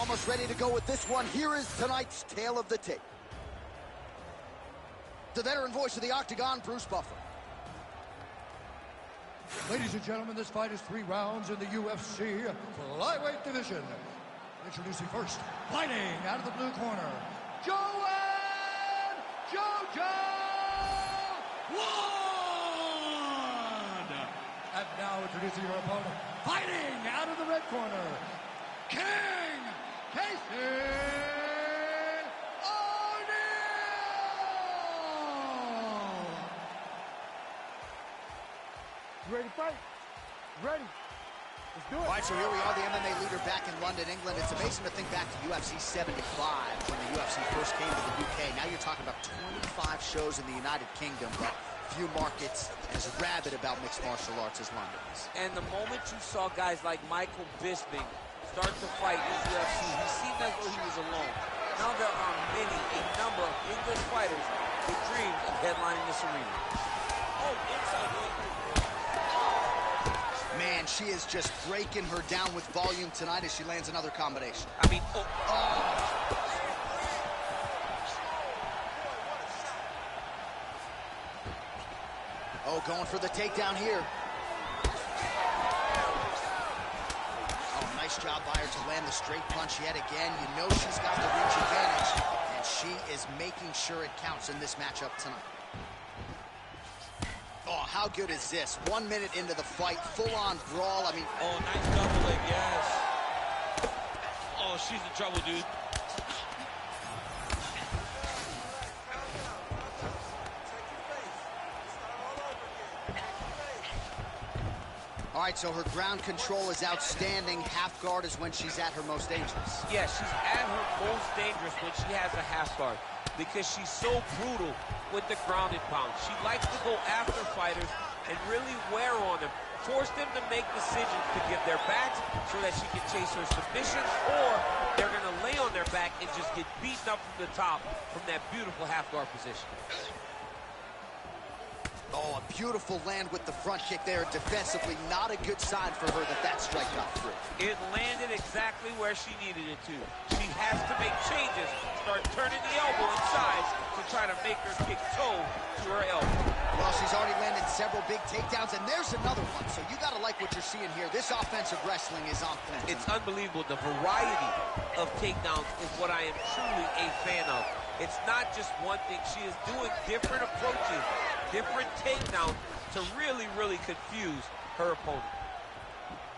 almost ready to go with this one. Here is tonight's tale of the tape. The veteran voice of the Octagon, Bruce Buffer. Ladies and gentlemen, this fight is 3 rounds in the UFC flyweight division. Introducing first, fighting out of the blue corner, Joanne JoJo One! And now introducing your opponent, fighting out of the red corner, King Casey O'Neal! You ready to fight? Ready. Let's do it. All right, so here we are, the MMA leader back in London, England. It's amazing to think back to UFC 75 when the UFC first came to the UK. Now you're talking about 25 shows in the United Kingdom, but few markets as rabid about mixed martial arts as London is. And the moment you saw guys like Michael Bisping start to fight in the UFC, he seemed as though he was alone. Now there are a number of English fighters with dreams of headlining this arena. Oh, inside hook. Man, she is just breaking her down with volume tonight as she lands another combination. I mean, Oh, going for the takedown here. Oh, nice job by her to land the straight punch yet again. You know she's got the reach advantage, and she is making sure it counts in this matchup tonight. Oh, how good is this? 1 minute into the fight, full-on brawl. I mean... Oh, nice double leg, yes. Oh, she's in trouble, dude. All right, so her ground control is outstanding. Half guard is when she's at her most dangerous. Yeah, she's at her most dangerous when she has a half guard because she's so brutal with the ground and pound. She likes to go after fighters and really wear on them, force them to make decisions to give their backs so that she can chase her submissions, or they're going to lay on their back and just get beaten up from the top from that beautiful half guard position. Oh, a beautiful land with the front kick there. Defensively, not a good sign for her that strike got through. It landed exactly where she needed it to. She has to make changes, start turning the elbow inside to try to make her kick toe to her elbow. Well, she's already landed several big takedowns, and there's another one. So you got to like what you're seeing here. This offensive wrestling is on point. It's unbelievable. The variety of takedowns is what I am truly a fan of. It's not just one thing. She is doing different approaches, different takedowns to really, really confuse her opponent.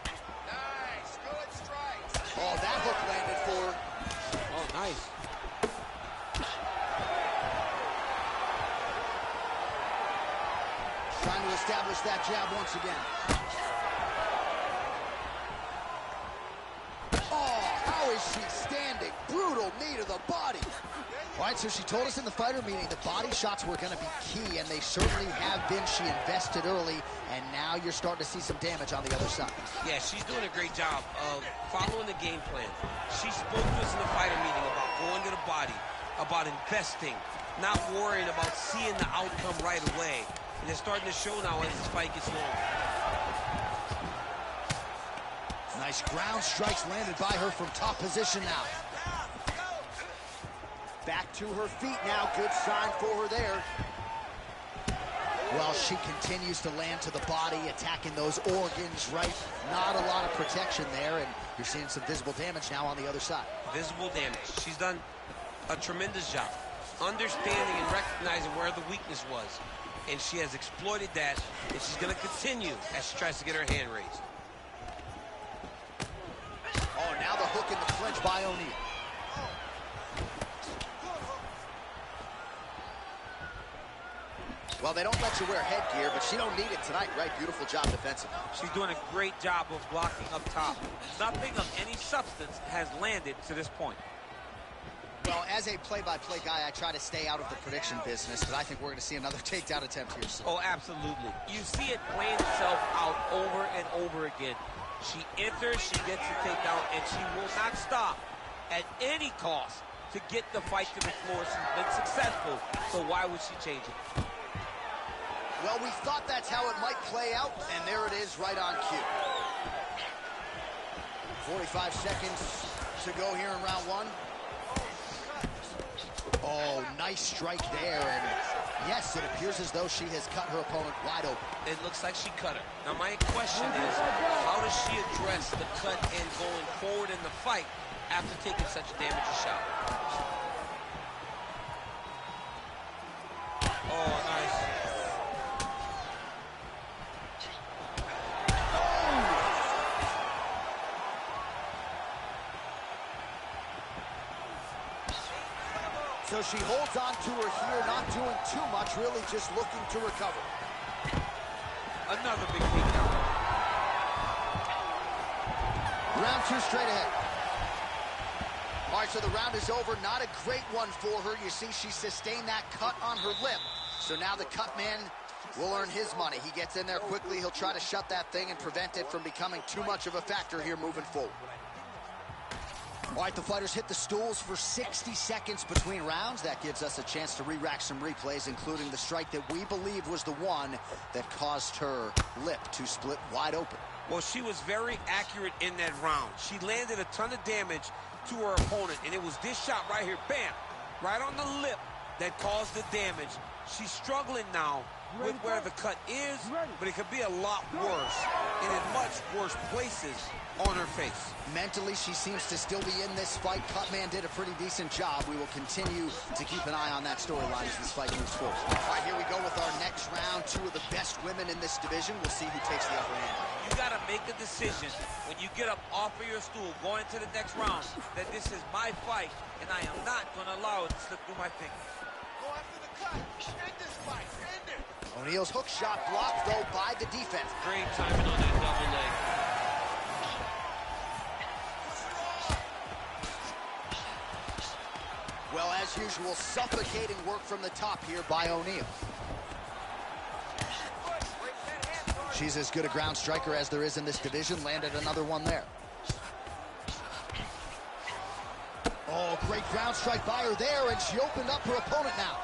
Nice, good strikes. Oh, that hook landed for her. Oh, nice. Trying to establish that jab once again. Oh, how is she standing? Brutal knee to the body. All right, so she told us in the fighter meeting the body shots were going to be key, and they certainly have been. She invested early, and now you're starting to see some damage on the other side. Yeah, she's doing a great job of following the game plan. She spoke to us in the fighter meeting about going to the body, about investing, not worrying about seeing the outcome right away. And it's starting to show now as this fight gets long. Nice ground strikes landed by her from top position now. Back to her feet now. Good sign for her there. Well, she continues to land to the body, attacking those organs, right? Not a lot of protection there, and you're seeing some visible damage now on the other side. Visible damage. She's done a tremendous job understanding and recognizing where the weakness was. And she has exploited that, and she's going to continue as she tries to get her hand raised. Oh, now the hook in the clinch by O'Neal. Well, they don't let you wear headgear, but she don't need it tonight, right? Beautiful job defensively. She's doing a great job of blocking up top. Nothing of any substance has landed to this point. Well, as a play-by-play guy, I try to stay out of the prediction business, but I think we're going to see another takedown attempt here soon. Oh, absolutely. You see it playing itself out over and over again. She enters, she gets the takedown, and she will not stop at any cost to get the fight to the floor. She's been successful, so why would she change it? Well, we thought that's how it might play out, and there it is right on cue. 45 seconds to go here in round one. Oh, nice strike there, and yes, it appears as though she has cut her opponent wide open. It looks like she cut her. Now, my question is, how does she address the cut and going forward in the fight after taking such a damaging shot? Oh, nice. So she holds on to her here, not doing too much, really just looking to recover. Another big takedown. Round two straight ahead. All right, so the round is over. Not a great one for her. You see, she sustained that cut on her lip. So now the cut man will earn his money. He gets in there quickly. He'll try to shut that thing and prevent it from becoming too much of a factor here moving forward. All right, the fighters hit the stools for 60 seconds between rounds. That gives us a chance to re-rack some replays, including the strike that we believe was the one that caused her lip to split wide open. Well, she was very accurate in that round. She landed a ton of damage to her opponent, and it was this shot right here, bam, right on the lip that caused the damage. She's struggling now with where the cut is, but it could be a lot worse and in much worse places on her face. Mentally, she seems to still be in this fight. Cutman did a pretty decent job. We will continue to keep an eye on that storyline as this fight moves forward. All right, here we go with our next round. Two of the best women in this division. We'll see who takes the upper hand. You got to make a decision when you get up off of your stool going to the next round that this is my fight and I am not going to allow it to slip through my fingers. Go after the cut. End this fight. End it. O'Neal's hook shot blocked, though, by the defense. Great timing on that double leg. Well, as usual, suffocating work from the top here by O'Neal. She's as good a ground striker as there is in this division. Landed another one there. Oh, great ground strike by her there, and she opened up her opponent now.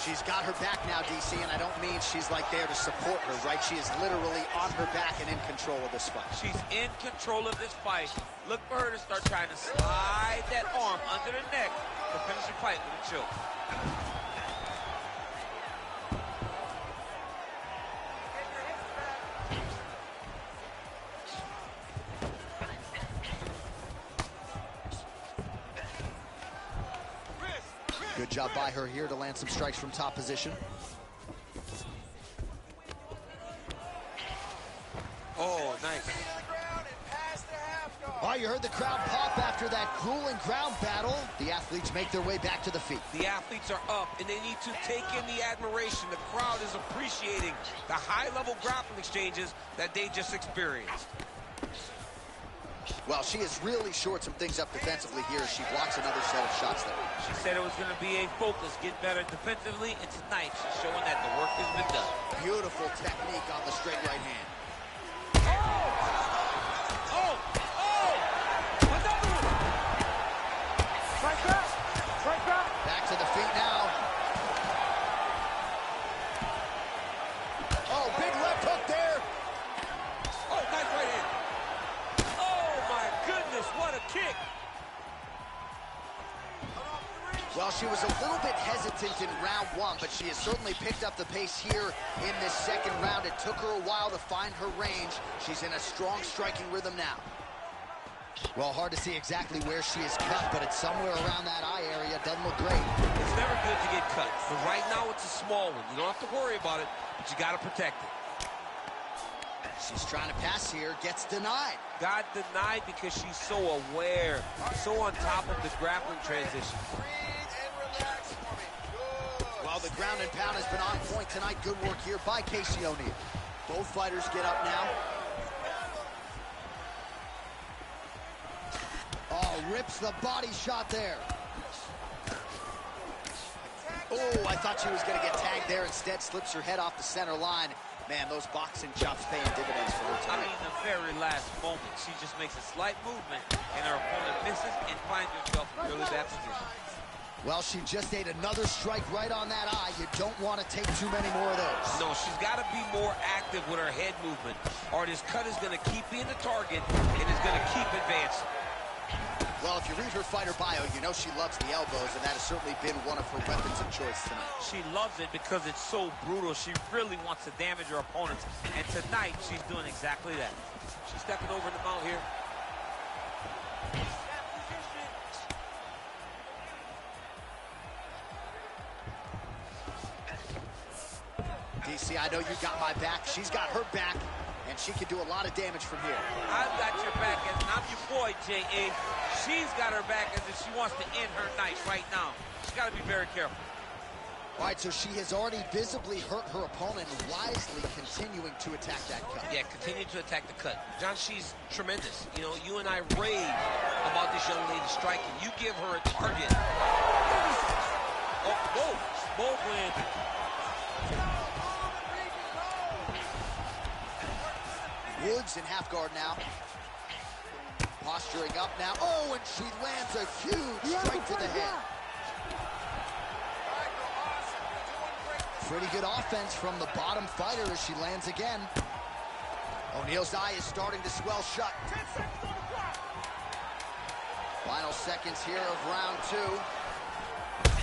She's got her back now, DC, and I don't mean she's like there to support her, right? She is literally on her back and in control of this fight. She's in control of this fight. Look for her to start trying to slide that arm under the neck to finish the fight with a choke. Good job by her here to land some strikes from top position. Oh, nice. Oh, you heard the crowd pop after that grueling ground battle. The athletes make their way back to the feet. The athletes are up, and they need to take in the admiration. The crowd is appreciating the high-level grappling exchanges that they just experienced. Well, she has really shored some things up defensively here as she blocks another set of shots there. She said it was going to be a focus, get better defensively, and tonight she's showing that the work has been done. Beautiful technique on the straight right hand. Oh! Oh! Another one! Strike back! Strike back! Back to the feet now. Oh, big left hook there. Oh, nice right hand. Oh, my goodness, what a kick. Well, she was a little bit hesitant in round one, but she has certainly picked up the pace here in this second round. It took her a while to find her range. She's in a strong striking rhythm now. Well, hard to see exactly where she is cut, but it's somewhere around that eye area. Doesn't look great. It's never good to get cut, but right now it's a small one. You don't have to worry about it, but you got to protect it. She's trying to pass here, gets denied. Got denied because she's so aware, so on top of the grappling transition. Well, the ground and pound has been on point tonight. Good work here by Casey O'Neal. Both fighters get up now. Oh, rips the body shot there. Oh, I thought she was going to get tagged there. Instead, slips her head off the center line. Man, those boxing chops paying dividends for her I tonight. mean, the very last moment, she just makes a slight movement, and her opponent misses and finds herself in a really bad position. Well, she just ate another strike right on that eye. You don't want to take too many more of those. No, she's got to be more active with her head movement, or this cut is going to keep being the target and is going to keep advancing. Well, if you read her fighter bio, you know she loves the elbows, and that has certainly been one of her weapons of choice tonight. She loves it because it's so brutal. She really wants to damage her opponents, and tonight she's doing exactly that. She's stepping over the mount here. DC, I know you got my back. She's got her back, and she can do a lot of damage from here. I've got your back, and I'm your boy, J.A. She's got her back as if she wants to end her night right now. She's got to be very careful. All right, so she has already visibly hurt her opponent, wisely continuing to attack that cut. Yeah, continue to attack the cut. John, she's tremendous. You know, you and I rave about this young lady striking. You give her a target. Oh, whoa, both win. Woods in half guard now. Posturing up now. Oh, and she lands a huge strike to the head. Pretty good offense from the bottom fighter as she lands again. O'Neal's eye is starting to swell shut. Final seconds here of round 2.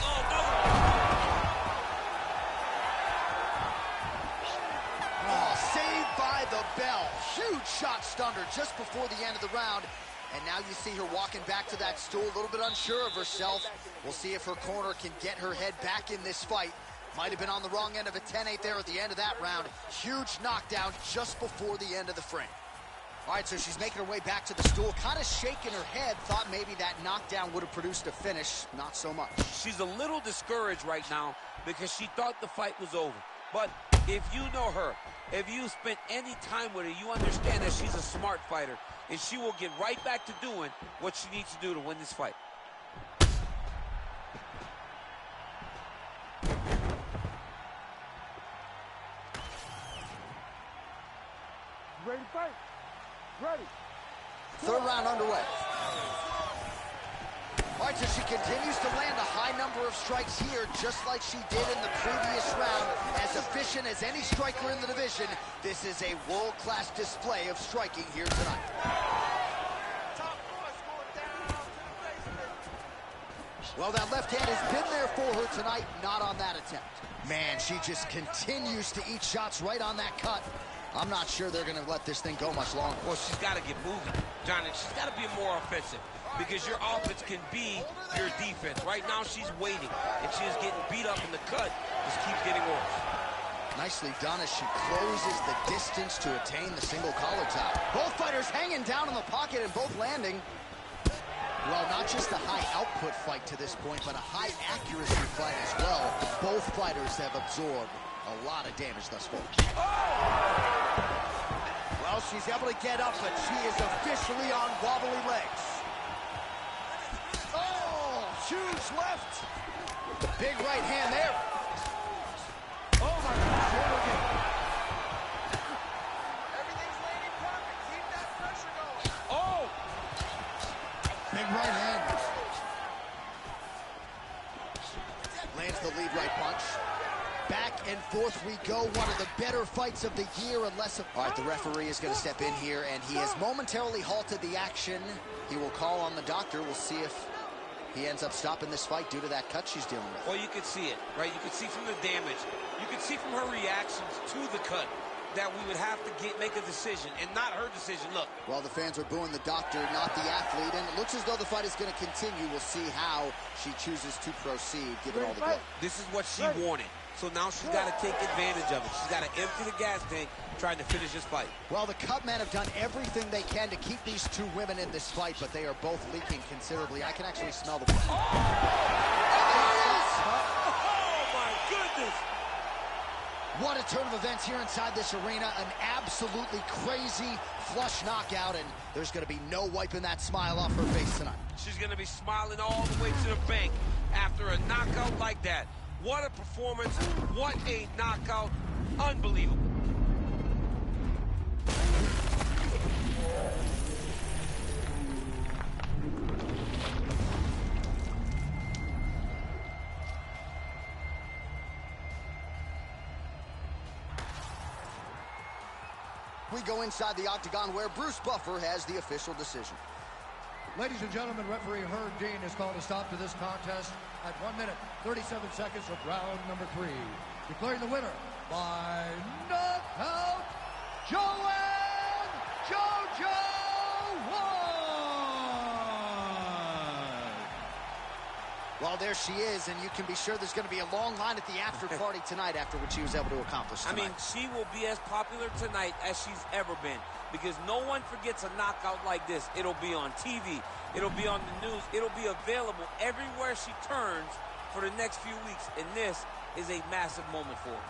Oh, no. Oh, saved by the bell. Huge shot stunned her just before the end of the round. And now you see her walking back to that stool, a little bit unsure of herself. We'll see if her corner can get her head back in this fight. Might have been on the wrong end of a 10-8 there at the end of that round. Huge knockdown just before the end of the frame. All right, so she's making her way back to the stool, kind of shaking her head, thought maybe that knockdown would have produced a finish. Not so much. She's a little discouraged right now because she thought the fight was over. But if you know her, if you spent any time with her, you understand that she's a smart fighter, and she will get right back to doing what she needs to do to win this fight. Ready to fight? Ready. Third round underway. All right, so she continues to land a high number of strikes here, just like she did in the previous round. As efficient as any striker in the division, this is a world-class display of striking here tonight. Well, that left hand has been there for her tonight, not on that attempt. Man, she just continues to eat shots right on that cut. I'm not sure they're going to let this thing go much longer. Well, she's got to get moving, John, and she's got to be more offensive because your offense can be your defense. Right now, she's waiting, and she is getting beat up in the cut. Just keeps getting worse. Nicely done as she closes the distance to attain the single collar tie. Both fighters hanging down in the pocket and both landing. Well, not just a high output fight to this point, but a high accuracy fight as well. Both fighters have absorbed a lot of damage thus far. Well, she's able to get up, but she is officially on wobbly legs. Oh, huge left. Big right hand there. Oh, my gosh, what again? Everything's landing perfect. Keep that pressure going. Oh! Big right hand. Lands the lead right punch. Back and forth we go. One of the better fights of the year, unless... All right, the referee is going to step in here, and he has momentarily halted the action. He will call on the doctor. We'll see if he ends up stopping this fight due to that cut she's dealing with. Well, you can see it, right? You can see from the damage. You can see from her reactions to the cut that we would have to make a decision, and not her decision. Look. Well, the fans are booing the doctor, not the athlete, and it looks as though the fight is going to continue. We'll see how she chooses to proceed, given all the go. This is what she wanted. So now she's got to take advantage of it. She's got to empty the gas tank trying to finish this fight. Well, the cut men have done everything they can to keep these two women in this fight, but they are both leaking considerably. I can actually smell the... Oh, my goodness! What a turn of events here inside this arena. An absolutely crazy flush knockout, and there's going to be no wiping that smile off her face tonight. She's going to be smiling all the way to the bank after a knockout like that. What a performance. What a knockout. Unbelievable. We go inside the octagon where Bruce Buffer has the official decision. Ladies and gentlemen, referee Herb Dean has called a stop to this contest at 1 minute, 37 seconds of round number 3. Declaring the winner by knockout, Joanne JoJo White. Well, there she is, and you can be sure there's going to be a long line at the after party tonight after what she was able to accomplish tonight. I mean, she will be as popular tonight as she's ever been, because no one forgets a knockout like this. It'll be on TV. It'll be on the news. It'll be available everywhere she turns for the next few weeks, and this is a massive moment for her.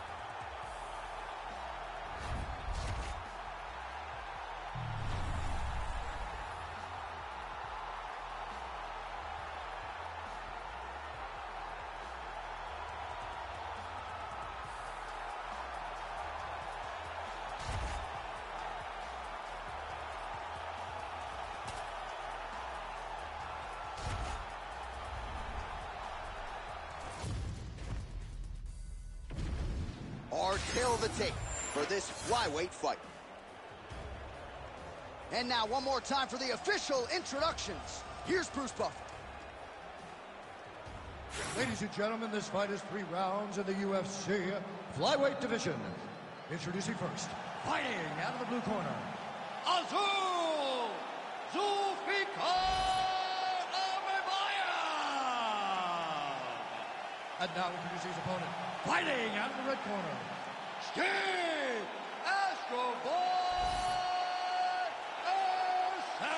Our tail of the tape for this flyweight fight. And now one more time for the official introductions. Here's Bruce Buffer. Ladies and gentlemen, this fight is 3 rounds in the UFC flyweight division. Introducing first, fighting out of the blue corner, Azul Zulfikar Amevaya. And now introducing his opponent, fighting out of the red corner, Steve Escobar Erceg.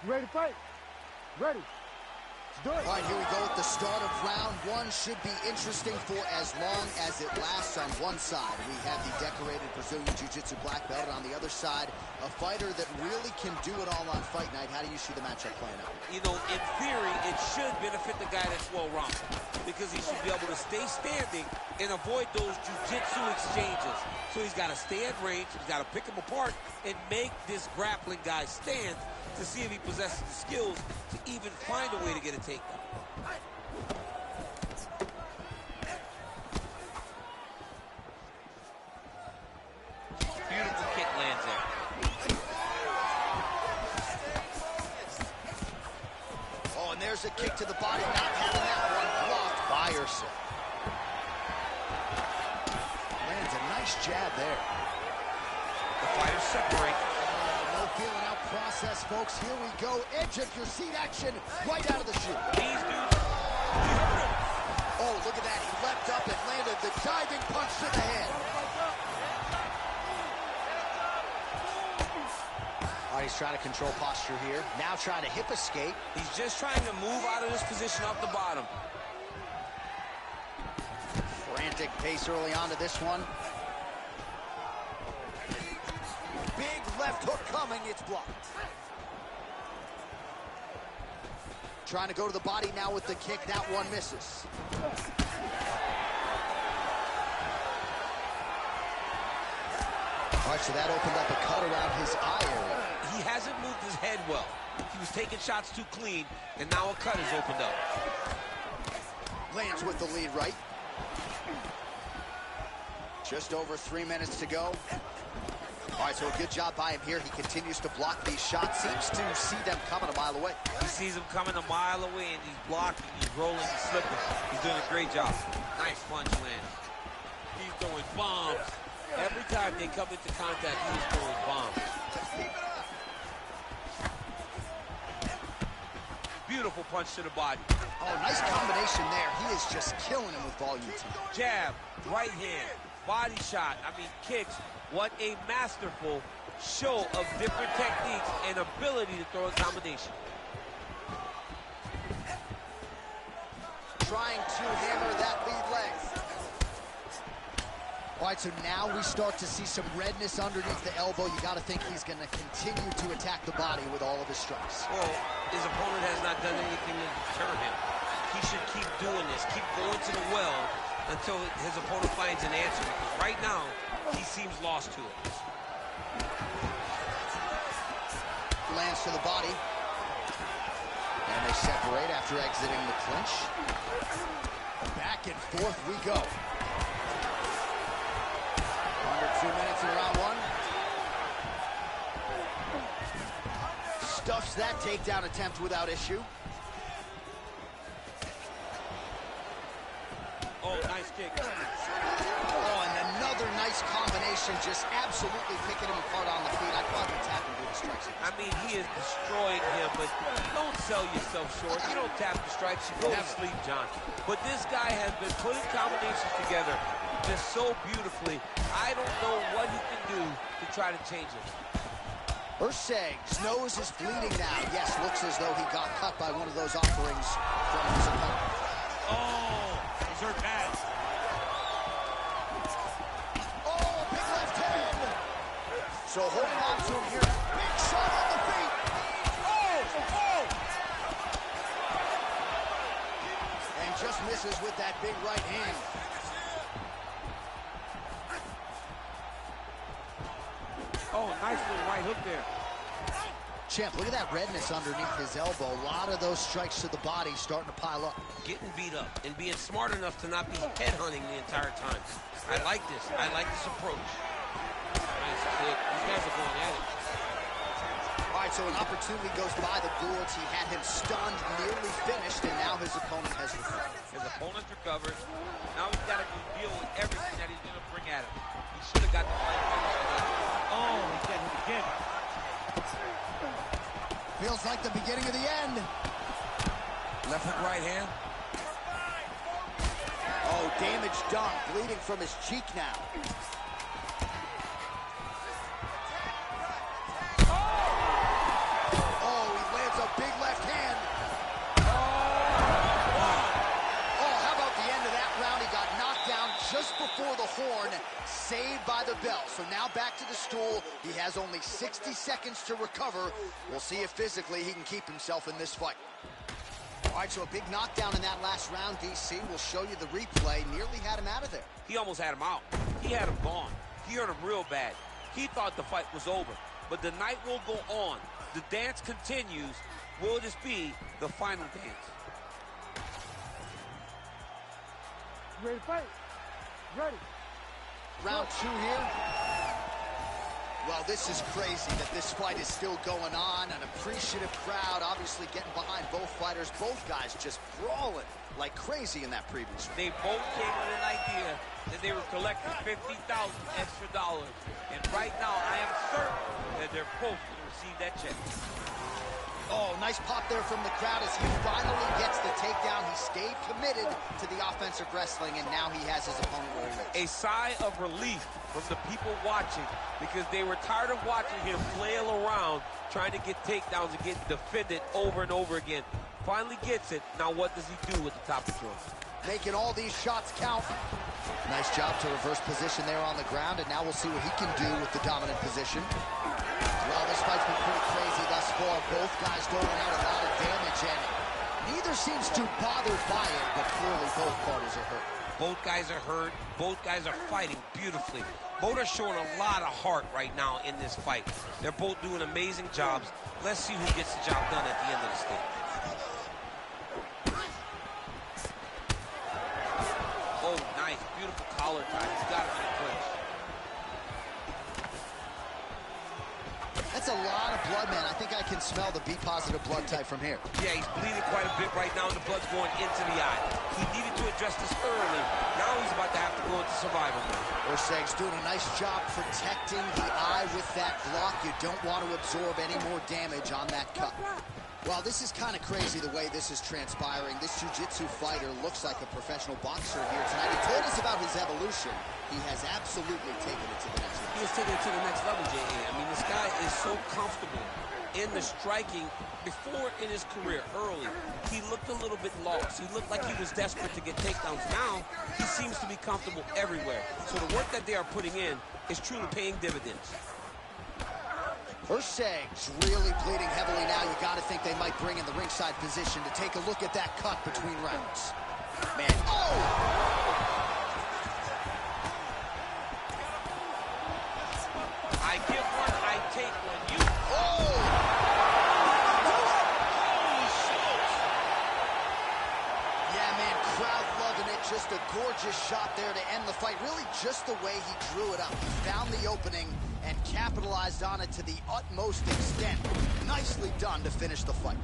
You ready to fight? Ready. Let's do it. All right, here we go at the start of round 1. Should be interesting for as long as it lasts. On one side, we have the decorated Brazilian Jiu-Jitsu black belt. On the other side, a fighter that really can do it all on fight night. How do you see the matchup playing out? You know, in theory, it should benefit the guy that's well-rounded, because he should be able to stay standing and avoid those jiu-jitsu exchanges. So he's got to stay at range, he's got to pick him apart, and make this grappling guy stand to see if he possesses the skills to even find a way to get a takedown. Beautiful kick lands there. Oh, and there's a kick to the body, not having that one blocked by Erceg. Lands a nice jab there. The fighters separate. No feeling out process, folks. Here we go. Edge of your seat action right out of the chute. These dudes, Oh, look at that. He leapt up and landed the diving punch to the head. All right, he's trying to control posture here. Now trying to hip escape. he's just trying to move out of this position off the bottom. Frantic pace early on to this one. Big left hook coming. It's blocked. Trying to go to the body now with the kick. That one misses. All right, so that opened up a cut around his eye area. He hasn't moved his head well. He was taking shots too clean, and now a cut has opened up. Lands with the lead right. Just over 3 minutes to go. All right, so a good job by him here. He continues to block these shots. Seems to see them coming a mile away. He sees him coming a mile away, and he's blocking, he's rolling, he's slipping. He's doing a great job. Nice punch land. He's throwing bombs. Every time they come into contact, he's throwing bombs. Beautiful punch to the body. Oh, nice combination there. He is just killing him with volume tonight. Jab, right hand, body shot, I mean kicks. What a masterful show of different techniques and ability to throw a combination. Trying to hammer that lead leg. All right, so now we start to see some redness underneath the elbow. You got to think he's going to continue to attack the body with all of his strikes. Well, his opponent has not done anything to deter him. He should keep doing this, keep going to the well until his opponent finds an answer, because right now, he seems lost to it. Lands to the body. And they separate after exiting the clinch. Back and forth we go. 2 minutes in round one. Stuffs that takedown attempt without issue. Oh, nice kick. Oh, and another nice combination, just absolutely picking him apart on the feet. I thought he tapped him through the strikes. I mean, he is destroying him, but don't sell yourself short. You don't tap the strikes, you go to sleep, John. But this guy has been putting combinations together just so beautifully. I don't know what he can do to try to change it. Urseg's nose is bleeding now. Yes, looks as though he got cut by one of those offerings from his opponent. Oh, he's hurt bad. Oh, big left hand. So holding on to him here. Big shot on the feet. Oh! And just misses with that big right hand. Oh, nice little right hook there. Champ, look at that redness underneath his elbow. A lot of those strikes to the body starting to pile up. Getting beat up and being smart enough to not be headhunting the entire time. I like this. I like this approach. Nice kick. These guys are going at it. All right, so an opportunity goes by the boards. He had him stunned, nearly finished, and now his opponent has recovered. His opponent's recovered. Now he's got to deal with everything that he's going to bring at him. He should have got the fight finish. Oh, he got him again. Feels like the beginning of the end. Left hook, right hand. Oh, damage done. Bleeding from his cheek now. Oh, he lands a big left hand. Oh, how about the end of that round? He got knocked down just before the horn, saved by the bell. So now back to the stool. He has only 60 seconds to recover. We'll see if physically he can keep himself in this fight. All right, so a big knockdown in that last round, DC. We'll show you the replay. Nearly had him out of there. He almost had him out. He had him gone. He hurt him real bad. He thought the fight was over. But the night will go on. The dance continues. Will this be the final dance? You ready to fight? Ready. Round two here. Well, this is crazy that this fight is still going on. An appreciative crowd obviously getting behind both fighters. Both guys just brawling like crazy in that previous round. They both came with an idea that they were collecting $50,000 extra dollars. And right now, I am certain that they're both going to receive that check. Oh, nice pop there from the crowd as he finally gets the takedown. He stayed committed to the offensive wrestling, and now he has his opponent where he is. A sigh of relief from the people watching because they were tired of watching him flail around trying to get takedowns and get defended over and over again. Finally gets it. Now what does he do with the top control? Making all these shots count. Nice job to reverse position there on the ground, and now we'll see what he can do with the dominant position. Well, this fight's been pretty crazy thus far. Both guys doling out a lot of damage, and neither seems too bothered by it, but clearly both parties are hurt. Both guys are hurt. Both guys are fighting beautifully. Both are showing a lot of heart right now in this fight. They're both doing amazing jobs. Let's see who gets the job done at the end of the stage. Oh, nice. Beautiful collar tie. He's got him in a clinch. That's a lot of blood, man. I think I can smell the B-positive blood type from here. Yeah, he's bleeding quite a bit right now, and the blood's going into the eye. He needed to address this early. Now he's about to have to go into survival mode. Urseg's doing a nice job protecting the eye with that block. You don't want to absorb any more damage on that cut. Well, this is kind of crazy the way this is transpiring. This jiu-jitsu fighter looks like a professional boxer here tonight. He told us about his evolution. He has absolutely taken it to the next level. He has taken it to the next level, J.A. I mean, this guy is so comfortable in the striking. Before in his career, early, he looked a little bit lost. He looked like he was desperate to get takedowns. Now, he seems to be comfortable everywhere. So the work that they are putting in is truly paying dividends. Urseg's really bleeding heavily now. You got to think they might bring in the ringside position to take a look at that cut between rounds. Man, oh! I give one, I take one. You. Oh! Holy shit! Yeah, man, crowd loving it. Just a gorgeous Gorgeous shot there to end the fight. Really just the way he drew it up. He found the opening and capitalized on it to the utmost extent. Nicely done to finish the fight.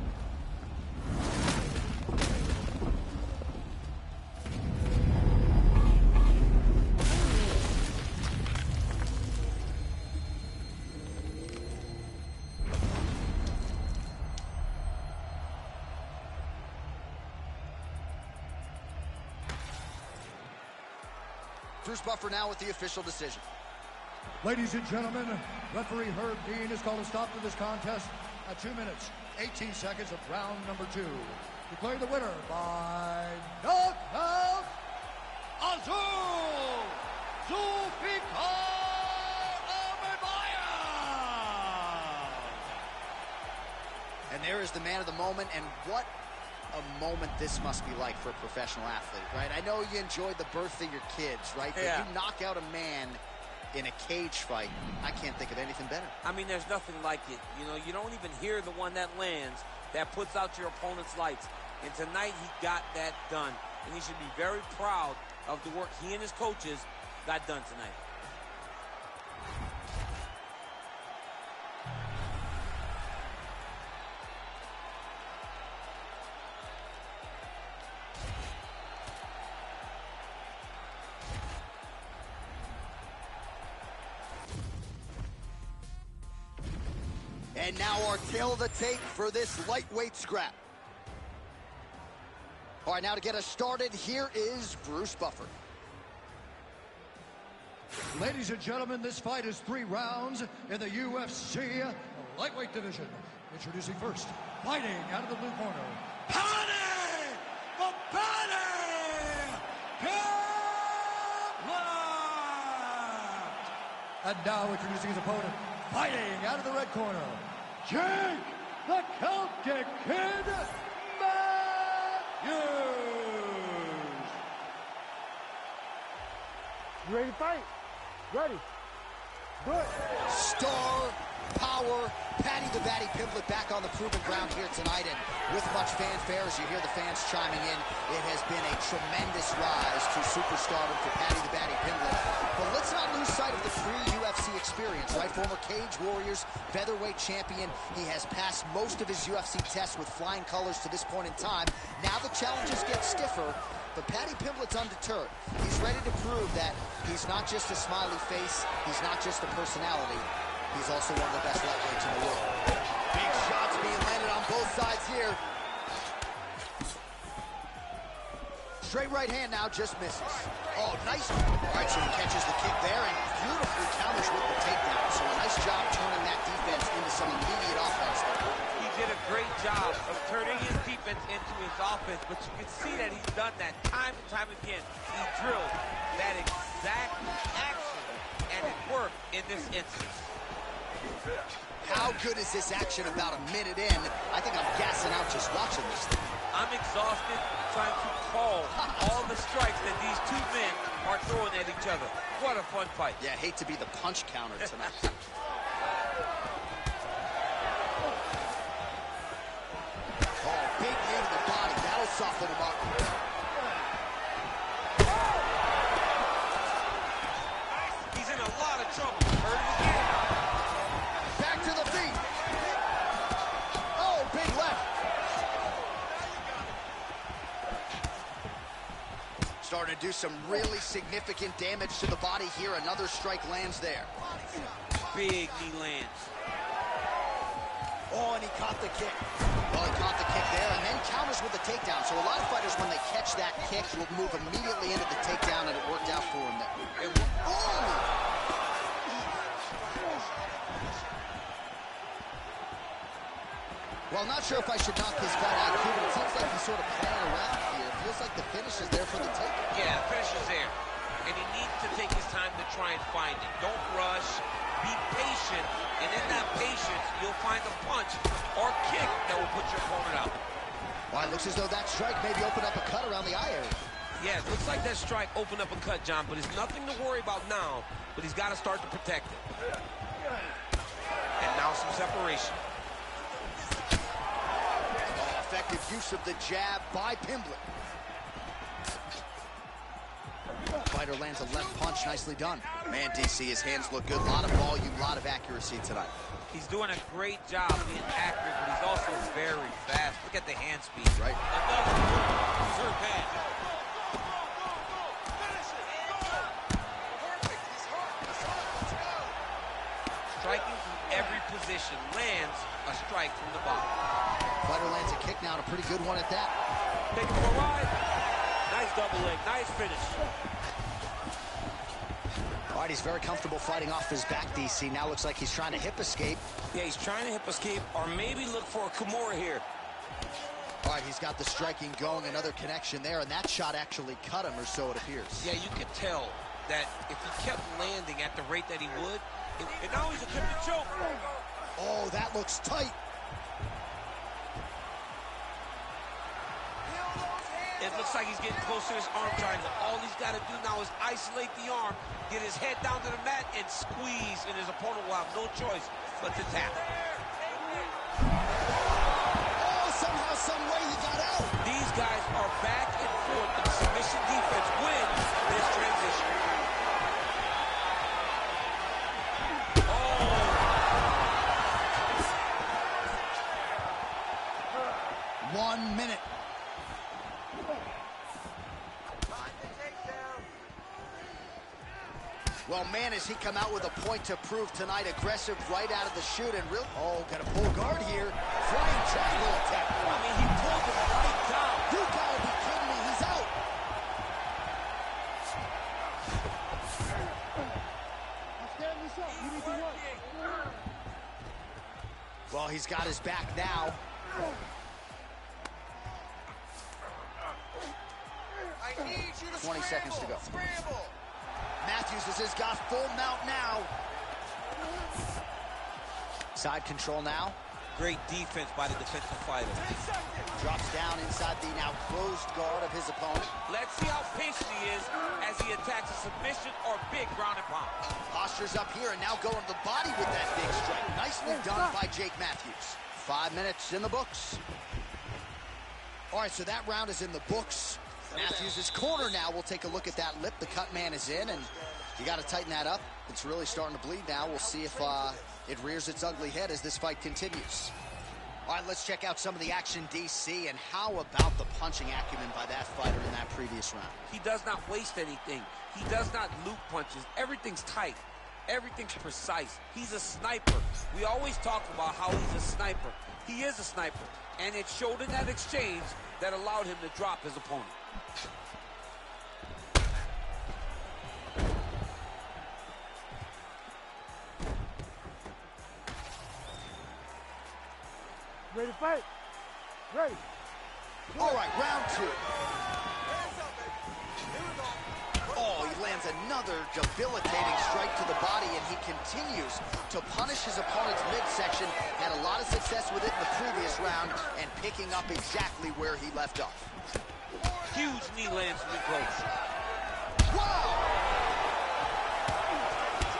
Bruce Buffer now with the official decision. Ladies and gentlemen, referee Herb Dean has called a stop to this contest at 2 minutes, 18 seconds of round number 2. Declaring the winner by knockout, Azul Zulfikar Amabaya. And there is the man of the moment, and what a moment this must be like for a professional athlete, right? I know you enjoyed the birth of your kids, right? But you knock out a man in a cage fight, I can't think of anything better. I mean, there's nothing like it. You know, you don't even hear the one that lands, that puts out your opponent's lights. And tonight, he got that done. And he should be very proud of the work he and his coaches got done tonight. And now our tail of the tape for this lightweight scrap. All right, now to get us started, here is Bruce Buffer. Ladies and gentlemen, this fight is 3 rounds in the UFC lightweight division. Introducing first, fighting out of the blue corner, Paddy the Paddy Pimblett! And now introducing his opponent, fighting out of the red corner, Jake the Celtic Kid Matthews! You ready to fight? Ready. Good. Star power, Paddy the Batty Pimblett back on the proven ground here tonight, and with much fanfare as you hear the fans chiming in, it has been a tremendous rise to superstardom for Paddy the Batty Pimblett. But let's not lose sight of the pre-UFC experience, right? Former Cage Warriors, featherweight champion. He has passed most of his UFC tests with flying colors to this point in time. Now the challenges get stiffer, but Paddy Pimblett's undeterred. He's ready to prove that he's not just a smiley face, he's not just a personality, he's also one of the best lightweights in the world. Big shots being landed on both sides here. Straight right hand now, just misses. Oh, nice. All right, so he catches the kick there and beautifully counters with the takedown. So a nice job turning that defense into some immediate offense there. He did a great job of turning his defense into his offense, but you can see that he's done that time and time again. He drilled that exact action, and it worked in this instance. How good is this action about a minute in? I think I'm gassing out just watching this thing. I'm exhausted trying to call all the strikes that these two men are throwing at each other. What a fun fight. Yeah, hate to be the punch counter tonight. Oh, big knee to the body. That'll soften him up. He's in a lot of trouble. Hurt him again. Back to the feet. Oh, big left. Starting to do some really significant damage to the body here. Another strike lands there. Big knee lands. Oh, and he caught the kick. Well, he caught the kick there and then counters with the takedown. So a lot of fighters, when they catch that kick, will move immediately into the takedown, and it worked out for him there. Well, not sure if I should knock his fight IQ, but it seems like he's sort of playing around here. It feels like the finish is there for the taking. Yeah, the finish is there. And he needs to take his time to try and find it. Don't rush. Be patient. And in that patience, you'll find a punch or kick that will put your opponent out. Well, it looks as though that strike maybe opened up a cut around the eye area. Yeah, it looks like that strike opened up a cut, John, but it's nothing to worry about now, but he's got to start to protect it. And now some separation. Oh, effective use of the jab by Pimblett. Fighter lands a left punch, nicely done. Man, DC, his hands look good. A lot of volume, a lot of accuracy tonight. He's doing a great job being accurate, but he's also very fast. Look at the hand speed. Right. Another serve hand. Striking from every position, lands a strike from the bottom. Fighter lands a kick now, and a pretty good one at that. Take him for a ride. Nice double leg, nice finish. All right, he's very comfortable fighting off his back, DC. Now looks like he's trying to hip escape. Yeah, he's trying to hip escape, or maybe look for a Kimura here. All right, he's got the striking going, another connection there, and that shot actually cut him, or so it appears. Yeah, you could tell that if he kept landing at the rate that he would, and now he's attempting to choke. Oh, that looks tight. It looks like he's getting close to his arm triangle. All he's got to do now is isolate the arm, get his head down to the mat, and squeeze, and his opponent will have no choice but to tap. Oh, somehow, some way he got out. These guys are back and forth, and submission defense wins this transition. Oh! 1 minute. Well, man, has he come out with a point to prove tonight. Aggressive right out of the chute and real. Oh, got a full guard here. Flying triangle attack. I mean, he pulled him right down. You gotta be kidding me. He's out. Well, he's got his back now. I need you to 20 seconds to go. Scramble. Matthews has got full mount now. Side control now. Great defense by the defensive fighter. Drops down inside the now closed guard of his opponent. Let's see how patient he is as he attacks a submission or big ground and pound. Postures up here and now going to the body with that big strike. Nicely done by Jake Matthews. 5 minutes in the books. All right, so that round is in the books. Matthews' corner now. We'll take a look at that lip. The cut man is in, and you got to tighten that up. It's really starting to bleed now. We'll see if it rears its ugly head as this fight continues. All right, let's check out some of the action, DC, and how about the punching acumen by that fighter in that previous round? He does not waste anything. He does not loop punches. Everything's tight. Everything's precise. He's a sniper. We always talk about how he's a sniper. He is a sniper, and it showed in that exchange that allowed him to drop his opponent. Ready to fight? Ready. All right, round 2. Oh, he lands another debilitating strike to the body, and he continues to punish his opponent's midsection. Had a lot of success with it in the previous round and picking up exactly where he left off. Huge knee lands from close. Wow!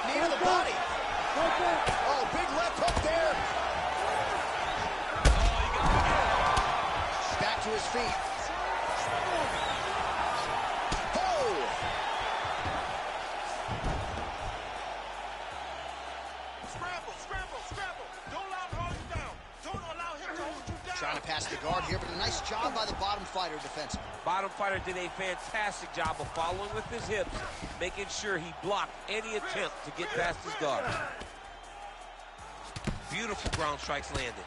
Knee to the body. Oh, big left hook there. Back to his feet. Oh! Scramble, scramble, scramble. Don't allow him to hold you down. Don't allow him to hold you down. Trying to pass the guard here, but a nice job by the bottom fighter defensively. Bottom fighter did a fantastic job of following with his hips, making sure he blocked any attempt to get past his guard. Beautiful ground strikes landed.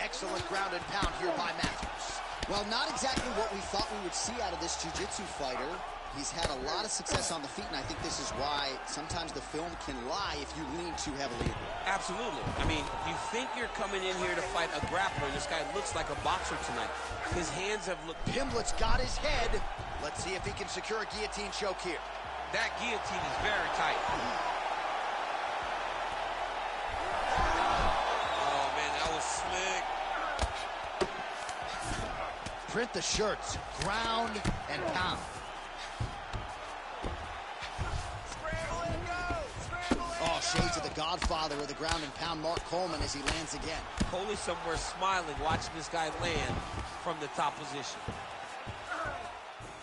Excellent ground and pound here by Matthews. Well, not exactly what we thought we would see out of this jiu-jitsu fighter. He's had a lot of success on the feet, and I think this is why sometimes the film can lie if you lean too heavily into it. Absolutely. I mean, you think you're coming in here to fight a grappler. This guy looks like a boxer tonight. His hands have looked... Pimblett's got his head. Let's see if he can secure a guillotine choke here. That guillotine is very tight. Oh, man, that was slick. Print the shirts. Ground and pound. Oh, shades of the godfather of the ground and pound, Mark Coleman, as he lands again. Coley somewhere smiling, watching this guy land from the top position.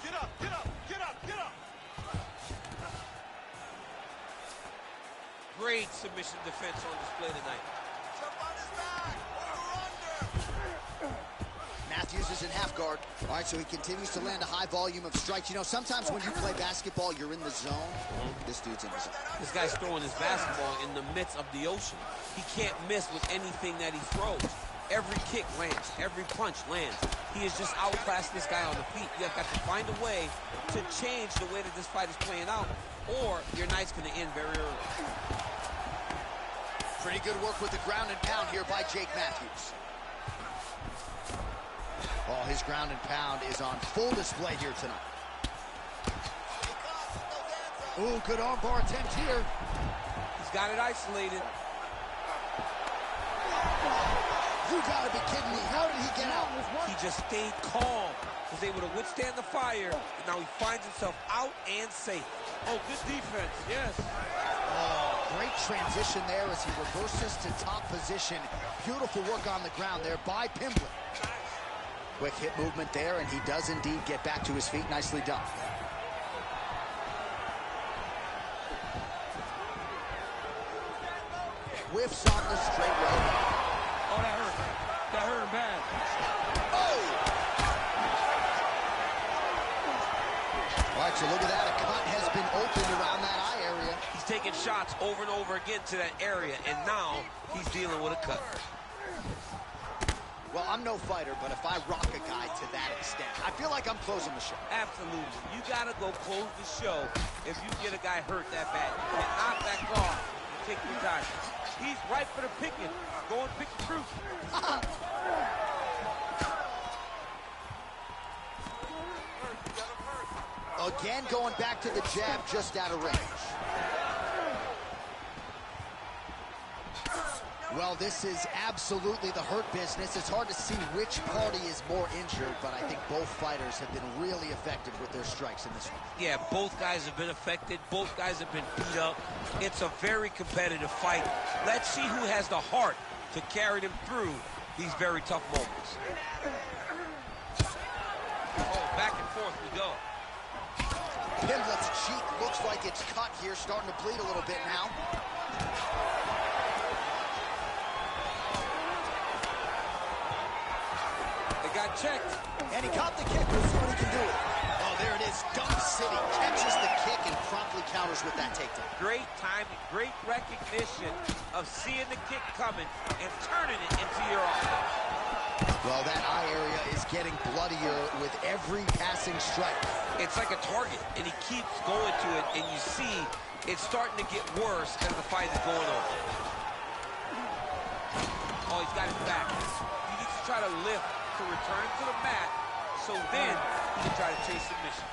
Get up, get up, get up, get up. Great submission defense on display tonight. Jump on his back or under. Matthews is in half guard. All right, so he continues to land a high volume of strikes. You know, sometimes when you play basketball, you're in the zone. This dude's in the zone. This guy's throwing his basketball in the midst of the ocean. He can't miss with anything that he throws. Every kick lands. Every punch lands. He is just outclassed this guy on the feet. You have got to find a way to change the way that this fight is playing out, or your night's going to end very early. Pretty good work with the ground and pound here by Jake Matthews. Oh, his ground and pound is on full display here tonight. Ooh, good armbar attempt here. He's got it isolated. You gotta be kidding me. How did he get out? He just stayed calm, was able to withstand the fire, and now he finds himself out and safe. Oh, good defense, yes. Oh, great transition there as he reverses to top position. Beautiful work on the ground there by Pimblett. Quick hip movement there, and he does indeed get back to his feet. Nicely done. Whiffs on the straight right. Oh, that hurt. That hurt him bad. Oh! All right, so look at that. A cut has been opened around that eye area. He's taking shots over and over again to that area, and now he's dealing with a cut. Well, I'm no fighter, but if I rock a guy to that extent, I feel like I'm closing the show. Absolutely. You got to go close the show if you get a guy hurt that bad. You cannot back off and take your time. He's right for the picking. Go and pick the fruit. Again, going back to the jab just out of range. Well, this is absolutely the hurt business. It's hard to see which party is more injured, but I think both fighters have been really effective with their strikes in this one. Yeah, both guys have been affected. Both guys have been beat up. It's a very competitive fight. Let's see who has the heart to carry them through these very tough moments. Oh, back and forth we go. Pimblett's cheek looks like it's cut here, starting to bleed a little bit now. Got checked. And he caught the kick. We'll see what he can do. Oh, there it is. Dump City catches the kick and promptly counters with that takedown. Great timing, great recognition of seeing the kick coming and turning it into your offense. Well, that eye area is getting bloodier with every passing strike. It's like a target, and he keeps going to it, and you see it's starting to get worse as the fight is going on. Oh, he's got his back. He needs to try to lift to return to the mat, so then he can try to chase submission.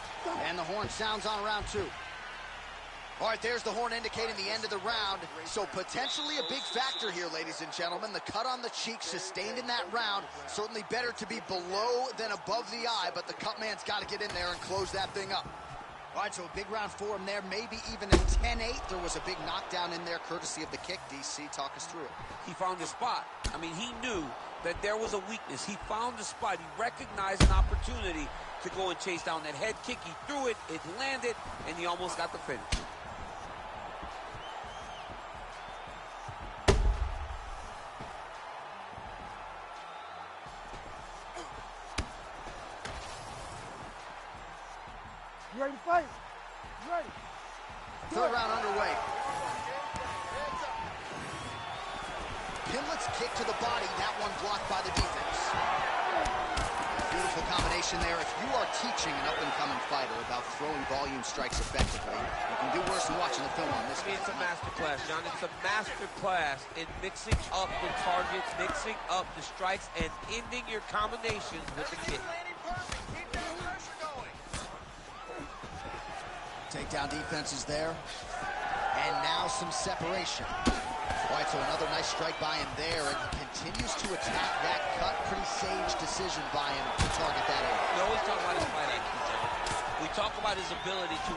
And the horn sounds on round two. All right, there's the horn indicating the end of the round. So potentially a big factor here, ladies and gentlemen. The cut on the cheek sustained in that round. Certainly better to be below than above the eye, but the cut man's got to get in there and close that thing up. All right, so a big round for him there, maybe even a 10-8. There was a big knockdown in there courtesy of the kick. DC, talk us through it. He found his spot. I mean, he knew that there was a weakness. He found the spot. He recognized an opportunity to go and chase down that head kick. He threw it, it landed, and he almost got the finish. You ready to fight? You ready? Third round underway. Pimblett's kick to the body, that one blocked by the defense. Beautiful combination there. If you are teaching an up-and-coming fighter about throwing volume strikes effectively, you can do worse than watching the film on this. It's a master class, John. It's a master class in mixing up the targets, mixing up the strikes, and ending your combinations with the kick. Takedown defense is there. And now some separation. All right, so another nice strike by him there, and he continues to attack that cut. Pretty sage decision by him to target that area. We always talk about his fight IQ, John. We talk about his ability to...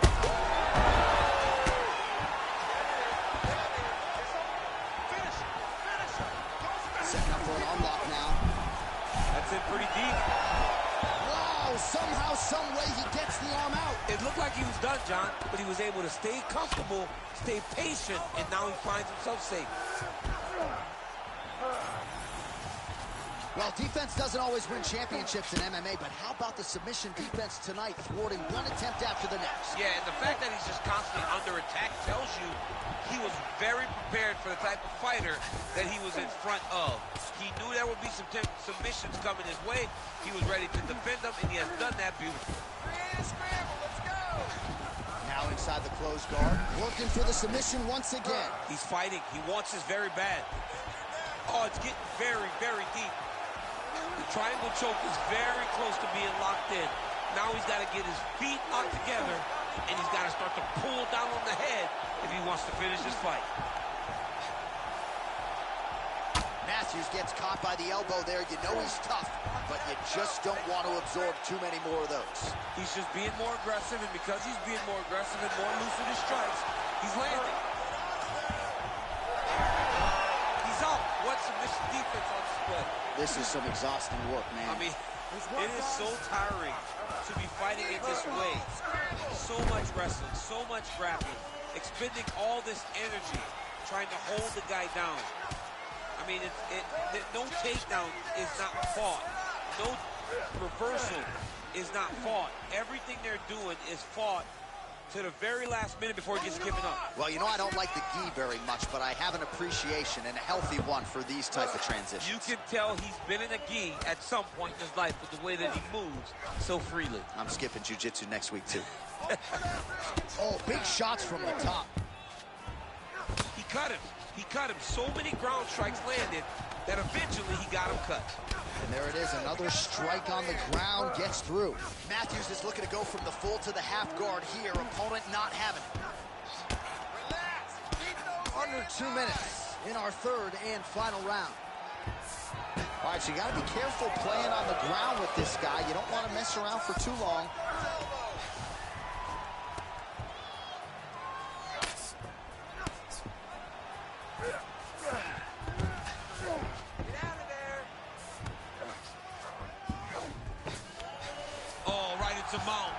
Setting up for an unlock now. That's it pretty deep. Wow, somehow, some way he gets the arm out. It looked like he was done, John, but he was able to stay comfortable, stay patient, and now he finds himself safe. Well, defense doesn't always win championships in MMA, but how about the submission defense tonight, thwarting one attempt after the next? Yeah, and the fact that he's just constantly under attack tells you he was very prepared for the type of fighter that he was in front of. He knew there would be some submissions coming his way. He was ready to defend them, and he has done that beautifully. Now inside the closed guard, working for the submission once again. He's fighting. He wants this very bad. Oh, it's getting very, very deep. The triangle choke is very close to being locked in. Now he's got to get his feet locked together, and he's got to start to pull down on the head if he wants to finish this fight. Matthews gets caught by the elbow there. You know he's tough, but you just don't want to absorb too many more of those. He's just being more aggressive, and because he's being more aggressive and more loose with his strikes, he's landing. He's out. What submission defense on display. This is some exhausting work, man. I mean, it is so tiring to be fighting it this way. So much wrestling, so much grappling, expending all this energy trying to hold the guy down. I mean, no takedown is not fought. No reversal is not fought. Everything they're doing is fought to the very last minute before it gets given up. Well, you know, I don't like the gi very much, but I have an appreciation and a healthy one for these type of transitions. You can tell he's been in a gi at some point in his life with the way that he moves so freely. I'm skipping jiu-jitsu next week, too. Oh, big shots from the top. He cut him. He cut him. So many ground strikes landed that eventually he got him cut. And there it is, another strike on the ground, gets through. Matthews is looking to go from the full to the half guard here, opponent not having it. Under 2 minutes in our third and final round. All right, so you gotta be careful playing on the ground with this guy. You don't want to mess around for too long. Mount.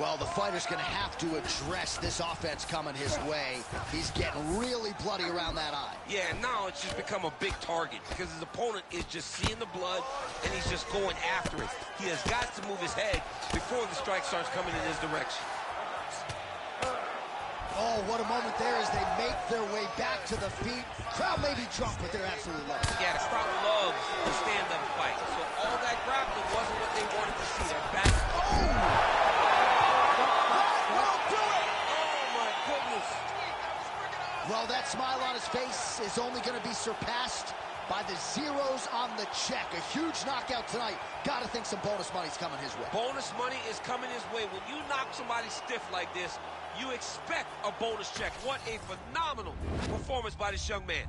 Well, the fighter's going to have to address this offense coming his way. He's getting really bloody around that eye. Yeah, now it's just become a big target because his opponent is just seeing the blood and he's just going after it. He has got to move his head before the strike starts coming in his direction. Oh, what a moment there as they make their way back to the feet. Crowd may be drunk, but they're absolutely loving it. Yeah, the crowd loves the stand-up fight. So all that grappling wasn't what they wanted to see. They're back. Oh! Won't do it! Oh, my goodness. Well, that smile on his face is only going to be surpassed by the zeros on the check. A huge knockout tonight. Got to think some bonus money's coming his way. Bonus money is coming his way. When you knock somebody stiff like this, you expect a bonus check. What a phenomenal performance by this young man.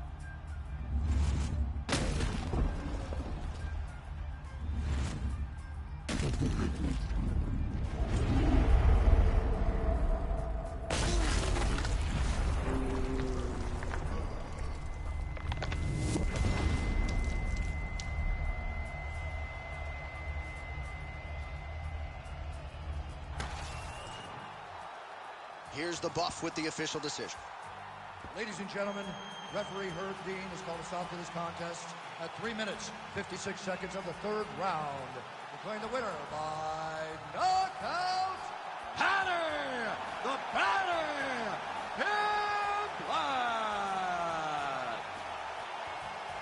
Here's the buff with the official decision. Ladies and gentlemen, referee Herb Dean has called a stop to this contest at 3 minutes, 56 seconds of the third round. Declaring the winner by knockout, Paddy, the Paddy in black.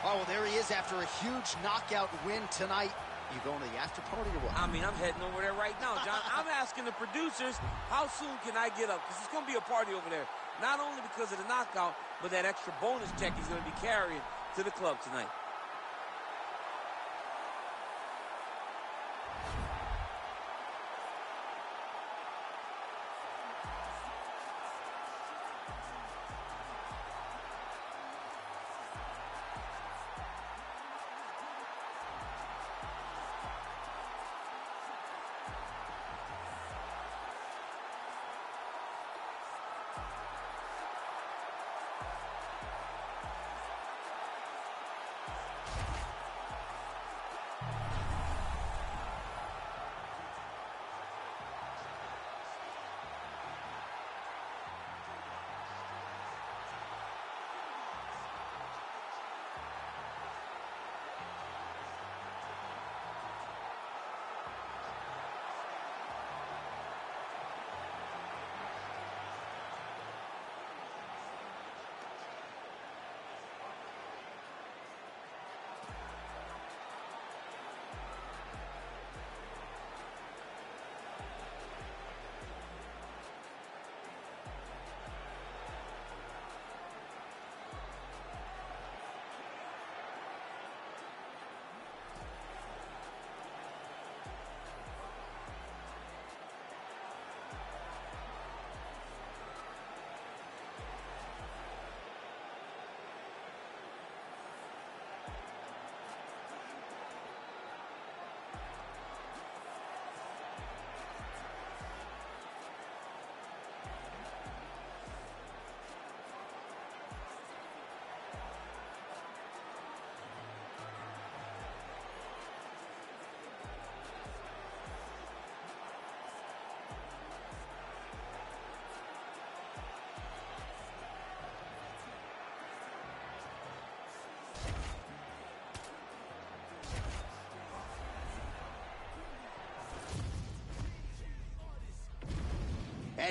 Oh, well, there he is after a huge knockout win tonight. You going to the after party or what? I mean, I'm heading over there right now, John. I'm asking the producers, how soon can I get up? Because it's going to be a party over there. Not only because of the knockout, but that extra bonus check he's going to be carrying to the club tonight.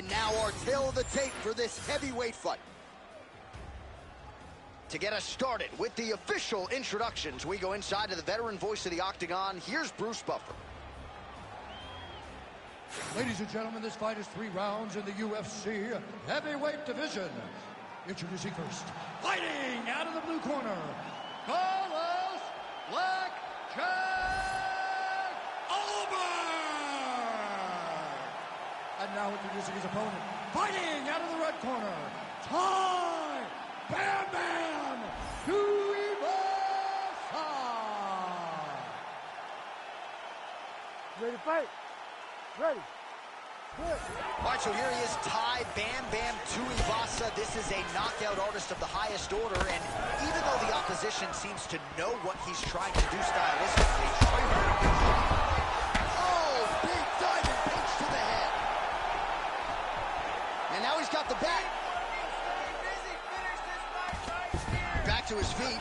And now our tail of the tape for this heavyweight fight. To get us started with the official introductions, we go inside to the veteran voice of the Octagon. Here's Bruce Buffer. Ladies and gentlemen, this fight is 3 rounds in the UFC heavyweight division. Introducing first, fighting out of the blue corner, Carlos Black Jack Oliver! And now introducing his opponent, fighting out of the red corner, Ty Bam Bam Tuivasa! Ready to fight? Ready. Good. All right, so here he is, Ty Bam Bam Tuivasa. This is a knockout artist of the highest order, and even though the opposition seems to know what he's trying to do stylistically, oh, big diving punch to the head. And now he's got the back. Back to his feet.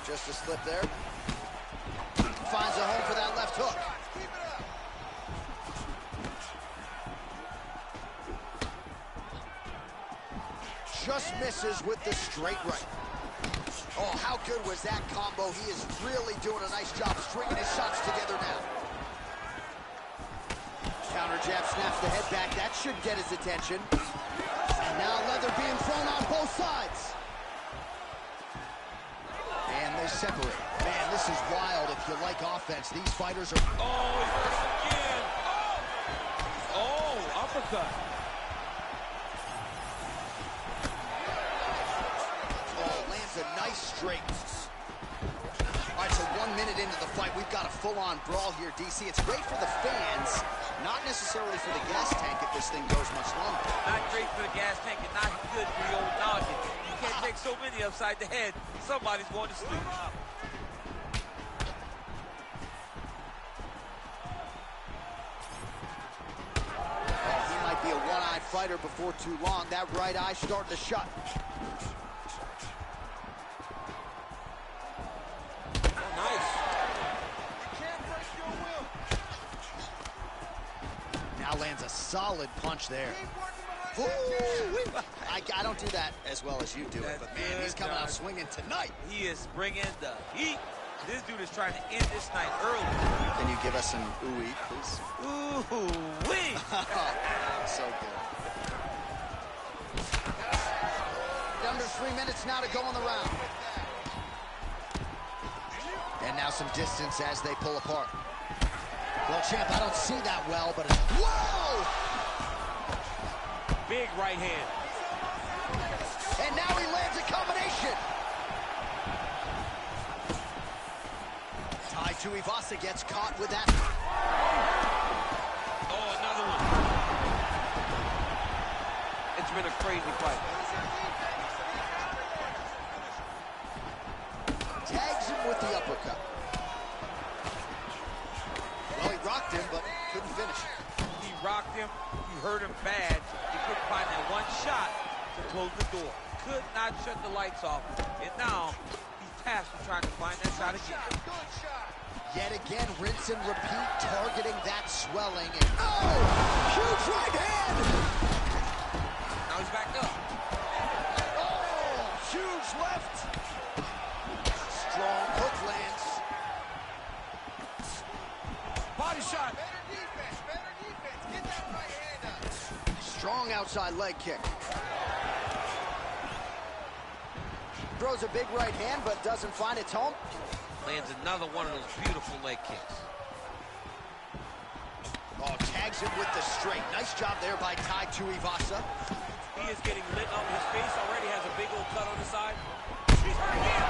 Just a slip there. Finds a home for that left hook. Just misses with the straight right. Oh, how good was that combo? He is really doing a nice job stringing his shots together now. Counter jab snaps the head back. That should get his attention. And now leather being thrown on both sides. And they separate. Man, this is wild if you like offense. These fighters are... Oh, he hurts again. Oh, uppercut. Oh, lands a nice straight. All right, so 1 minute into the fight, we've got a full-on brawl here, DC. It's great for the fans, not necessarily for the gas tank if this thing goes much longer. Not great for the gas tank and not good for the old noggin. You can't take so many upside the head. Somebody's going to sleep. He might be a one-eyed fighter before too long. That right eye starting to shut. Oh, nice. Now lands a solid punch there. Ooh, I don't do that as well as you do it, but man, he's coming out swinging tonight. He is bringing the heat. This dude is trying to end this night early. Can you give us an ooh-wee, please? Ooh-wee. So good. Under 3 minutes now to go in the round. And now some distance as they pull apart. Well, champ, I don't see that well, but it's... Whoa! Big right hand. And now he lands a combination. Ty Tuivasa gets caught with that. Oh, another one. It's been a crazy fight. Tags him with the uppercut. Well, he rocked him, but couldn't finish. He rocked him. He hurt him bad. He couldn't find that one shot to close the door. Could not shut the lights off. And now he's tasked with trying to find that shot again. Yet again, rinse and repeat, targeting that swelling. And, oh! Huge right hand! Now he's backed up. Oh! Huge left! Strong hook lands. Body shot. Better defense. Get that right hand up. Strong outside leg kick. Throws a big right hand, but doesn't find its home. Lands another one of those beautiful leg kicks. Oh, tags him with the straight. Nice job there by Ty Tuivasa. He is getting lit up. His face already has a big old cut on the side. He's hurt again.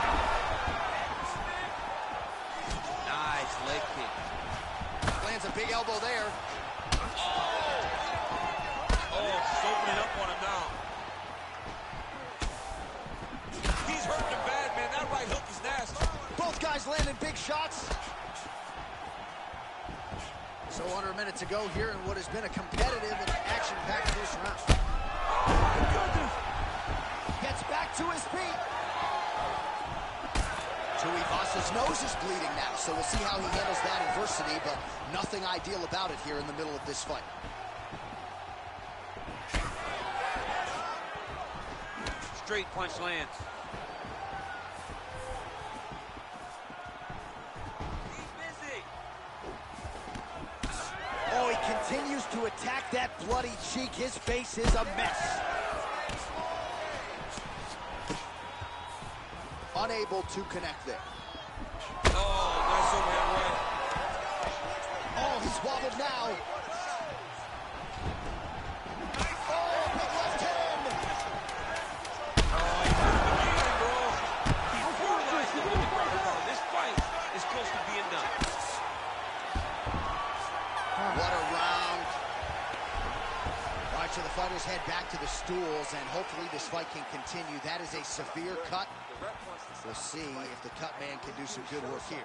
Nice leg kick. Lands a big elbow there. Oh, just opening up on him now. He's hurting him bad, man. That right hook is nasty. Both guys landing big shots. So under a minute to go here in what has been a competitive and action-packed first round. Oh, my goodness. Gets back to his feet. Tuivasa's nose is bleeding now, so we'll see how he handles that adversity, but nothing ideal about it here in the middle of this fight. Straight punch lands. Oh, he continues to attack that bloody cheek. His face is a mess. Unable to connect there. Oh, nice overhand right. Oh, he's wobbled now. Oh, big left hand. Oh, he put the game, bro. He paralyzed him with the ground and pound. This fight is close to being done. What a round. All right, so the fighters head back to the stools, and hopefully this fight can continue. That is a severe cut. We'll see if the cut man can do some good work here.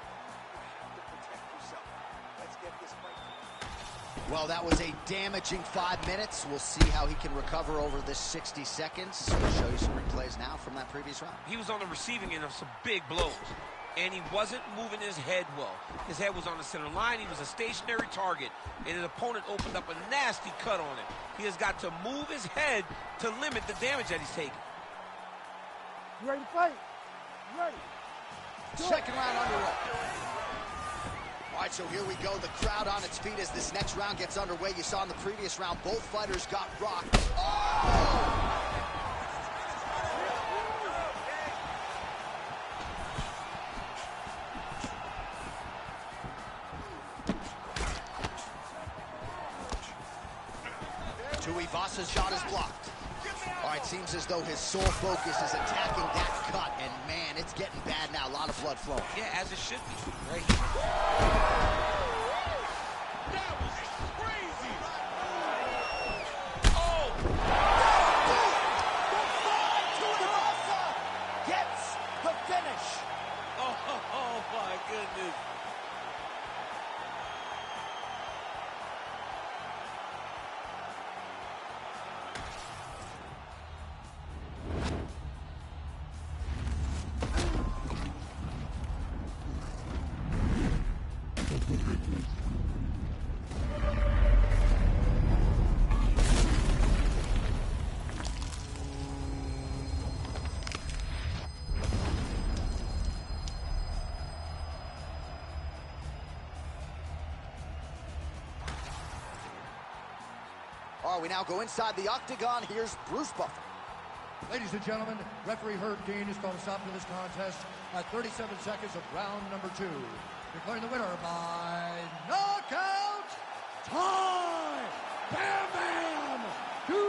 Well, that was a damaging 5 minutes. We'll see how he can recover over this 60 seconds. We'll show you some replays now from that previous round. He was on the receiving end of some big blows, and he wasn't moving his head well. His head was on the center line. He was a stationary target, and his opponent opened up a nasty cut on him. He has got to move his head to limit the damage that he's taking. You ready to fight? You ready? Second round underway. All right, so here we go. The crowd on its feet as this next round gets underway. You saw in the previous round, both fighters got rocked. Oh! Tuivasa's shot is blocked. All right, seems as though his sole focus is attacking that cut, and man, it's getting bad now. A lot of blood flowing. Yeah, as it should be. Right. That was crazy. Oh! Tuivasa gets the finish. Oh, my goodness. All right, we now go inside the octagon. Here's Bruce Buffer. Ladies and gentlemen, referee Herb Dean has called a stop to this contest at 37 seconds of round number 2. Declaring the winner by knockout, time! Bam Bam! Tuivasa!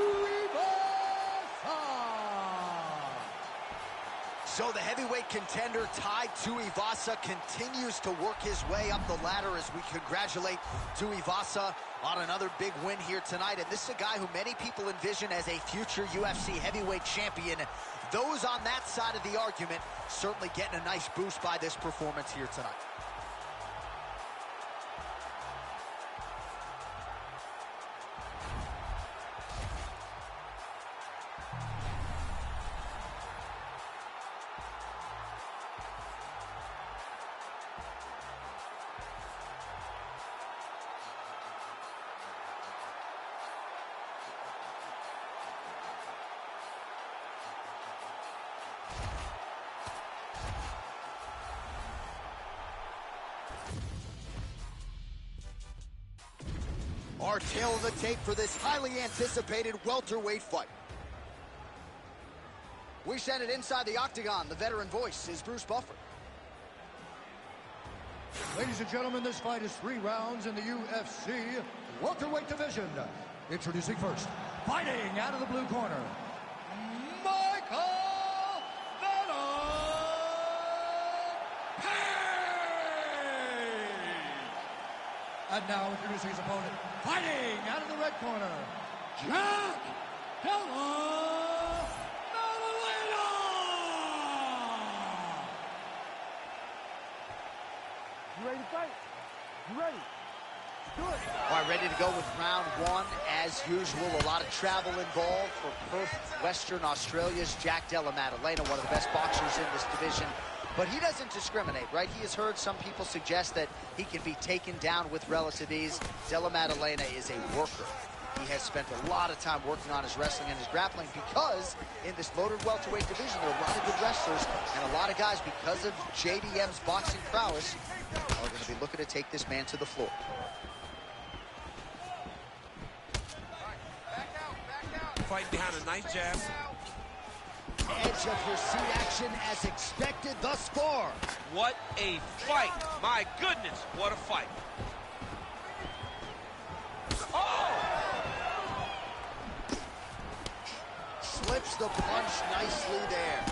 So the heavyweight contender, Tai Tuivasa, continues to work his way up the ladder as we congratulate Tuivasa on another big win here tonight. And this is a guy who many people envision as a future UFC heavyweight champion. Those on that side of the argument certainly getting a nice boost by this performance here tonight. Our tail of the tape for this highly anticipated welterweight fight. We send it inside the octagon. The veteran voice is Bruce Buffer. Ladies and gentlemen, this fight is 3 rounds in the UFC welterweight division. Introducing first, fighting out of the blue corner, Michael Page! And now introducing his opponent, fighting out of the red corner, Jack Della Maddalena! You ready to fight? You ready? Do it. All right, ready to go with round 1. As usual, a lot of travel involved for Perth, Western Australia's Jack Della Maddalena, one of the best boxers in this division. But he doesn't discriminate, right? He has heard some people suggest that he can be taken down with relative ease. Della Maddalena is a worker. He has spent a lot of time working on his wrestling and his grappling because in this motored welterweight division, there are a lot of good wrestlers and a lot of guys, because of JDM's boxing prowess, are going to be looking to take this man to the floor. Fight behind a nice jab. Edge of your seat action as expected thus far. What a fight. My goodness, what a fight. Oh! Slips the punch nicely there.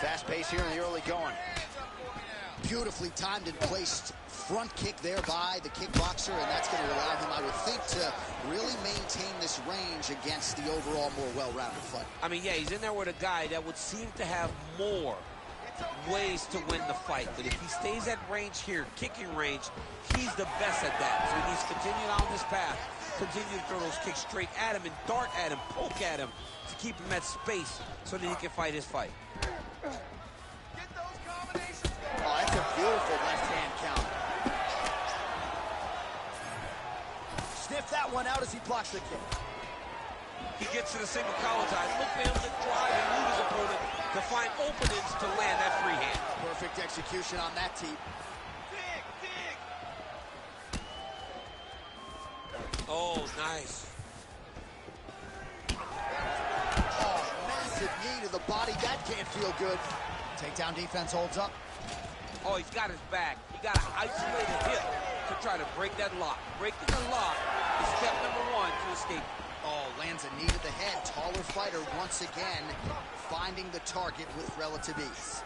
Fast pace here in the early going. Beautifully timed and placed front kick there by the kickboxer, and that's going to allow him, I would think, to really maintain this range against the overall more well-rounded fight. I mean, yeah, he's in there with a guy that would seem to have more ways to win the fight. But if he stays at range here, kicking range, he's the best at that. So he needs to continue on this path, continue to throw those kicks straight at him and dart at him, poke at him to keep him at space so that he can fight his fight. Oh, that's a beautiful left-hand count. Sniff that one out as he blocks the kick. He gets to the single collar tie. Look for him to drive and move his opponent to find openings to land that free hand. Perfect execution on that team. Oh, nice. Oh, massive knee to the body. That can't feel good. Takedown defense holds up. Oh, he's got his back. He got an isolated hip to try to break that lock. Breaking the lock is step number one to escape. Oh, lands a knee to the head. Taller fighter once again finding the target with relative ease.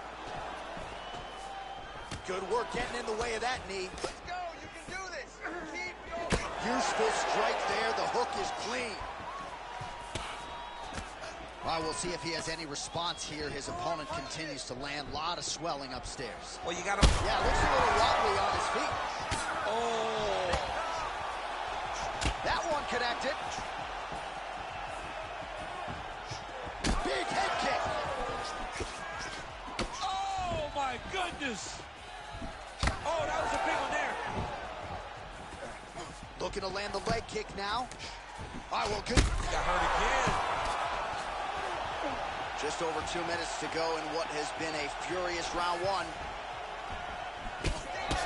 Good work getting in the way of that knee. Let's go. You can do this. Keep going. Useful strike there. The hook is clean. All right, we'll see if he has any response here. His opponent continues to land. A lot of swelling upstairs. Well, you got him. Yeah, looks a little wobbly on his feet. Oh. That one connected. Big head kick. Oh, my goodness. Oh, that was a big one there. Looking to land the leg kick now. All right, well, good. Got hurt again. Just over 2 minutes to go in what has been a furious round one.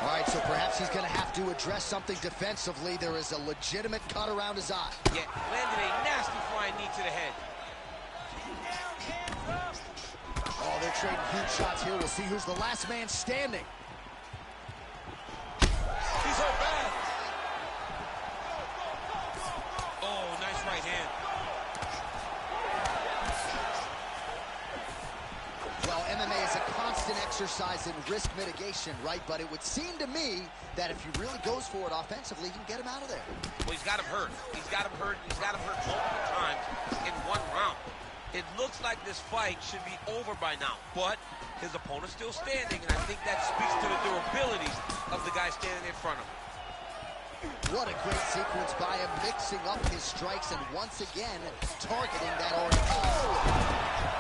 All right, so perhaps he's going to have to address something defensively. There is a legitimate cut around his eye. Yeah, landed a nasty flying knee to the head. Oh, they're trading huge shots here. We'll see who's the last man standing. He's hurt bad. Oh, nice right hand. Well, MMA is a constant exercise in risk mitigation, right? But it would seem to me that if he really goes for it offensively, he can get him out of there. Well, he's got him hurt. He's got him hurt. He's got him hurt multiple times in one round. It looks like this fight should be over by now, but his opponent's still standing, and I think that speaks to the durability of the guy standing in front of him. What a great sequence by him, mixing up his strikes and once again targeting that orange. Oh!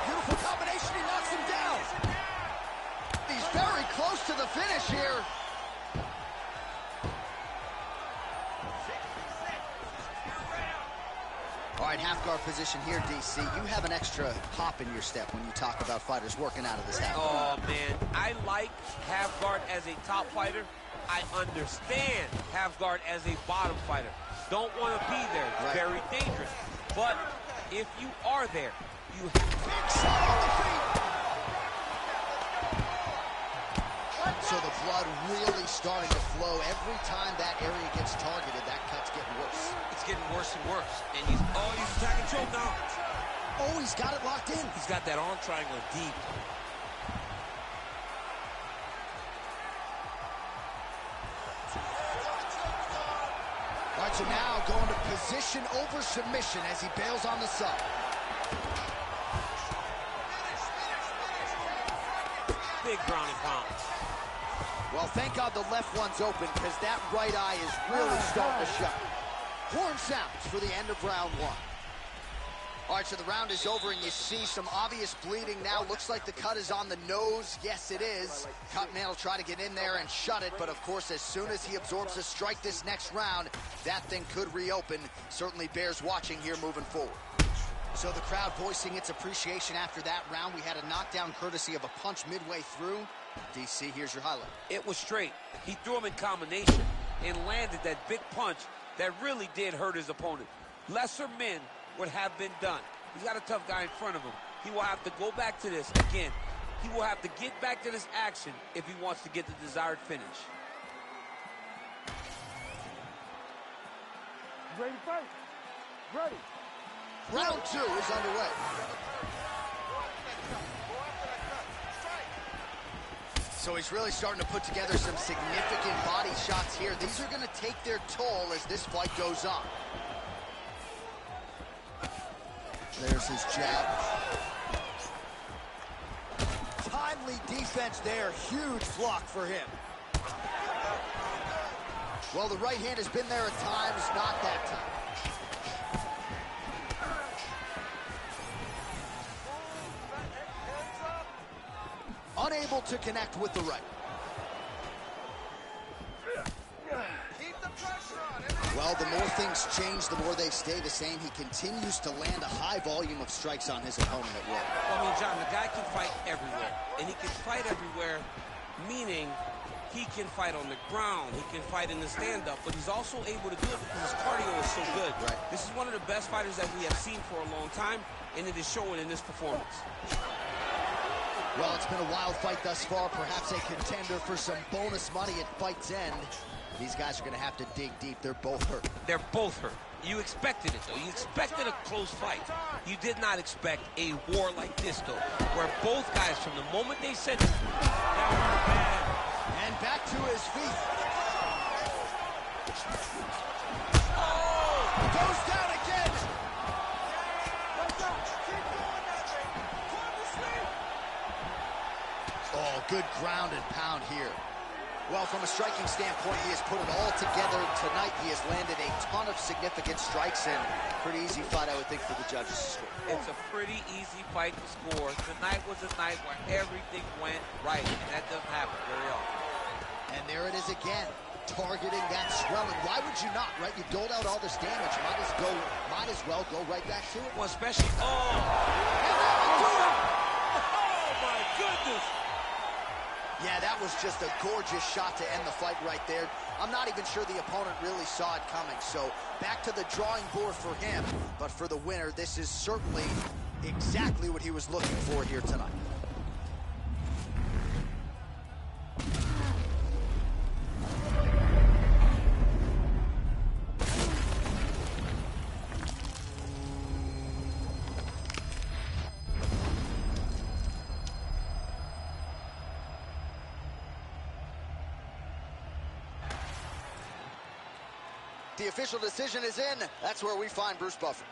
Beautiful combination, he knocks him down. He's very close to the finish here. All right, half guard position here, DC. You have an extra hop in your step when you talk about fighters working out of this half guard. Oh, man. I like half guard as a top fighter. I understand half guard as a bottom fighter. Don't want to be there. It's very dangerous. But if you are there, you have big shot on the feet. So the blood really starting to flow. Every time that area gets targeted, that cut's getting worse. It's getting worse and worse. And he's attacking choke now. Oh, he's got it locked in. He's got that arm triangle deep. All right, so now going to position over submission as he bails on the sub. Big ground and pound. Well, thank God the left one's open because that right eye is really starting to shut. Horn sounds for the end of round one. All right, so the round is over, and you see some obvious bleeding now. Looks like the cut is on the nose. Yes, it is. Cutman will try to get in there and shut it, but of course, as soon as he absorbs a strike this next round, that thing could reopen. Certainly bears watching here moving forward. So the crowd voicing its appreciation after that round. We had a knockdown courtesy of a punch midway through. DC, here's your highlight. It was straight. He threw him in combination and landed that big punch that really did hurt his opponent. Lesser men would have been done. He's got a tough guy in front of him. He will have to go back to this again. He will have to get back to this action if he wants to get the desired finish. Ready to fight? Ready. Round 2 is underway. So he's really starting to put together some significant body shots here. These are going to take their toll as this fight goes on. There's his jab. Timely defense there. Huge block for him. Well, the right hand has been there at times, not that time. Unable to connect with the right. Keep the pressure on. Well, the more things change, the more they stay the same. He continues to land a high volume of strikes on his opponent at will. Well, I mean, John, the guy can fight everywhere. And he can fight everywhere, meaning he can fight on the ground, he can fight in the stand-up, but he's also able to do it because his cardio is so good. Right. This is one of the best fighters that we have seen for a long time, and it is showing in this performance. Well, it's been a wild fight thus far, perhaps a contender for some bonus money at fight's end. These guys are going to have to dig deep. They're both hurt. They're both hurt. You expected it, though. You expected a close fight. You did not expect a war like this, though, where both guys, from the moment they said it, that was bad. And back to his feet. Oh! Goes down again! Oh, good ground and pound here. Well, from a striking standpoint, he has put it all together tonight. He has landed a ton of significant strikes, and pretty easy fight, I would think, for the judges to score. It's a pretty easy fight to score. Tonight was a night where everything went right, and that doesn't happen very often. And there it is again, targeting that swelling. Why would you not, right? You doled out all this damage. Might as well go right back to it. Well, especially, and that would do it! Oh, my goodness! Yeah, that was just a gorgeous shot to end the fight right there. I'm not even sure the opponent really saw it coming. So back to the drawing board for him. But for the winner, this is certainly exactly what he was looking for here tonight. The official decision is in. That's where we find Bruce Buffer.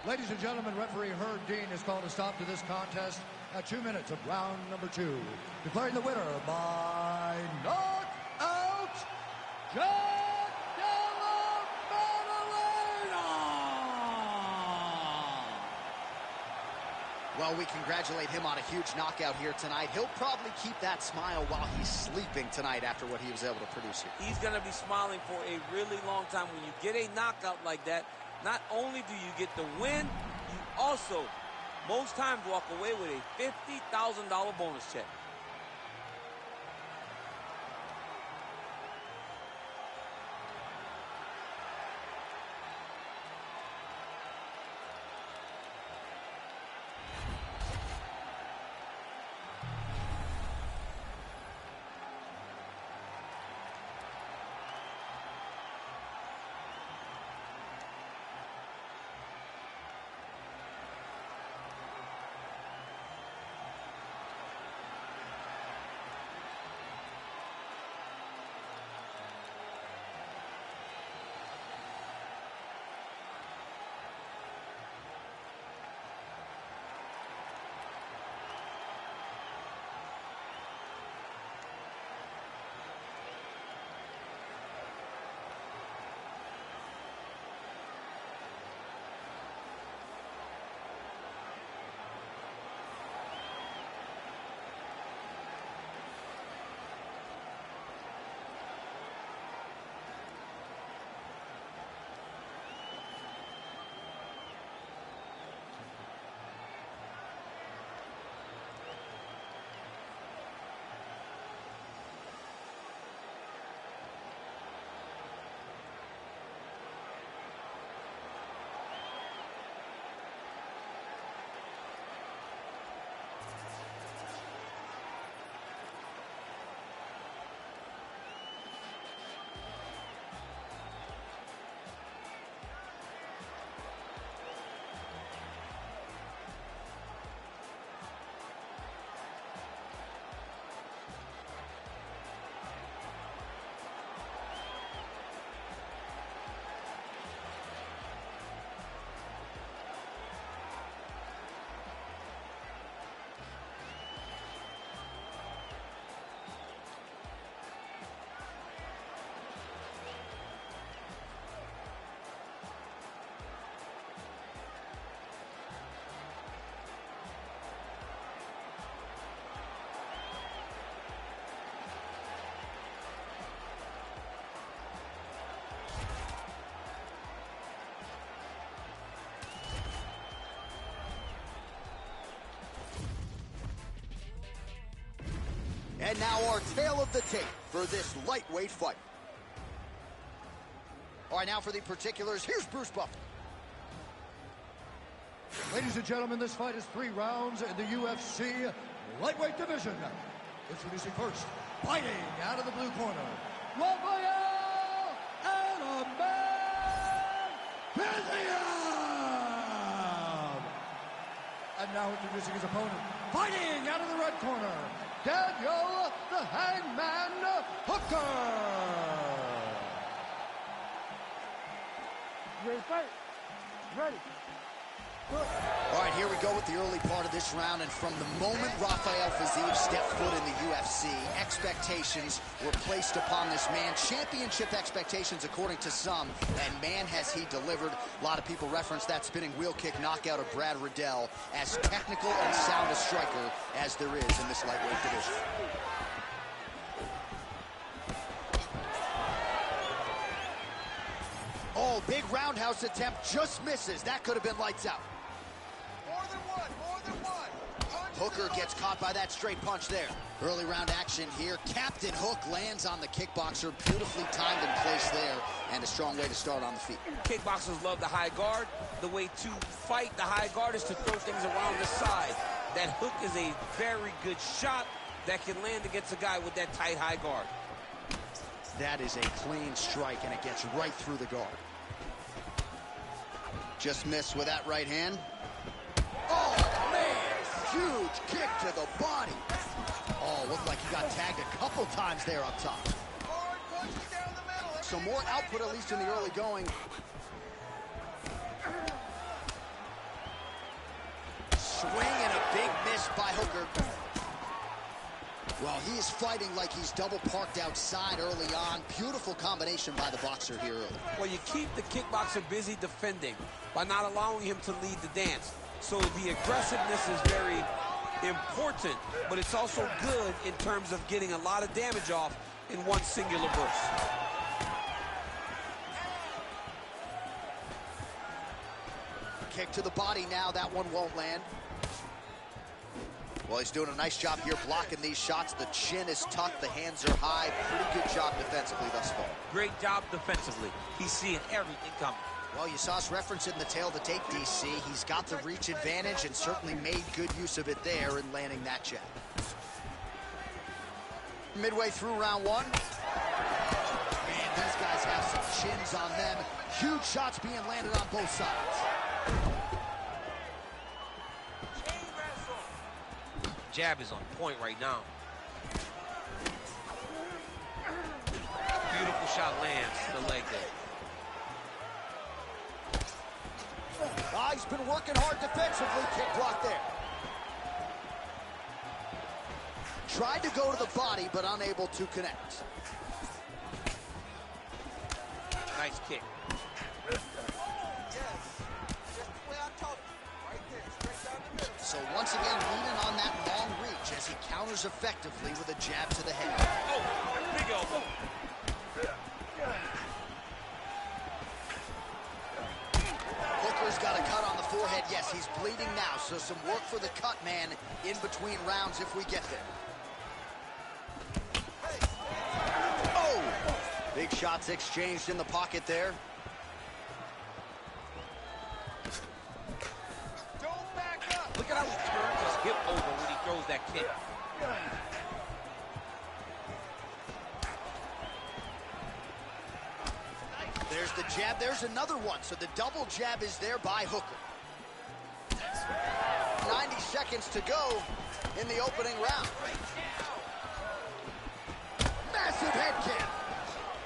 Ladies and gentlemen, referee Herb Dean has called a stop to this contest at 2 minutes of round number 2. Declaring the winner by knockout, Jack Della Maddalena! Well, we congratulate him on a huge knockout here tonight. He'll probably keep that smile while he's sleeping tonight after what he was able to produce here. He's going to be smiling for a really long time. When you get a knockout like that, not only do you get the win, you also, most times, walk away with a $50,000 bonus check. And now our tale of the tape for this lightweight fight. All right, now for the particulars, here's Bruce Buffer. Ladies and gentlemen, this fight is 3 rounds in the UFC lightweight division. Introducing first, fighting out of the blue corner, Rafael Plessis! And now introducing his opponent, fighting out of the red corner, Daniel the Hangman Hooker! You ready to fight? You ready? All right, here we go with the early part of this round, and from the moment Rafael Plessis stepped foot in the UFC, expectations were placed upon this man. Championship expectations, according to some, and man, has he delivered. A lot of people reference that spinning wheel kick knockout of Brad Riddell as technical and sound a striker as there is in this lightweight division. Oh, big roundhouse attempt, just misses. That could have been lights out. More than one. Hooker gets caught by that straight punch there. Early round action here. Captain Hook lands on the kickboxer. Beautifully timed in place there, and a strong way to start on the feet. Kickboxers love the high guard. The way to fight the high guard is to throw things around the side. That hook is a very good shot that can land against a guy with that tight high guard. That is a clean strike, and it gets right through the guard. Just missed with that right hand. Oh, man! Huge kick to the body. Oh, looked like he got tagged a couple times there up top. Hard punches down the middle. So more output, at least in the early going. Swing and a big miss by Hooker. Well, he is fighting like he's double parked outside early on. Beautiful combination by the boxer here early. Well, you keep the kickboxer busy defending by not allowing him to lead the dance. So the aggressiveness is very important, but it's also good in terms of getting a lot of damage off in one singular burst. Kick to the body now. That one won't land. Well, he's doing a nice job here blocking these shots. The chin is tucked, the hands are high. Pretty good job defensively thus far. Great job defensively. He's seeing everything coming. Well, you saw us reference it in the tail of the tape, DC. He's got the reach advantage and certainly made good use of it there in landing that jab. Midway through round one. Man, these guys have some chins on them. Huge shots being landed on both sides. Jab is on point right now. Beautiful shot lands to the leg there. Ah, he's been working hard defensively. Kick block there. Tried to go to the body, but unable to connect. Nice kick. So once again, leaning on that long reach as he counters effectively with a jab to the head. Oh, big elbow. Hooker's got a cut on the forehead. Yes, he's bleeding now, so some work for the cut man in between rounds if we get there. Oh! Big shots exchanged in the pocket there. Look at how he turns his hip over when he throws that kick. There's the jab. There's another one. So the double jab is there by Hooker. 90 seconds to go in the opening round. Massive head kick.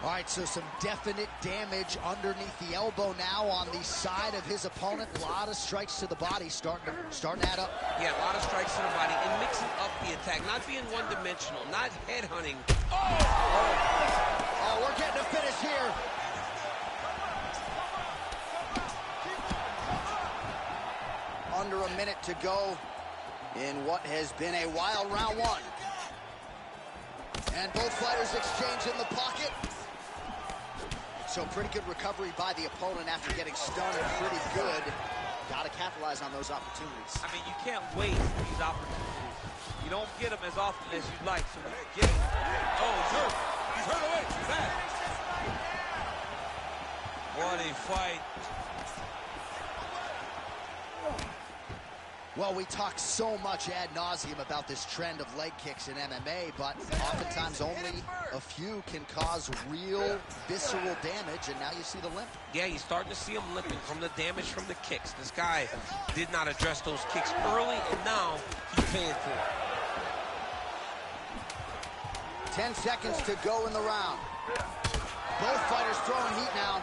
All right, so some definite damage underneath the elbow now on the side of his opponent. A lot of strikes to the body starting to add up. Yeah, a lot of strikes to the body and mixing up the attack, not being one-dimensional, not headhunting. Oh, we're getting a finish here. Under a minute to go in what has been a wild round one. And both fighters exchange in the pocket. So pretty good recovery by the opponent after getting stunned. Pretty good. Got to capitalize on those opportunities. I mean, you can't waste these opportunities. You don't get them as often as you'd like, so when you get them, oh, he's hurt. He's hurt away. Bad. What a fight. Well, we talk so much ad nauseum about this trend of leg kicks in MMA, but oftentimes only a few can cause real visceral damage, and now you see the limp. Yeah, you're starting to see him limping from the damage from the kicks. This guy did not address those kicks early, and now he's paying for it. 10 seconds to go in the round. Both fighters throwing heat now.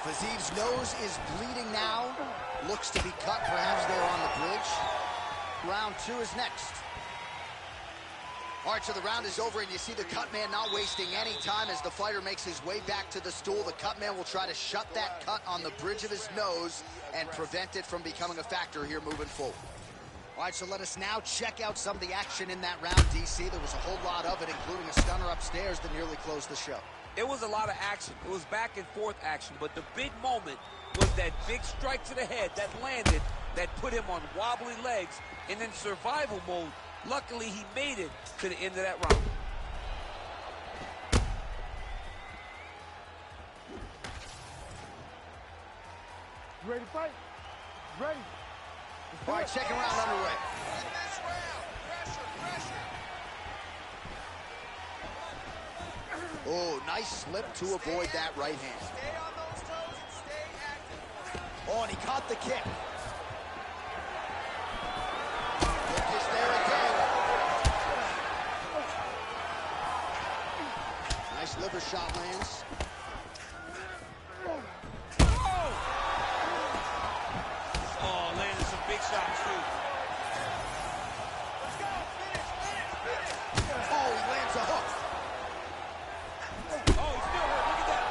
Fiziv's nose is bleeding now. Looks to be cut perhaps there on the bridge. Round 2 is next. All right, so the round is over, and you see the cut man not wasting any time as the fighter makes his way back to the stool. The cut man will try to shut that cut on the bridge of his nose and prevent it from becoming a factor here moving forward. All right, so let us now check out some of the action in that round, DC. There was a whole lot of it, including a stunner upstairs that nearly closed the show. It was a lot of action. It was back and forth action, but the big moment was that big strike to the head that landed, that put him on wobbly legs, and in survival mode, luckily he made it to the end of that round. You ready to fight? You ready? All right, second round underway. Oh, nice slip to avoid that right hand. Stay on those toes and stay active. Oh, and he caught the kick. Focus there again. Nice liver shot lands. Oh, landed some big shots, too. Let's go. Finish. Oh, he lands a hook. Oh, he's still hurt. Look at that.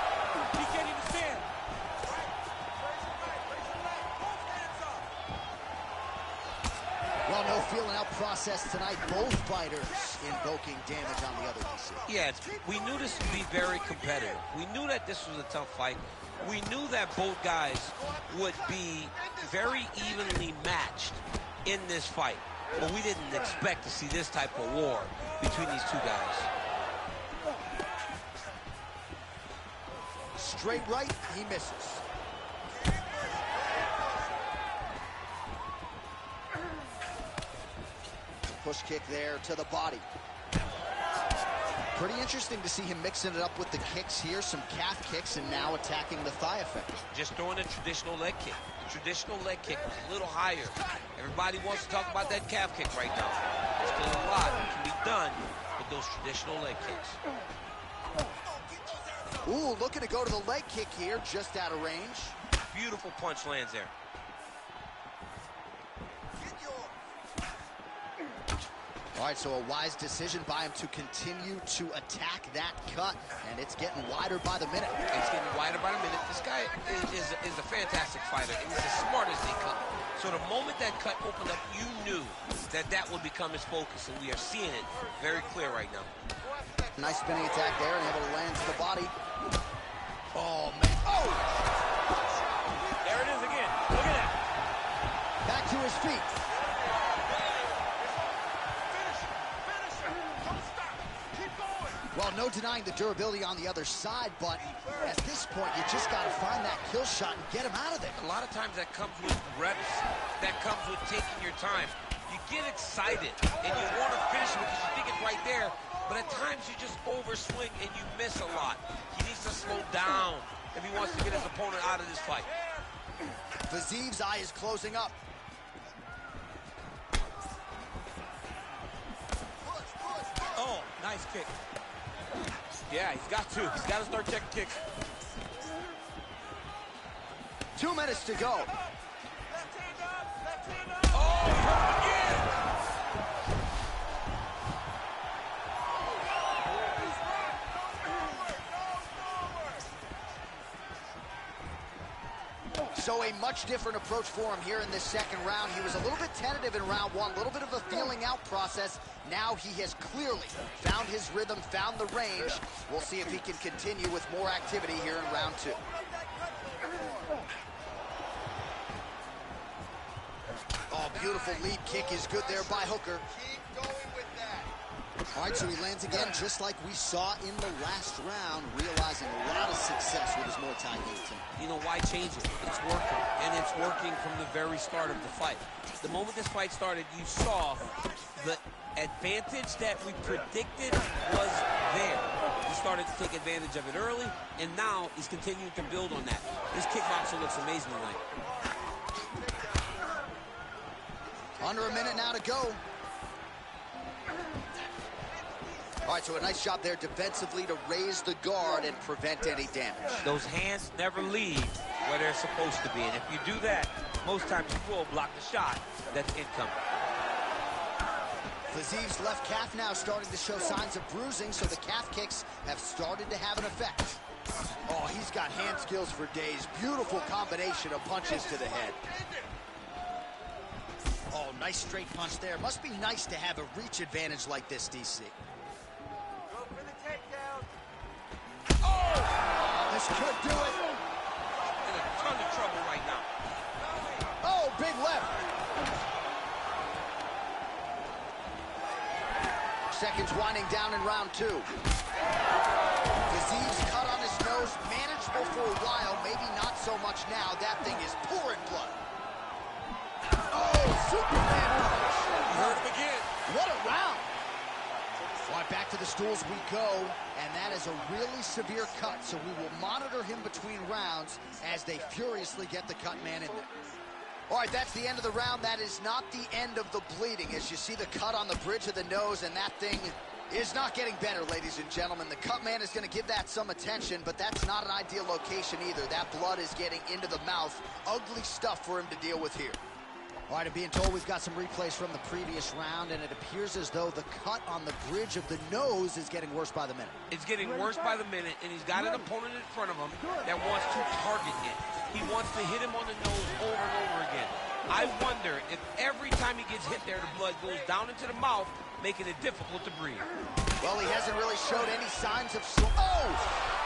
He can't even stand. Raise your leg. Both hands up. Well, no feeling out process tonight. Both fighters invoking damage on the other, DC. Yeah, we knew this would be very competitive. We knew that this was a tough fight. We knew that both guys would be very evenly matched in this fight. But we didn't expect to see this type of war between these two guys. Straight right, he misses. Push kick there to the body. Pretty interesting to see him mixing it up with the kicks here, some calf kicks, and now attacking the thigh effect. Just throwing a traditional leg kick. The traditional leg kick was a little higher. Everybody wants to talk about that calf kick right now. There's still a lot that can be done with those traditional leg kicks. Ooh, looking to go to the leg kick here, just out of range. Beautiful punch lands there. All right, so a wise decision by him to continue to attack that cut, and it's getting wider by the minute. It's getting wider by the minute. This guy is a fantastic fighter, and he's as smart as they come. So the moment that cut opened up, you knew that that would become his focus, and we are seeing it very clear right now. Nice spinning attack there, and able to land to the body. Oh, man. Oh! There it is again. Look at that. Back to his feet. Well, no denying the durability on the other side, but at this point, you just got to find that kill shot and get him out of there. A lot of times that comes with reps, that comes with taking your time. You get excited, and you want to finish it because you think it's right there, but at times you just overswing and you miss a lot. He needs to slow down if he wants to get his opponent out of this fight. Fiziv's eye is closing up. Oh, nice kick. Yeah, he's got to. He's got to start checking kicks. 2 minutes to go. Oh, again! So a much different approach for him here in this second round. He was a little bit tentative in round one, a little bit of a feeling out process. Now he has clearly found his rhythm, found the range. We'll see if he can continue with more activity here in round two. Oh, beautiful lead kick is good there by Hooker. Keep going with that. All right, so he lands again, just like we saw in the last round, realizing a lot of success with his Muay Thai game tonight. You know, why change it? It's working, and it's working from the very start of the fight. The moment this fight started, you saw the advantage that we predicted was there. He started to take advantage of it early, and now he's continuing to build on that. This kickboxer looks amazing tonight. Under a minute now to go. All right, so a nice job there defensively to raise the guard and prevent any damage. Those hands never leave where they're supposed to be, and if you do that, most times you will block the shot that's incoming. Plessis's left calf now starting to show signs of bruising, so the calf kicks have started to have an effect. Oh, he's got hand skills for days. Beautiful combination of punches to the head. Oh, nice straight punch there. Must be nice to have a reach advantage like this, DC. Go for the takedown. Oh, this could do it. In a ton of trouble right now. Oh, big left. Seconds winding down in round two. Plessis cut on his nose, manageable for a while, maybe not so much now. That thing is pouring blood. Oh, Superman punch. You heard him again. What a round. All right, back to the stools we go, and that is a really severe cut, so we will monitor him between rounds as they furiously get the cut man in there. All right, that's the end of the round. That is not the end of the bleeding. As you see the cut on the bridge of the nose, and that thing is not getting better, ladies and gentlemen. The cut man is going to give that some attention, but that's not an ideal location either. That blood is getting into the mouth. Ugly stuff for him to deal with here. All right, I'm being told we've got some replays from the previous round, and it appears as though the cut on the bridge of the nose is getting worse by the minute. It's getting worse by the minute, and he's got an opponent in front of him that wants to target it. He wants to hit him on the nose over and over again. I wonder if every time he gets hit there, the blood goes down into the mouth, making it difficult to breathe. Well, he hasn't really showed any signs of oh!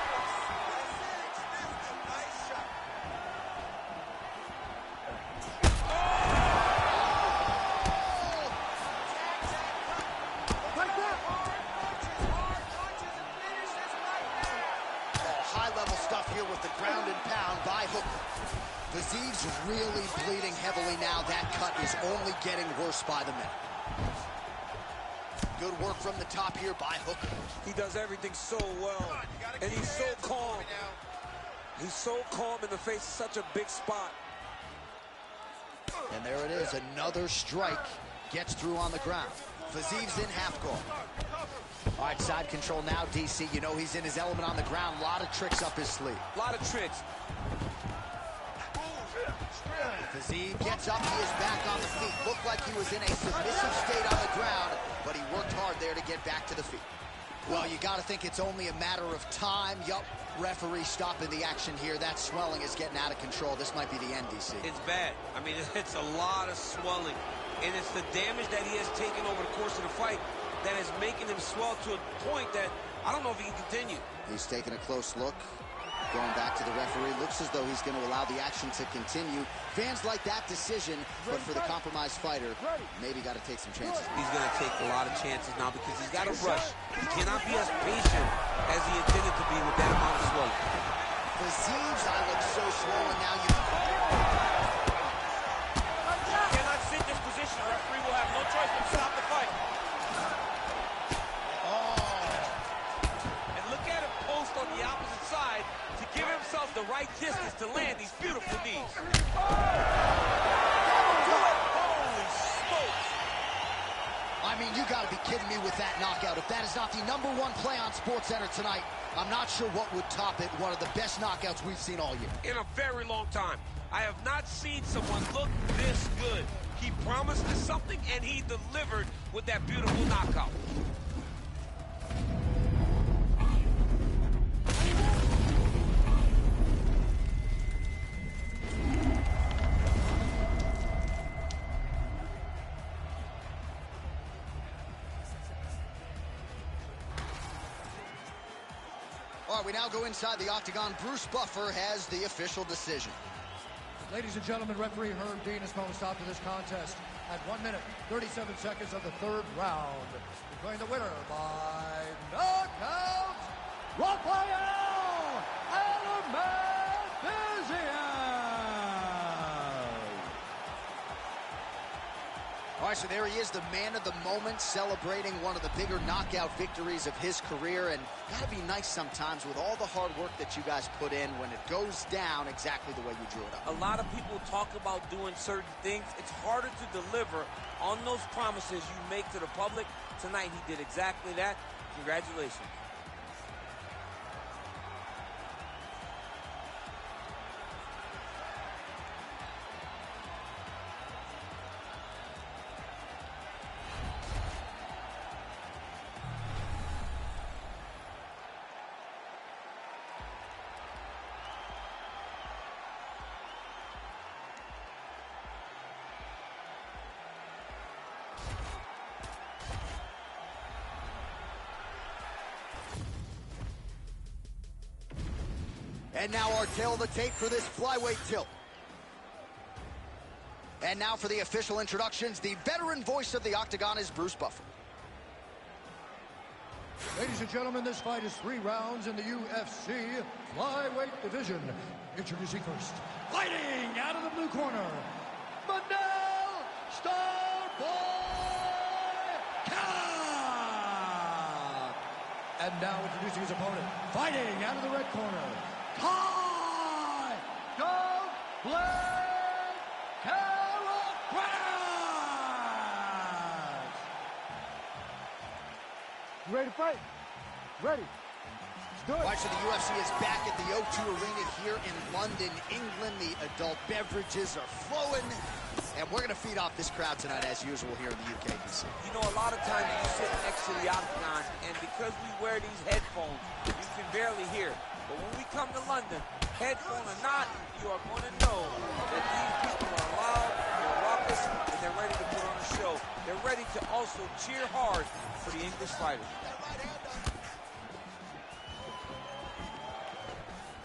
Plessis really bleeding heavily now. That cut is only getting worse by the minute. Good work from the top here by Hooker. He does everything so well, and he's so calm. He's so calm in the face of such a big spot. And there it is, another strike gets through on the ground. Plessis in half guard. All right, side control now, DC. You know he's in his element on the ground. A lot of tricks up his sleeve. A lot of tricks. Plessis gets up, he is back on the feet. Looked like he was in a submissive state on the ground, but he worked hard there to get back to the feet. Well, you got to think it's only a matter of time. Yup, referee stopping the action here. That swelling is getting out of control. This might be the end, DC. It's bad. I mean, it's a lot of swelling, and it's the damage that he has taken over the course of the fight that is making him swell to a point that I don't know if he can continue. He's taking a close look. Going back to the referee, looks as though he's going to allow the action to continue. Fans like that decision, but for the compromised fighter, maybe got to take some chances. He's going to take a lot of chances now because he's got to rush. He cannot be as patient as he intended to be with that amount of swelling. Plessis, I look so swollen now. You cannot sit in this position. The referee will have no choice but to stop the fight. And look at him post on the opposite side to give himself the right distance to land these beautiful knees. Holy smokes. I mean, you got to be kidding me with that knockout. If that is not the #1 play on SportsCenter tonight, I'm not sure what would top it. One of the best knockouts we've seen all year. In a very long time. I have not seen someone look this good. He promised us something, and he delivered with that beautiful knockout. All right, we now go inside the octagon. Bruce Buffer has the official decision. Ladies and gentlemen, referee Herb Dean has called a stop to this contest at 1 minute, 37 seconds of the third round. Declaring the winner by knockout, Rafael Alamazian. All right, so there he is, the man of the moment, celebrating one of the bigger knockout victories of his career. And gotta be nice sometimes with all the hard work that you guys put in when it goes down exactly the way you drew it up. A lot of people talk about doing certain things. It's harder to deliver on those promises you make to the public. Tonight, he did exactly that. Congratulations. And now our tail of the tape for this flyweight tilt. And now for the official introductions, the veteran voice of the Octagon is Bruce Buffer. Ladies and gentlemen, this fight is 3 rounds in the UFC flyweight division. Introducing first, fighting out of the blue corner, Manel Starboy Katt. And now introducing his opponent, fighting out of the red corner, Don't Blake Caracas. You ready to fight? Ready. Let's do it. All right, so the UFC is back at the O2 Arena here in London, England. The adult beverages are flowing, and we're going to feed off this crowd tonight as usual here in the UK. You know, a lot of times you sit next to the Octagon, and because we wear these headphones, you can barely hear. But when we come to London, headphone or not, you are going to know that these people are loud, they're raucous, and they're ready to put on a show. They're ready to also cheer hard for the English fighters.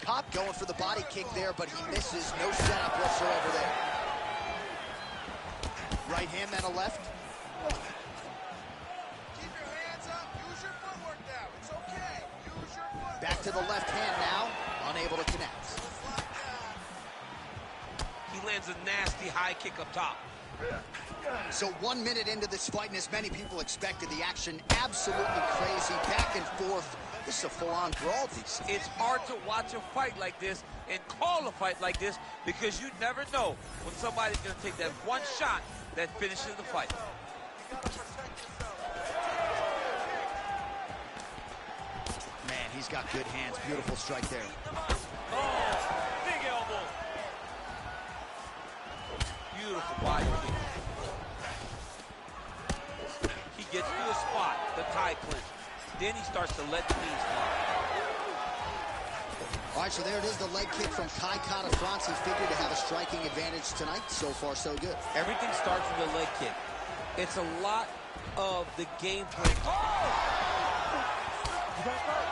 Kopp going for the body kick there, but he misses. No setup whatsoever there. Right hand, then a left. Keep your hands up. Use your footwork now. It's okay. Use your footwork. Back to the left hand now. Unable to connect. He lands a nasty high kick up top. So 1 minute into this fight, and as many people expected, the action absolutely crazy. Back and forth. This is a full-on brawl, DC. It's hard to watch a fight like this and call a fight like this because you never know when somebody's going to take that one shot that finishes the fight. Man, he's got good hands. Beautiful strike there. Oh, big elbow. Beautiful body kick. He gets to the spot, the tie clinch. Then he starts to let the knees fly. All right, so there it is, the leg kick from Kai Kara-France. He figured to have a striking advantage tonight. So far, so good. Everything starts with a leg kick. It's a lot of the game plan. Oh! You got to fight.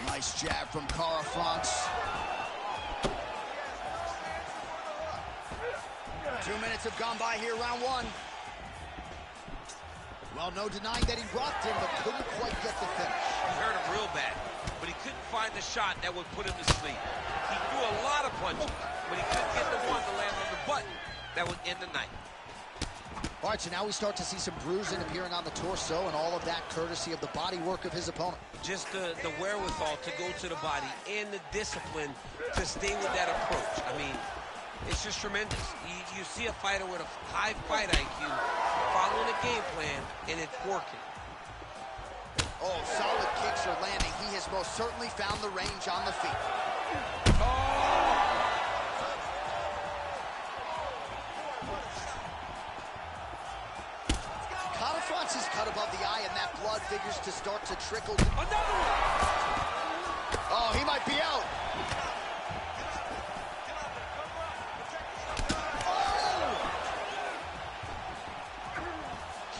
Nice jab from Kara-France. 2 minutes have gone by here, round one. Well, no denying that he rocked him, but couldn't quite get the finish. He hurt him real bad, but he couldn't find the shot that would put him to sleep. He threw a lot of punches, but he couldn't get the one to land on the button that would end the night. All right, so now we start to see some bruising appearing on the torso, and all of that courtesy of the body work of his opponent. Just the wherewithal to go to the body and the discipline to stay with that approach. I mean, it's just tremendous. You see a fighter with a high fight IQ following a game plan, and it's working. Oh, solid kicks are landing. He has most certainly found the range on the feet. Kara-France is cut above the eye, and that blood figures to start to trickle. Another one! Oh, he might be out.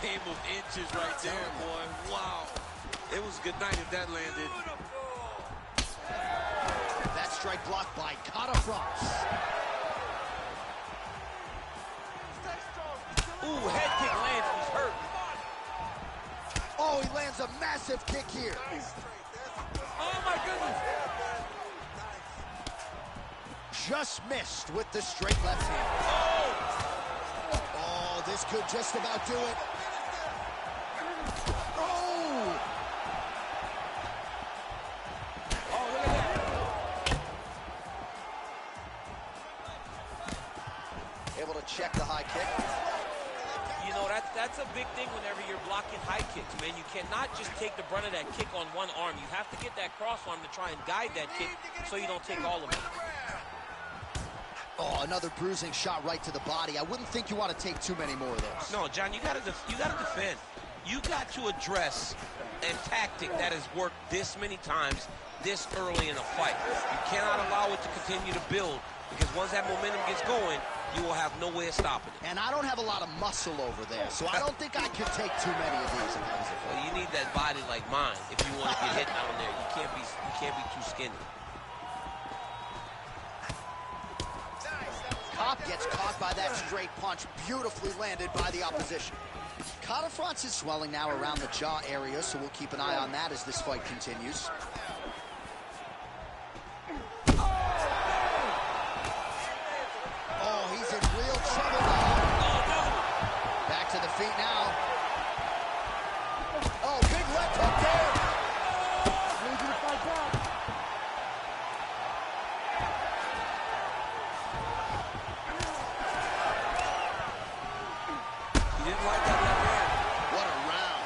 Game of inches right there, boy. Wow. It was good night if that landed. blocked by Catafrance. Ooh, head kick lands, he's hurt. Oh, he lands a massive kick here. Oh my goodness. Just missed with the straight left hand. Oh, this could just about do it. Oh! Oh, look at that. Able to check the high kick. You know, that's a big thing whenever you're blocking high kicks, man. You cannot just take the brunt of that kick on one arm. You have to get that cross arm to try and guide that kick so you don't take all of it. Oh, another bruising shot right to the body. I wouldn't think you want to take too many more of those. No, John, you gotta defend. You got to address a tactic that has worked this many times this early in a fight. You cannot allow it to continue to build, because once that momentum gets going, you will have no way of stopping it. And I don't have a lot of muscle over there, so I don't think I could take too many of these. Well, you need that body like mine if you want to get hit down there. You can't be too skinny. Kopp gets caught by that straight punch, beautifully landed by the opposition. Catafrance is swelling now around the jaw area, so we'll keep an eye on that as this fight continues. Oh, he's in real trouble now. Back to the feet now. Oh, big left hook there. Need you to fight back. He didn't like that left hand. What a round.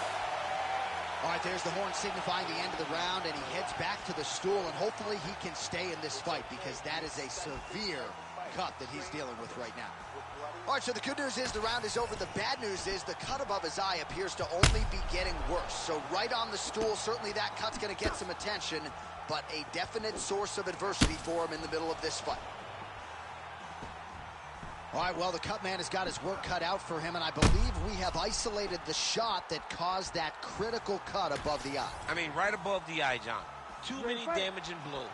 All right, there's the horn signifying the end of the round, and he heads back to the stool, and hopefully he can stay in this fight, because that is a severe cut that he's dealing with right now. All right, so the good news is the round is over. The bad news is the cut above his eye appears to only be getting worse. So right on the stool, certainly that cut's going to get some attention, but a definite source of adversity for him in the middle of this fight. All right, well, the cut man has got his work cut out for him, and I believe we have isolated the shot that caused that critical cut above the eye. I mean, right above the eye, John. Too many damaging blows.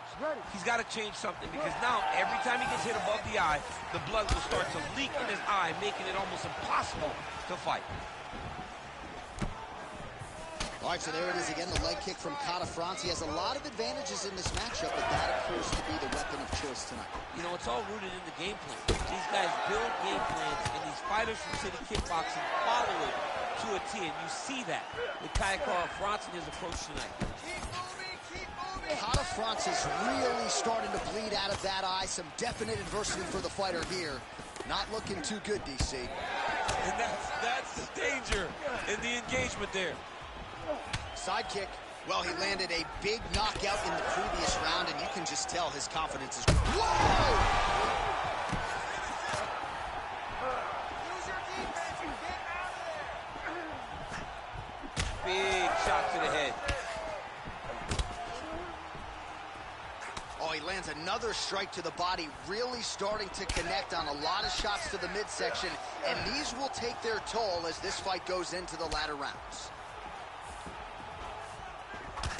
He's got to change something, because now every time he gets hit above the eye, the blood will start to leak in his eye, making it almost impossible to fight. All right, so there it is again, the leg kick from Catafrance. He has a lot of advantages in this matchup, but that appears to be the weapon of choice tonight. You know, it's all rooted in the game plan. These guys build game plans, and these fighters from City Kickboxing follow it to a T, and you see that with Catafrance and his approach tonight. Catafrance is really starting to bleed out of that eye. Some definite adversity for the fighter here. Not looking too good, DC. And that's the danger in the engagement there. Side kick. Well, he landed a big knockout in the previous round, and you can just tell his confidence is... Whoa! Use your defense and get out of there. Big shot to the head. Oh, he lands another strike to the body, really starting to connect on a lot of shots to the midsection, and these will take their toll as this fight goes into the latter rounds.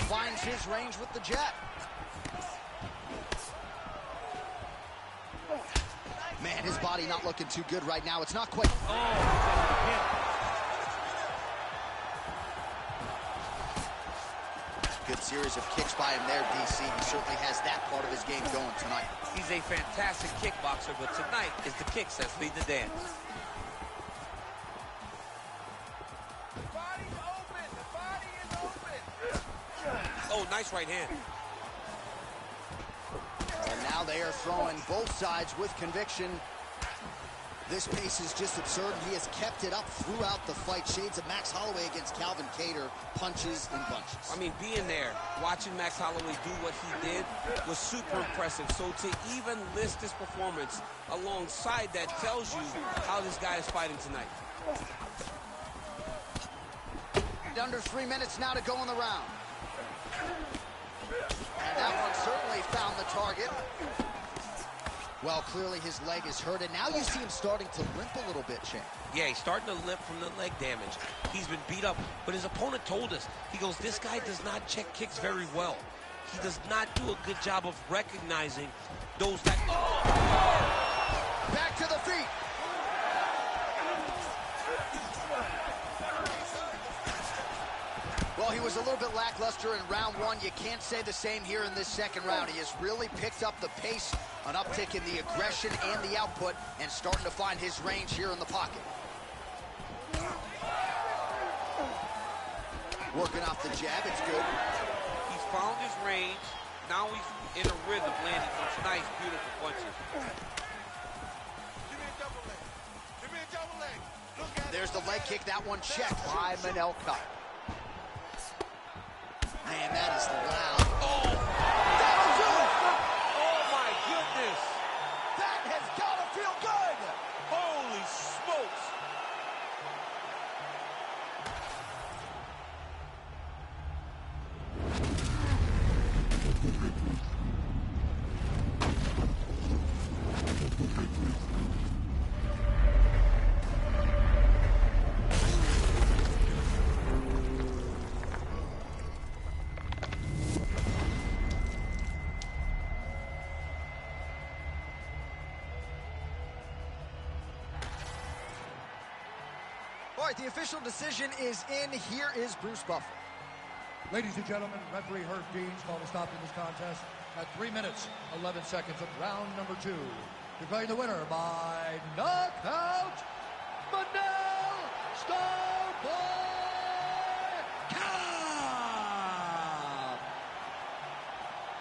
Finds his range with the jab. Man, his body not looking too good right now. It's not quite... Good series of kicks by him there, DC. He certainly has that part of his game going tonight. He's a fantastic kickboxer, but tonight is the kicks that lead the dance. The body's open. The body is open. Oh, nice right hand. And now they are throwing both sides with conviction. This pace is just absurd. He has kept it up throughout the fight. Shades of Max Holloway against Calvin Kattar, punches and bunches. I mean, being there, watching Max Holloway do what he did was super impressive. So to even list this performance alongside that tells you how this guy is fighting tonight. Under 3 minutes now to go in the round. And that one certainly found the target. Well, clearly his leg is hurt, and now you see him starting to limp a little bit, Shane. Yeah, he's starting to limp from the leg damage. He's been beat up, but his opponent told us, he goes, this guy does not check kicks very well. he does not do a good job of recognizing those that... Back to the feet. Well, he was a little bit lackluster in round one. You can't say the same here in this second round. He has really picked up the pace, an uptick in the aggression and the output, and starting to find his range here in the pocket. Working off the jab, it's good. He's found his range. Now he's in a rhythm, landing some nice, beautiful punches. Give me a double leg. Give me a double leg. Look at There's the leg kick. That one checked by Manel Cup. Man, that is loud. Oh, that'll do it. Oh, my goodness. That has got to feel good. Holy smokes. All right, the official decision is in. Here is Bruce Buffer. Ladies and gentlemen, referee Herb Dean's called a stop to this contest at 3 minutes, 11 seconds of round number 2. Declaring the winner by knockout, Manel Starboy Cup.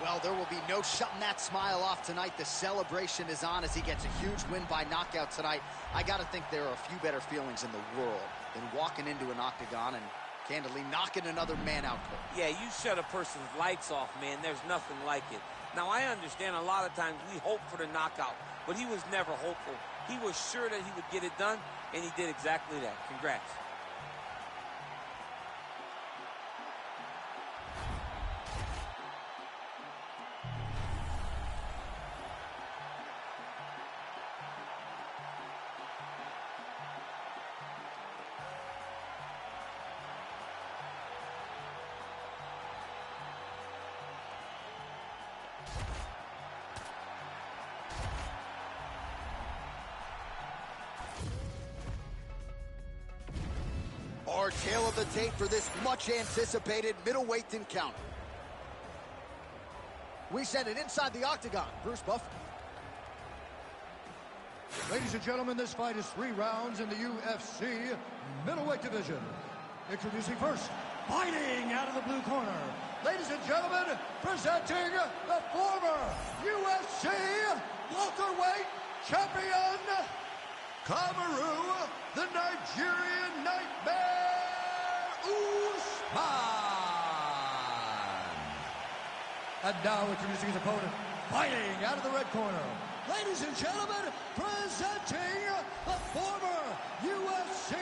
Well, there will be no shutting that smile off tonight. The celebration is on as he gets a huge win by knockout tonight. I got to think there are a few better feelings in the world than walking into an octagon and candidly knocking another man out cold. Yeah, you shut a person's lights off, man. There's nothing like it. Now, I understand a lot of times we hope for the knockout, but he was never hopeful. He was sure that he would get it done, and he did exactly that. Congrats. Our tail of the tape for this much-anticipated middleweight encounter. We send it inside the octagon. Bruce Buffer. Ladies and gentlemen, this fight is 3 rounds in the UFC middleweight division. Introducing first, fighting out of the blue corner. Ladies and gentlemen, presenting the former UFC welterweight champion, Kamaru, the Nigerian Nightmare Usman. And now introducing his opponent, fighting out of the red corner. Ladies and gentlemen, presenting the former UFC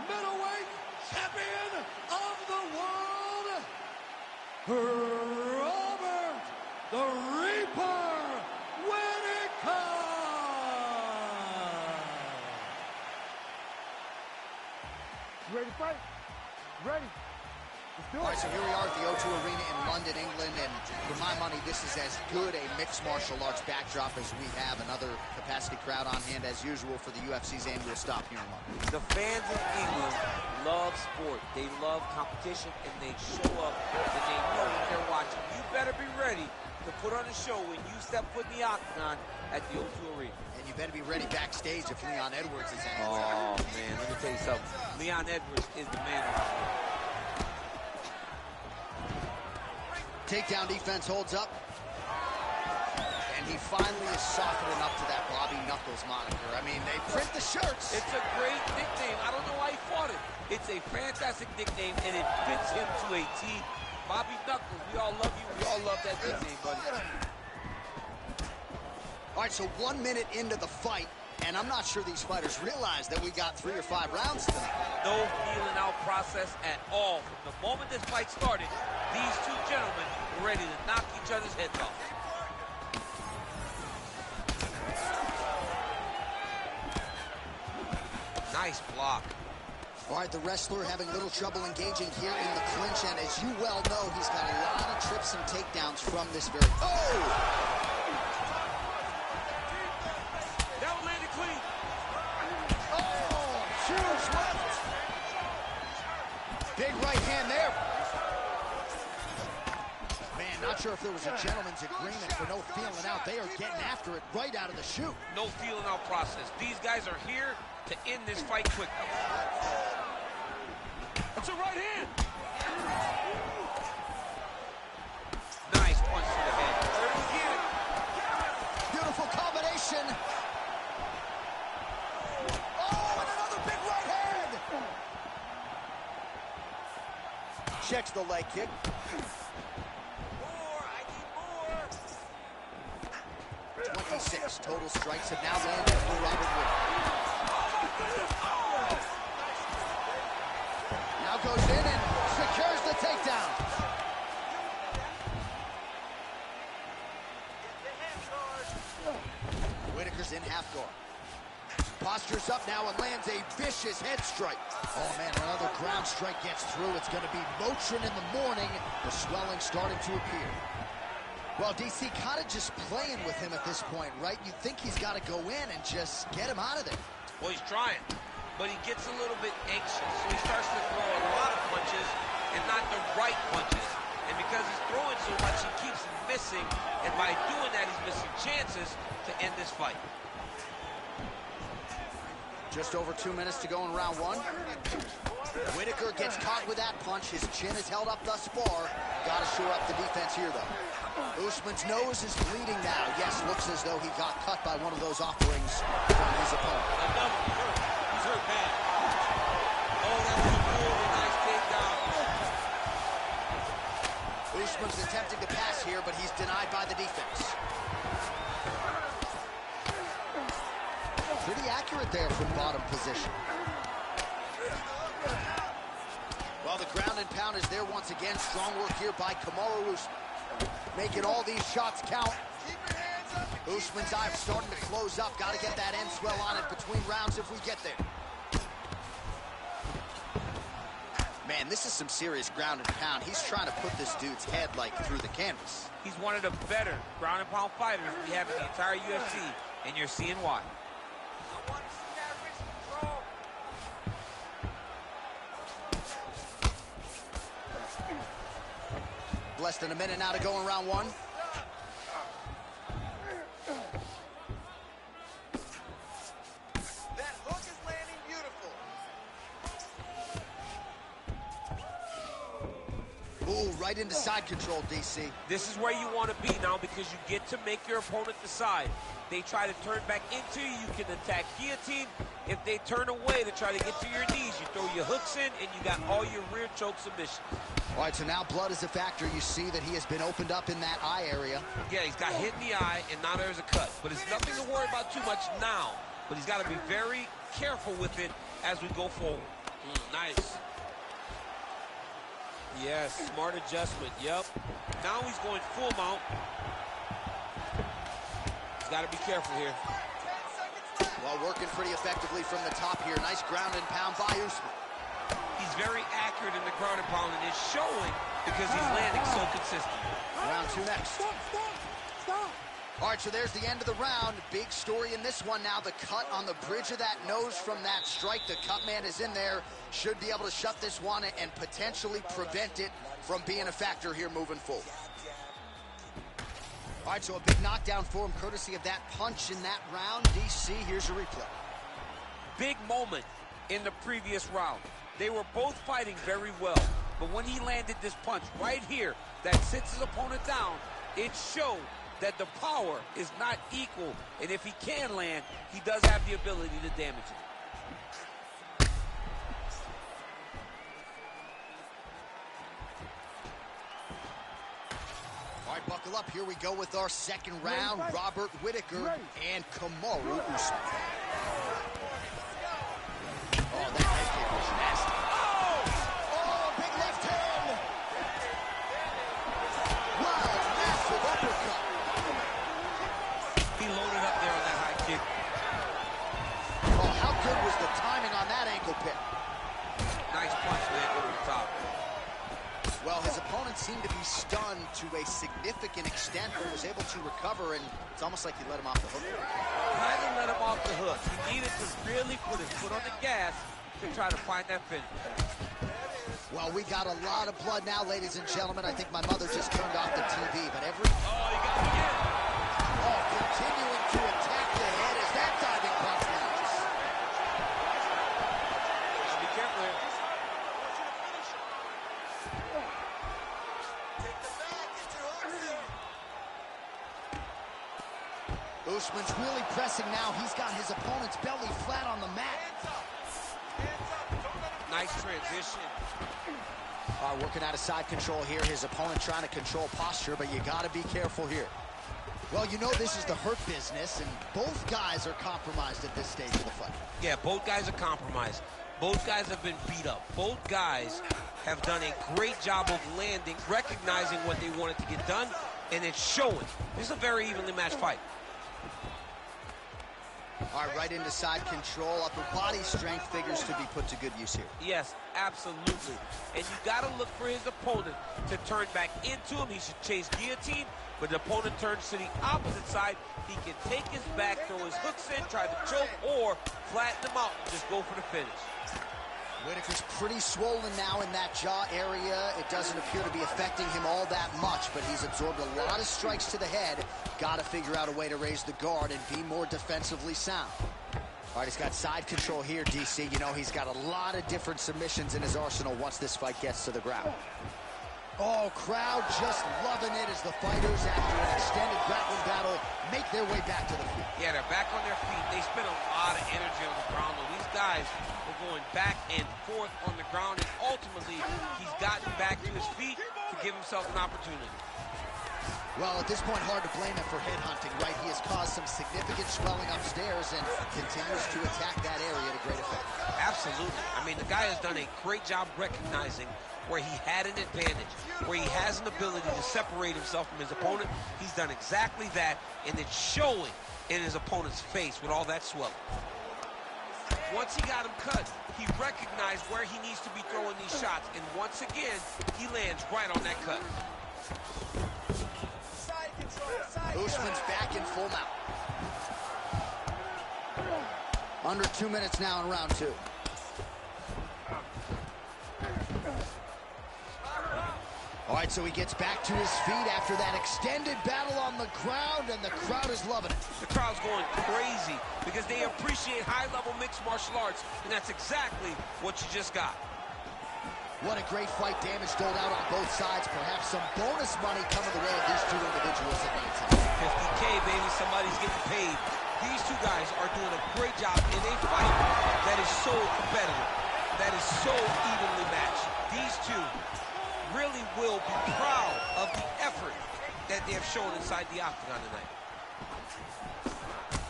middleweight champion of the world, Robert the Reaper Whittaker. You ready to fight? Ready. Let's do All right, it. so here we are at the O2 Arena in London, England, and for my money, this is as good a mixed martial arts backdrop as we have. Another capacity crowd on hand as usual for the UFC's annual stop here in London. The fans in England love sport. They love competition, and they show up, and they know what they're watching. You better be ready to put on a show when you step foot in the octagon at the O2 Arena. And you better be ready backstage if Leon Edwards is in. Oh, man, let me tell you something. Leon Edwards is the man around here. Takedown defense holds up. And he finally is softening up to that Bobby Knuckles moniker. I mean, they print the shirts. It's a great nickname. I don't know why he fought it. It's a fantastic nickname, and it fits him to a T. Bobby Knuckles, we all love you. We all love that nickname, buddy. All right, so 1 minute into the fight, and I'm not sure these fighters realize that we got 3 or 5 rounds tonight. No feeling out process at all. From the moment this fight started, these two gentlemen were ready to knock each other's heads off. Nice block. All right, the wrestler having little trouble engaging here in the clinch, and as you well know, he's got a lot of trips and takedowns from this very... Oh! That one landed clean. Oh, huge left. Big right hand there. Man, not sure if there was a gentleman's agreement for no feeling out. They are getting after it right out of the chute. No feeling out process. These guys are here to end this fight quickly. That's a right hand. Nice punch to the head. There it again. Beautiful combination. Oh, and another big right hand. Checks the leg kick. More, I need more. 26 total strikes have now landed for Robert Whittaker. Now goes in and secures the takedown. Whittaker's in half guard. Postures up now and lands a vicious head strike. Oh, man, another ground strike gets through. It's going to be Motrin in the morning. The swelling starting to appear. Well, DC kind of just playing with him at this point, right? You'd think he's got to go in and just get him out of there. Well, he's trying, but he gets a little bit anxious. So he starts to throw a lot of punches and not the right punches. And because he's throwing so much, he keeps missing. And by doing that, he's missing chances to end this fight. Just over 2 minutes to go in round one. Whittaker gets caught with that punch. His chin is held up thus far. Got to shore up the defense here, though. Usman's nose is bleeding now. Yes, looks as though he got cut by one of those offerings from his opponent. Another hurt. He's hurt bad. Oh, that was a really nice takedown. Usman's attempting to pass here, but he's denied by the defense. Pretty accurate there from bottom position. Well, the ground and pound is there once again. Strong work here by Kamaru Usman. Making all these shots count. Usman's eye starting to close up. Got to get that end swell on it between rounds if we get there. Man, this is some serious ground and pound. He's trying to put this dude's head, like, through the canvas. He's one of the better ground and pound fighters we have in the entire UFC, and you're seeing why. Less than a minute now to go in round one. That hook is landing beautiful. Ooh, right into side control, DC. This is where you want to be now because you get to make your opponent decide. They try to turn back into you, you can attack guillotine. If they turn away to try to get to your knees, you throw your hooks in and you got all your rear choke submissions. All right, so now blood is a factor. You see that he has been opened up in that eye area. Yeah, he's got hit in the eye, and now there's a cut. But it's nothing to worry about too much now. But he's got to be very careful with it as we go forward. Nice. Yes, smart adjustment, yep. Now he's going full mount. He's got to be careful here. Well, working pretty effectively from the top here. Nice ground and pound by Usman. He's very accurate in the ground and pound, and it's showing because he's landing so consistent. Round two next. Stop. All right, so there's the end of the round. Big story in this one now. The cut on the bridge of that nose from that strike. The cut man is in there. Should be able to shut this one and potentially prevent it from being a factor here moving forward. All right, so a big knockdown for him, courtesy of that punch in that round. DC, here's a replay. Big moment in the previous round. They were both fighting very well, but when he landed this punch right here that sits his opponent down, it showed that the power is not equal, and if he can land, he does have the ability to damage it. All right, buckle up. Here we go with our second round. Robert Whittaker and Kamaru Usman. Oh, that head kick was nasty. Oh, big left hand. Wow, massive uppercut. He loaded up there on that high kick. Oh, how good was the timing on that ankle pick? to a significant extent, but was able to recover, and it's almost like he let him off the hook. Kind of let him off the hook. He needed to really put his foot on the gas to try to find that finish. Well, we got a lot of blood now, ladies and gentlemen. I think my mother just turned off the TV, but every... Oh, you got to get it. Oh, continuing to attack the head as that diving punch lands. Be careful here. Usman's really pressing now. He's got his opponent's belly flat on the mat. Nice transition. Working out of side control here. His opponent trying to control posture, but you got to be careful here. Well, you know this is the hurt business, and both guys are compromised at this stage of the fight. Yeah, both guys are compromised. Both guys have been beat up. Both guys have done a great job of landing, recognizing what they wanted to get done, and it's showing. This is a very evenly matched fight. All right, right into side control. Upper body strength figures to be put to good use here. Yes, absolutely. And you got to look for his opponent to turn back into him. He should chase guillotine, but the opponent turns to the opposite side. He can take his back, throw his hooks in, try to choke, or flatten him out and just go for the finish. Whitaker's pretty swollen now in that jaw area. It doesn't appear to be affecting him all that much, but he's absorbed a lot of strikes to the head. Got to figure out a way to raise the guard and be more defensively sound. All right, he's got side control here, DC. You know, he's got a lot of different submissions in his arsenal once this fight gets to the ground. Oh, crowd just loving it as the fighters, after an extended grappling battle, make their way back to the feet. Yeah, they're back on their feet. They spent a lot of energy on the ground. These guys were going back and forth on the ground, and ultimately, he's gotten back to his feet to give himself an opportunity. Well, at this point, hard to blame him for headhunting, right? He has caused some significant swelling upstairs and continues to attack that area to great effect. Absolutely. I mean, the guy has done a great job recognizing where he had an advantage, where he has an ability to separate himself from his opponent. He's done exactly that, and it's showing in his opponent's face with all that swelling. Once he got him cut, he recognized where he needs to be throwing these shots, and once again, he lands right on that cut. Usman's back in full mount. Under 2 minutes now in round 2. All right, so he gets back to his feet after that extended battle on the ground, and the crowd is loving it. The crowd's going crazy because they appreciate high-level mixed martial arts, and that's exactly what you just got. What a great fight. Damage doled out on both sides. Perhaps some bonus money coming the way of these two individuals at night time. 50K, baby. Somebody's getting paid. These two guys are doing a great job in a fight that is so competitive, that is so evenly matched. These two really will be proud of the effort that they have shown inside the octagon tonight.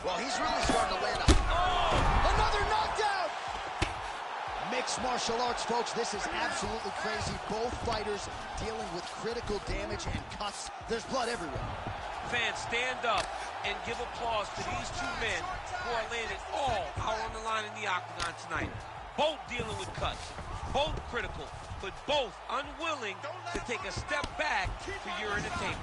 Well, he's really starting to land up. Oh! Another knockdown! Mixed martial arts, folks. This is absolutely crazy. Both fighters dealing with critical damage and cuts. There's blood everywhere. Fans, stand up and give applause to these two men who are landing all out on the line in the octagon tonight. Both dealing with cuts, both critical, but both unwilling to take a step back for your entertainment.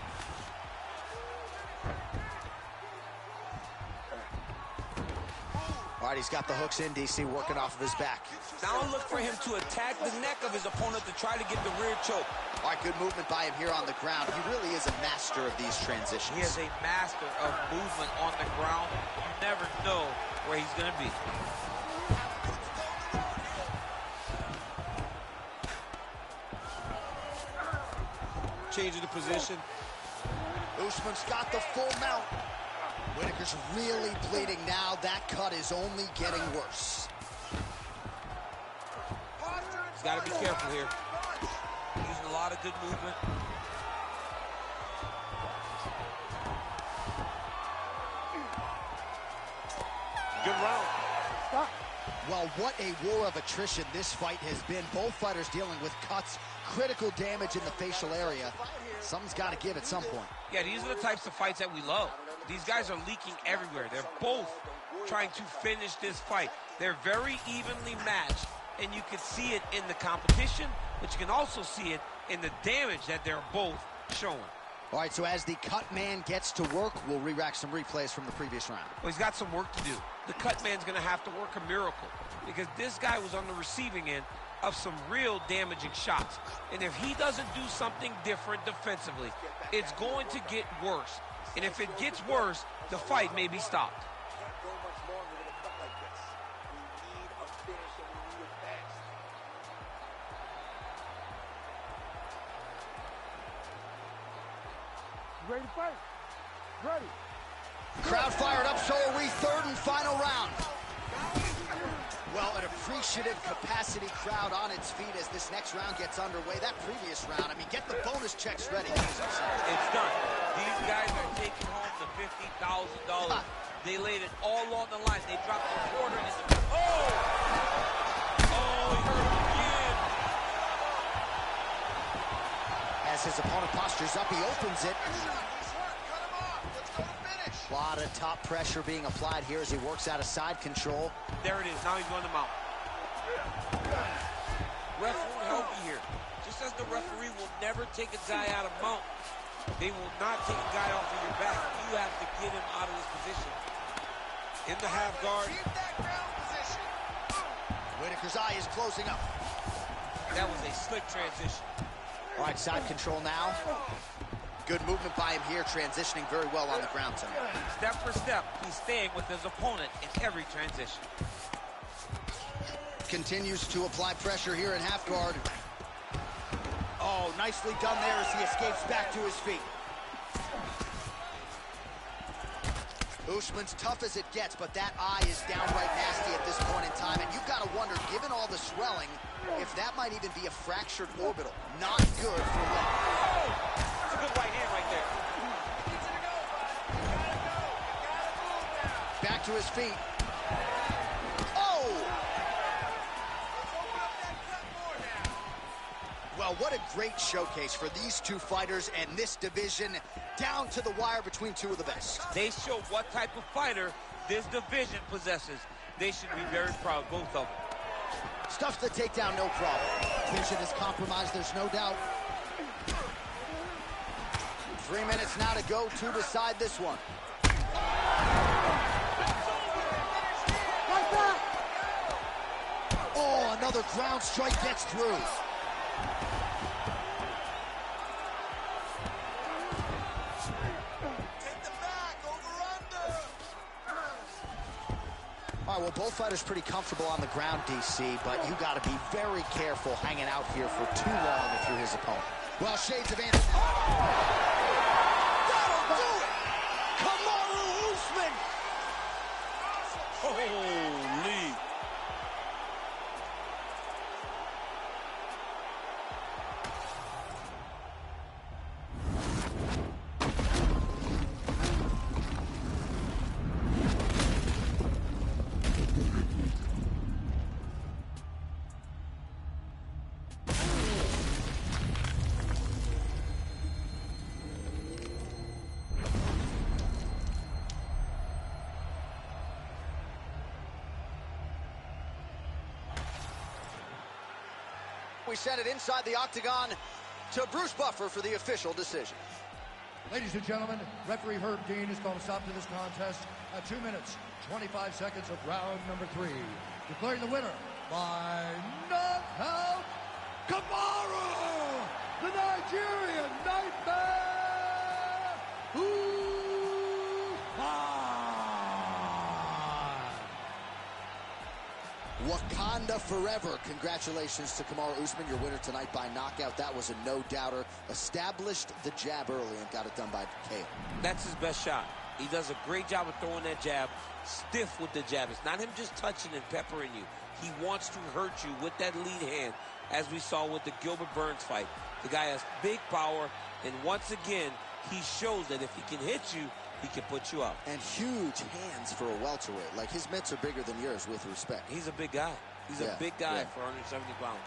All right, he's got the hooks in, DC, working off of his back. Now look for him to attack the neck of his opponent to try to get the rear choke. All right, good movement by him here on the ground. He really is a master of these transitions. He is a master of movement on the ground. You never know where he's going to be. Changing the position. Usman's got the full mount. Whitaker's really bleeding now. That cut is only getting worse. He's got to be careful here. Using a lot of good movement. Good round. Stop. Well, what a war of attrition this fight has been. Both fighters dealing with cuts, critical damage in the facial area. Something's got to give at some point. Yeah, these are the types of fights that we love. These guys are leaking everywhere. They're both trying to finish this fight. They're very evenly matched, and you can see it in the competition, but you can also see it in the damage that they're both showing. All right, so as the cut man gets to work, we'll re-rack some replays from the previous round. Well, he's got some work to do. The cut man's going to have to work a miracle because this guy was on the receiving end of some real damaging shots. And if he doesn't do something different defensively, it's going to get worse. And if it gets worse, the fight may be stopped. Ready to fight? Ready. Crowd fired up, so are we. Third and final round. Well, an appreciative capacity crowd on its feet as this next round gets underway. That previous round, I mean, get the bonus checks ready. It's done. These guys are taking home the $50,000. They laid it all on the line. They dropped a quarter in the... Oh! Oh, he hurt him again. As his opponent postures up, he opens it. A lot of top pressure being applied here as he works out of side control. There it is. Now he's going to mount. Ref won't help you here. Just as the referee will never take a guy out of mount, they will not take a guy off of your back. You have to get him out of this position. In the half guard. Keep that ground position. Whitaker's eye is closing up. That was a slick transition. All right, side control now. Good movement by him here, transitioning very well on the ground tonight. Step for step, he's staying with his opponent in every transition. Continues to apply pressure here in half guard. Oh, nicely done there as he escapes back to his feet. Usman's tough as it gets, but that eye is downright nasty at this point in time. And you've got to wonder, given all the swelling, if that might even be a fractured orbital. Not good for Weili. It's a good right hand right there. Back to his feet. Oh! Well, what a great showcase for these two fighters and this division, down to the wire between two of the best. They show what type of fighter this division possesses. They should be very proud, both of them. Stuffs the takedown, no problem. Vision is compromised, there's no doubt. 3 minutes now to go to decide this one. Like that! Oh, another ground strike gets through. Take the back, over under. All right, well, both fighters pretty comfortable on the ground, DC, but you got to be very careful hanging out here for too long if you're his opponent. Well, shades of Anthony. That'll do it! Kamaru Usman! Holy. We send it inside the octagon to Bruce Buffer for the official decision. Ladies and gentlemen, referee Herb Dean has called a stop to this contest at 2 minutes, 25 seconds of round number 3. Declaring the winner by knockout, Kamaru, the Nigerian Nightmare, Usman. Wakanda forever. Congratulations to Kamaru Usman, your winner tonight by knockout. That was a no-doubter. Established the jab early and got it done by KO. That's his best shot. He does a great job of throwing that jab, stiff with the jab. It's not him just touching and peppering you. He wants to hurt you with that lead hand, as we saw with the Gilbert Burns fight. The guy has big power, and once again, he shows that if he can hit you, he can put you out. And huge hands for a welterweight. Like, his mitts are bigger than yours, with respect. He's a big guy. He's a big guy for 170 pounds.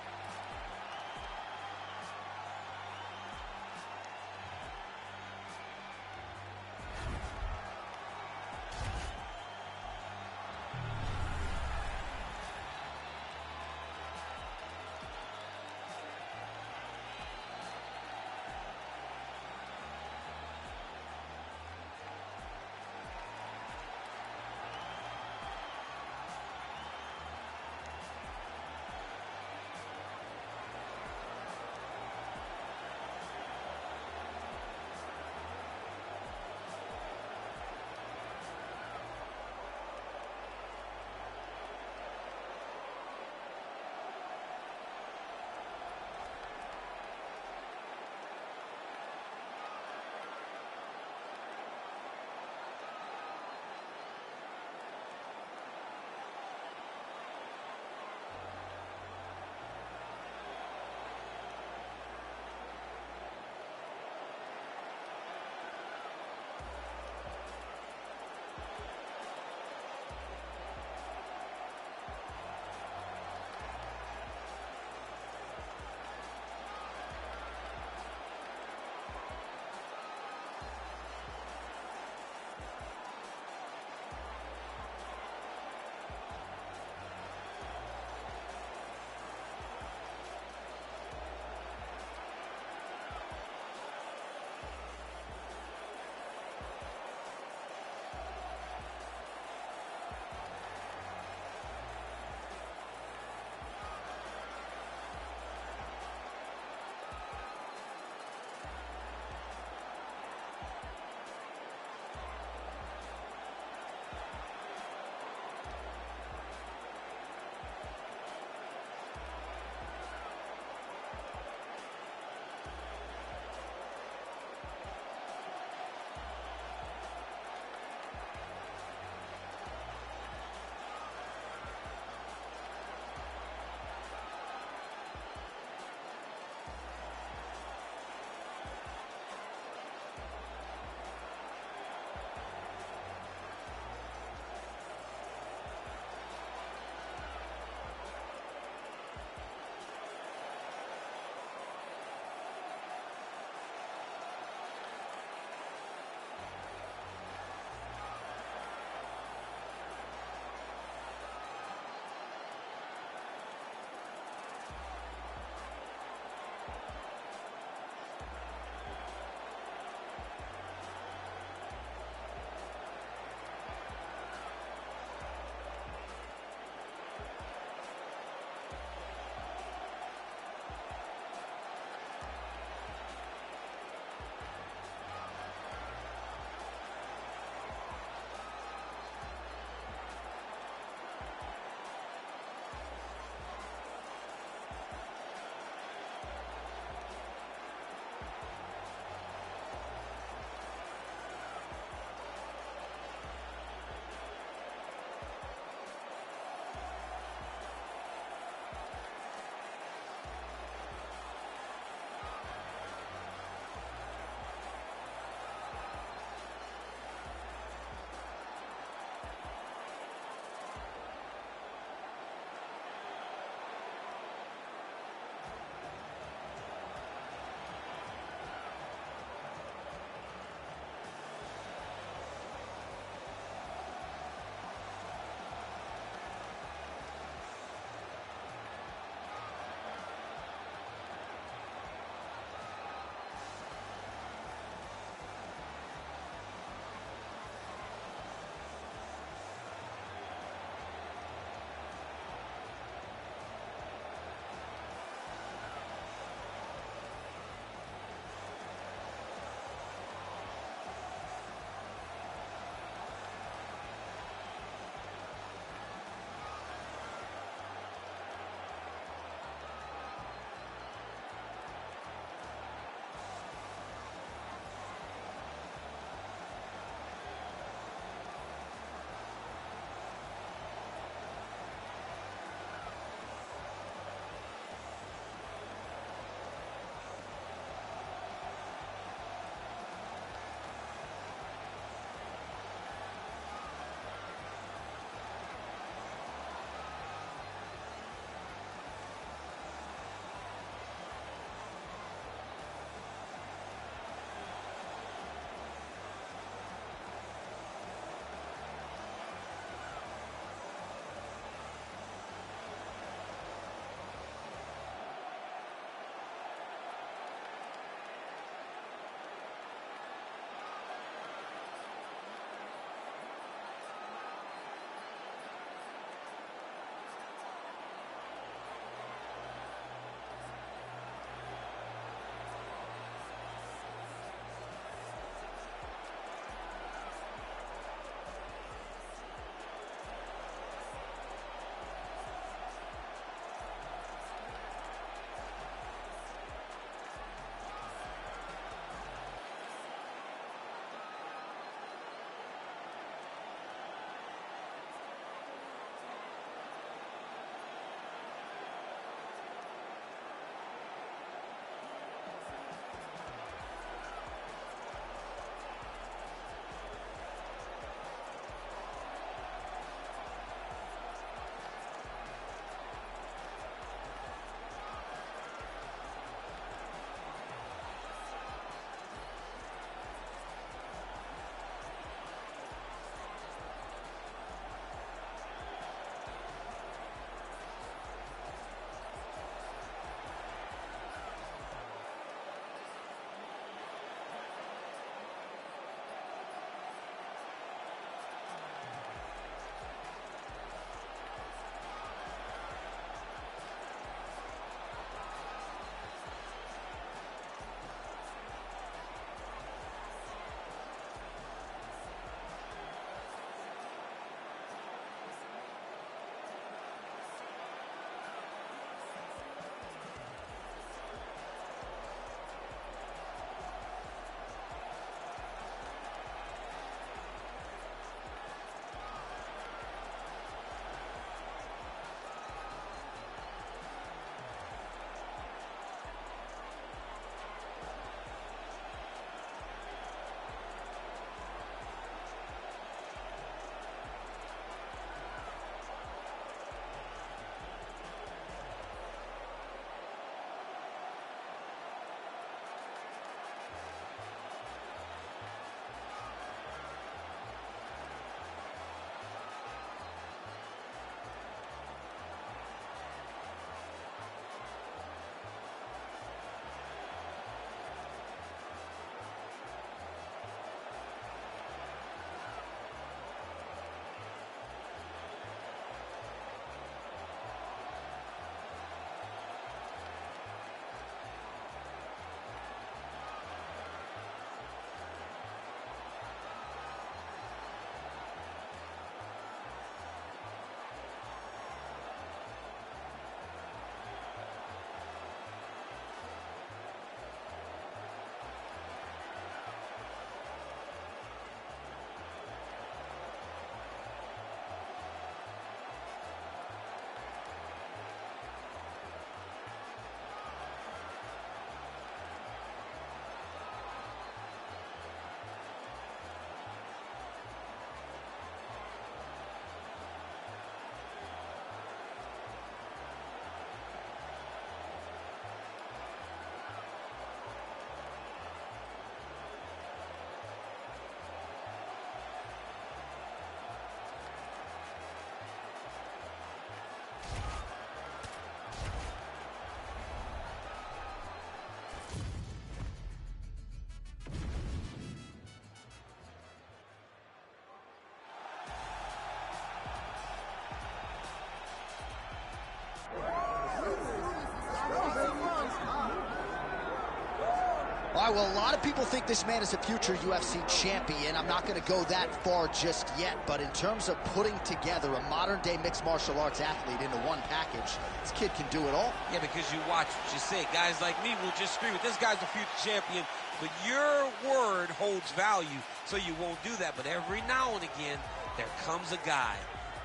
All right, well, a lot of people think this man is a future UFC champion. I'm not going to go that far just yet, but in terms of putting together a modern-day mixed martial arts athlete into one package, this kid can do it all. Yeah, because you watch what you say. Guys like me will just scream, this guy's a future champion, but your word holds value, so you won't do that. But every now and again, there comes a guy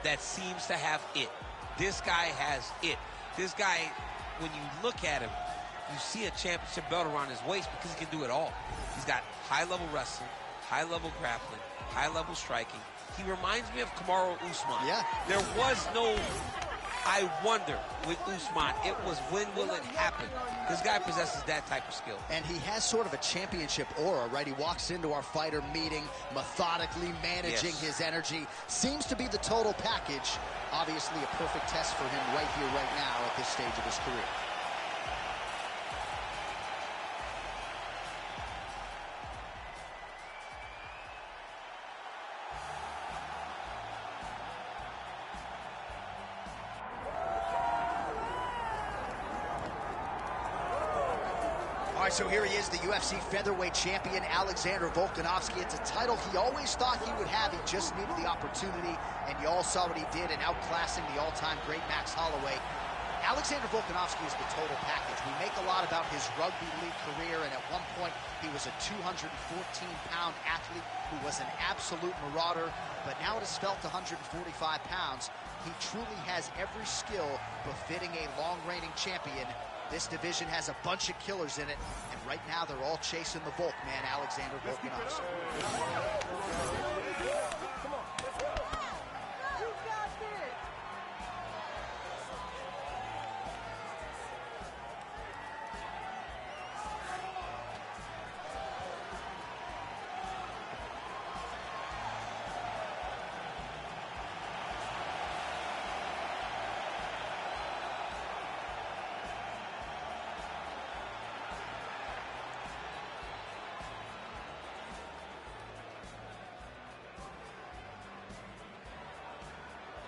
that seems to have it. This guy has it. This guy, when you look at him, you see a championship belt around his waist because he can do it all. He's got high-level wrestling, high-level grappling, high-level striking. He reminds me of Kamaru Usman. Yeah. There was no I wonder with Usman. It was when will it happen? This guy possesses that type of skill. And he has sort of a championship aura, right? He walks into our fighter meeting, methodically managing his energy. Seems to be the total package. Obviously a perfect test for him right here, right now at this stage of his career. All right, so here he is, the UFC featherweight champion, Alexander Volkanovski. It's a title he always thought he would have. He just needed the opportunity, and you all saw what he did in outclassing the all-time great Max Holloway. Alexander Volkanovski is the total package. We make a lot about his rugby league career, and at one point, he was a 214-pound athlete who was an absolute marauder, but now at his felt 145 pounds, he truly has every skill befitting a long-reigning champion. This division has a bunch of killers in it, and right now they're all chasing the Volk man, Alexander Volkanovski.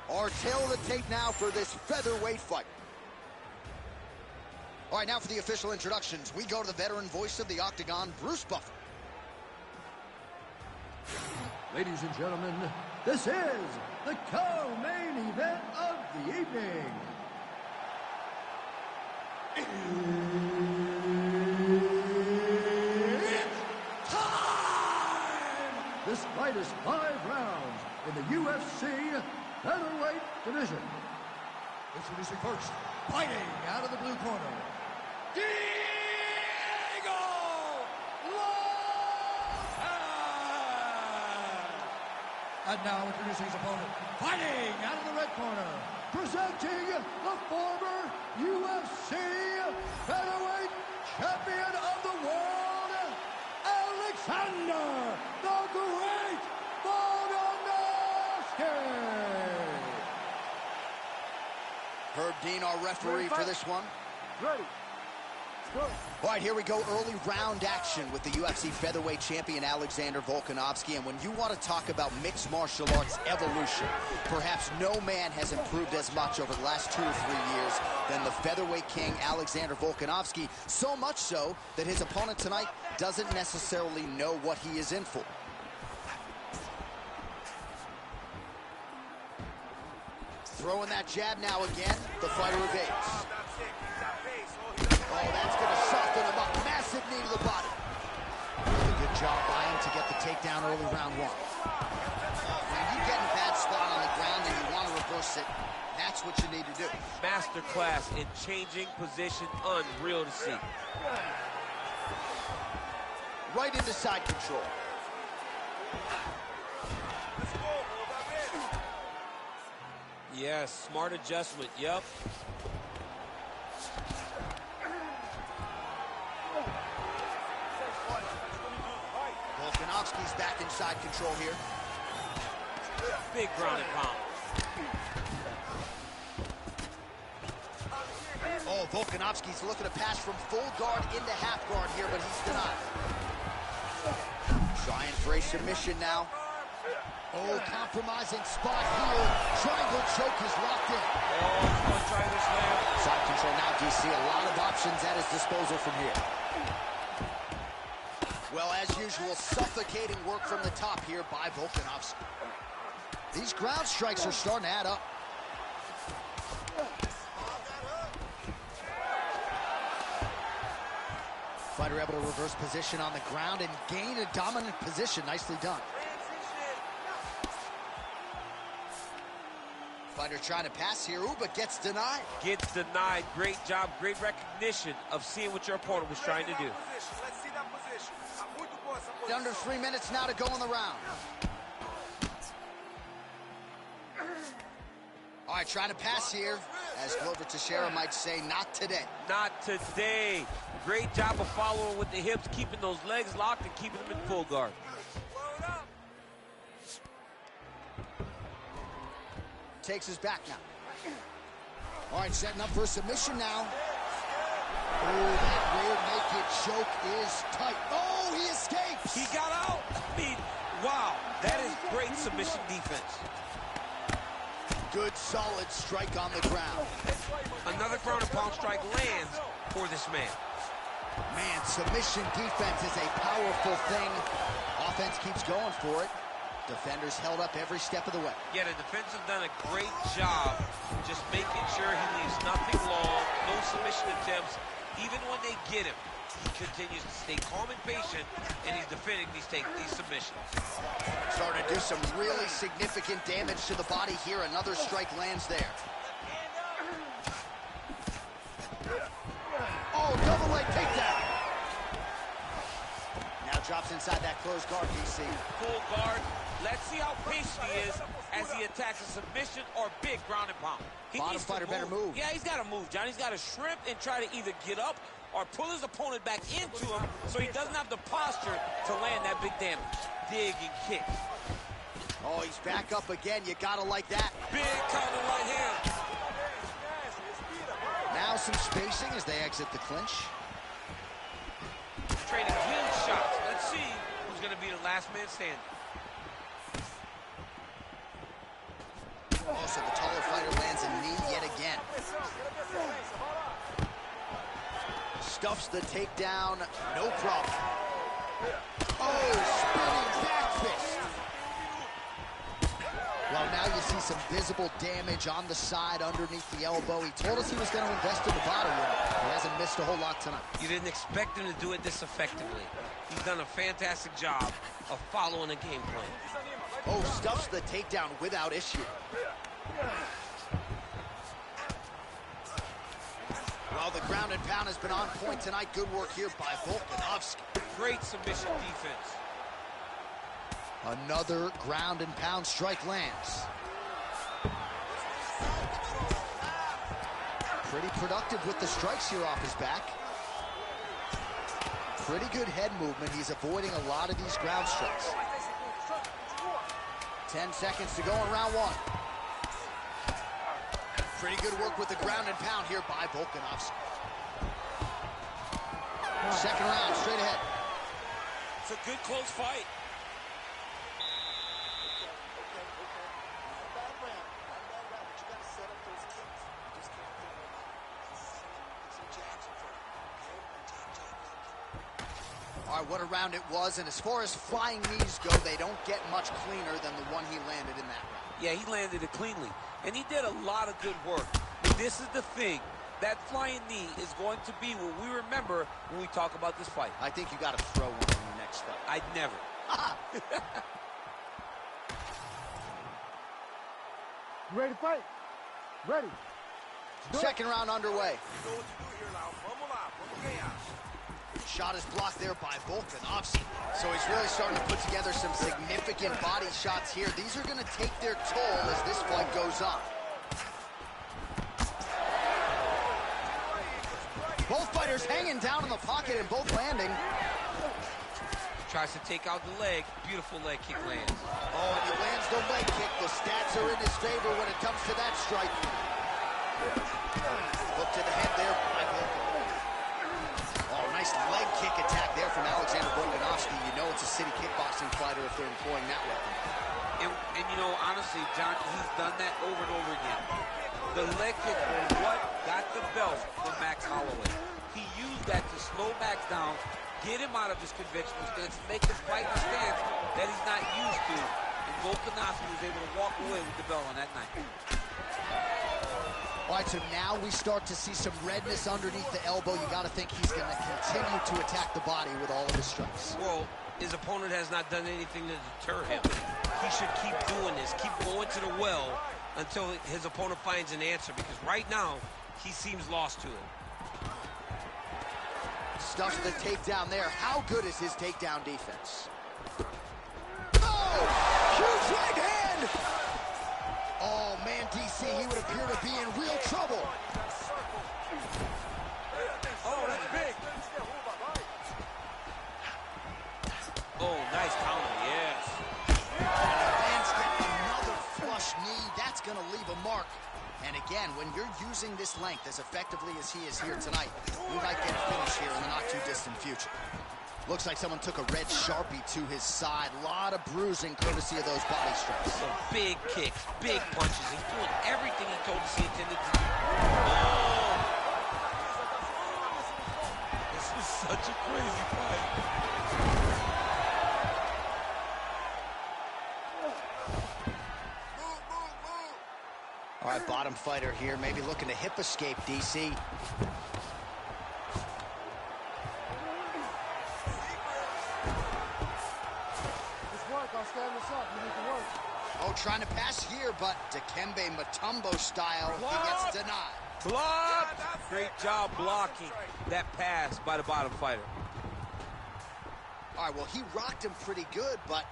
Our tail of the tape now for this featherweight fight. All right, now for the official introductions. We go to the veteran voice of the Octagon, Bruce Buffer. Ladies and gentlemen, this is the co-main event of the evening. It's time! This fight is 5 rounds in the UFC featherweight division. Introducing first, fighting out of the blue corner, Diego Lopez! And now introducing his opponent, fighting out of the red corner, presenting the former UFC featherweight champion of the world, Alexander the Great Volkanovski! Herb Dean, our referee for this one. Ready. Good. All right, here we go. Early round action with the UFC featherweight champion, Alexander Volkanovski. And when you want to talk about mixed martial arts evolution, perhaps no man has improved as much over the last 2 or 3 years than the featherweight king, Alexander Volkanovski. So much so that his opponent tonight doesn't necessarily know what he is in for. Throwing that jab now again. The fighter evades. Oh, that's going to soften him up. Massive knee to the body. Really good job by him to get the takedown early round 1. When you get in a bad spot on the ground and you want to reverse it, that's what you need to do. Masterclass in changing position, unreal to see. Right into side control. Yes, smart adjustment, yep. Volkanovski's back in side control here. Big ground and pound. Oh, Volkanovski's looking to pass from full guard into half guard here, but he's denied. Trying for a submission now. Oh, compromising spot here. Triangle choke is locked in. Oh, triangle slam. Side control now, DC. A lot of options at his disposal from here. Well, as usual, suffocating work from the top here by Volkanovski. These ground strikes are starting to add up. Fighter able to reverse position on the ground and gain a dominant position. Nicely done. Fighter trying to pass here, but gets denied. Gets denied. Great job, great recognition of seeing what your opponent was trying to do. Under 3 minutes now to go in the round. All right, trying to pass here. As Glover Teixeira might say, not today. Not today. Great job of following with the hips, keeping those legs locked and keeping them in full guard. Takes his back now. All right, setting up for a submission now. Oh, that rear naked choke is tight. Oh, he escapes. He got out. I mean, wow, that is great submission defense. Good, solid strike on the ground. Another ground and pound strike lands for this man. Man, submission defense is a powerful thing. Offense keeps going for it. Defenders held up every step of the way. Yeah, the defense have done a great job just making sure he leaves nothing long, no submission attempts. Even when they get him, he continues to stay calm and patient, and he's defending these submissions. Starting to do some really significant damage to the body here. Another strike lands there. Oh, double leg takedown. Now drops inside that closed guard, DC. Full guard. Let's see how patient he is as he attacks a submission or big ground and pound. He Bottom needs to fighter better move. Yeah, he's got to move, John. He's got to shrimp and try to either get up or pull his opponent back into him so he doesn't have the posture to land that big damage. Dig and kick. Oh, he's back up again. You gotta like that. Big counter right hand. Now some spacing as they exit the clinch. Trading clean shots. Let's see who's going to be the last man standing. Oh, so the taller fighter lands a knee yet again. Stuffs the takedown, no problem. Oh, spinning back fist. Well, now you see some visible damage on the side underneath the elbow. He told us he was going to invest in the body, and he hasn't missed a whole lot tonight. You didn't expect him to do it this effectively. He's done a fantastic job of following the game plan. Oh, stuffs the takedown without issue. Well, the ground and pound has been on point tonight. Good work here by Volkanovski. Great submission defense. Another ground and pound strike lands. Pretty productive with the strikes here off his back. Pretty good head movement. He's avoiding a lot of these ground strikes. 10 seconds to go in round one. Pretty good work with the ground and pound here by Volkanovski. Second round, straight ahead. It's a good close fight. All right, what a round it was, and as far as flying knees go, they don't get much cleaner than the one he landed in that round. Yeah, he landed it cleanly, and he did a lot of good work. But this is the thing. That flying knee is going to be what we remember when we talk about this fight. I think you got to throw one in your next fight. I'd never. You ready to fight? Ready. Second round underway. Shot is blocked there by Volkanovski. So he's really starting to put together some significant body shots here. These are going to take their toll as this fight goes on. Both fighters hanging down in the pocket and both landing. Tries to take out the leg. Beautiful leg kick lands. Oh, and he lands the leg kick. The stats are in his favor when it comes to that strike. Look to the head there by Volkanovski. Oh, nice leg kick attack there from Alexander Volkanovski. You know it's a city kickboxing fighter if they're employing that weapon. And you know, honestly, John, he's done that over and over again. The leg kick was what got the belt from Max Holloway. He used that to slow Max down, get him out of his conventional stance, make him fight the stance that he's not used to. And Volkanovski was able to walk away with the belt on that night. All right, so now we start to see some redness underneath the elbow. You got to think he's going to continue to attack the body with all of his strikes. Well, his opponent has not done anything to deter him. He should keep doing this, keep going to the well until his opponent finds an answer, because right now, he seems lost to it. Stuffs the takedown there. How good is his takedown defense? Oh, huge right hand! Oh, man, DC, he would appear to be in real trouble. Oh, that's big. Oh, nice counter, yes. Lands getting another flush knee. That's going to leave a mark. And again, when you're using this length as effectively as he is here tonight, we might get a finish here in the not-too-distant future. Looks like someone took a red Sharpie to his side. A lot of bruising courtesy of those body strikes. Some big kicks, big punches. He's doing everything he told us he intended to do. Oh! This is such a crazy fight. All right, bottom fighter here, maybe looking to hip escape, DC. This work, I'll stand this up. You need to work. Oh, trying to pass here, but Dikembe Mutombo style, he gets denied. Blocked! Great job blocking that pass by the bottom fighter. All right, well, he rocked him pretty good, but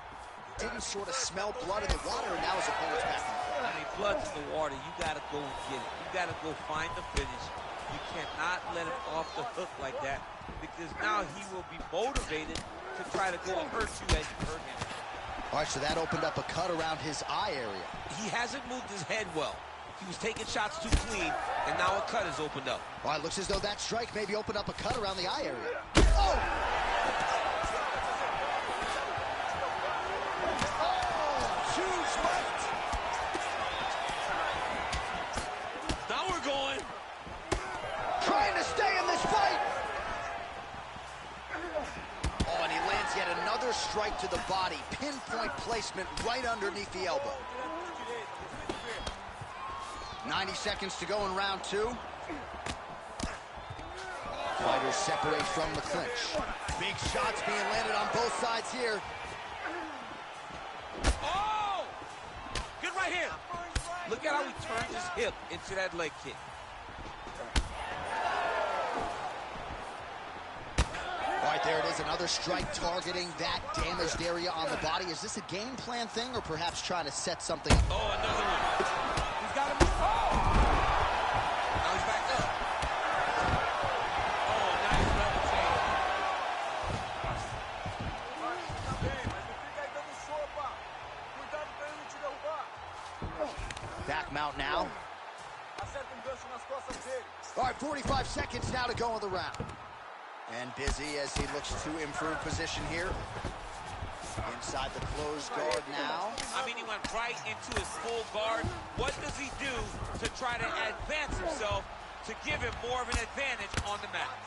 didn't sort of smell blood in the water, and now his opponent's back in the fight. I mean, blood's in the water. You got to go get it. You got to go find the finish. You cannot let him off the hook like that, because now he will be motivated to try to go and hurt you as you hurt him. All right, so that opened up a cut around his eye area. He hasn't moved his head well. He was taking shots too clean, and now a cut has opened up. All right, looks as though that strike maybe opened up a cut around the eye area. Oh! Huge left! Now we're going. Trying to stay in this fight! Oh, and he lands yet another strike to the body. Pinpoint placement right underneath the elbow. 90 seconds to go in round two. Fighters separate from the clinch. Big shots being landed on both sides here. Oh! Good right here. Look at how he turned his hip into that leg kick. All right, there it is, another strike targeting that damaged area on the body. Is this a game plan thing or perhaps trying to set something up? Oh, another one. He's got him. Oh! Now he's back up. Oh, nice level change. Back mount now. All right, 45 seconds now to go in the round. And busy as he looks to improve position here. Inside the closed guard now. I mean, he went right into his full guard. What does he do to try to advance himself to give him more of an advantage on the mat?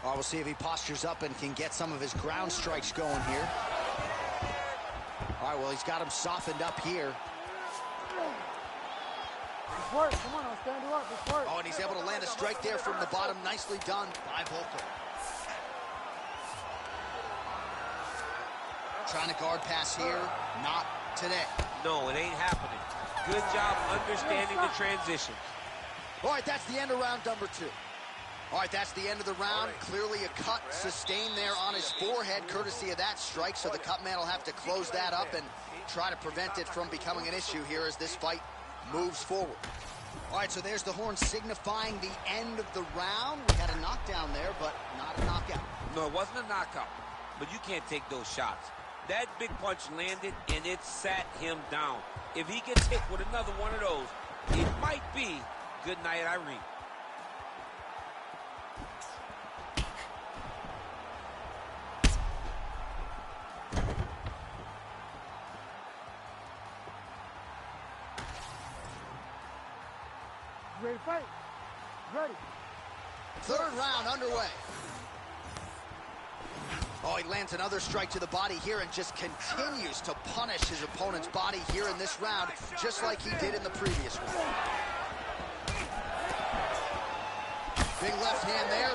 All right, we'll see if he postures up and can get some of his ground strikes going here. All right, well, he's got him softened up here. It's work. Come on, I'll stand you up. It's work. Oh, and he's able to land a strike there from the bottom. Nicely done by Volker. Trying to guard pass here. Not today. No, it ain't happening. Good job understanding the transition. All right, that's the end of round number two. All right, that's the end of the round. Clearly a cut sustained there on his forehead, courtesy of that strike, so the cut man will have to close that up and try to prevent it from becoming an issue here as this fight moves forward. All right, so there's the horn signifying the end of the round. We had a knockdown there, but not a knockout. No, it wasn't a knockout, but you can't take those shots. That big punch landed, and it sat him down. If he gets hit with another one of those, it might be good night, Irene. You ready to fight? You ready? Third round underway. Oh, he lands another strike to the body here and just continues to punish his opponent's body here in this round, just like he did in the previous one. Big left hand there.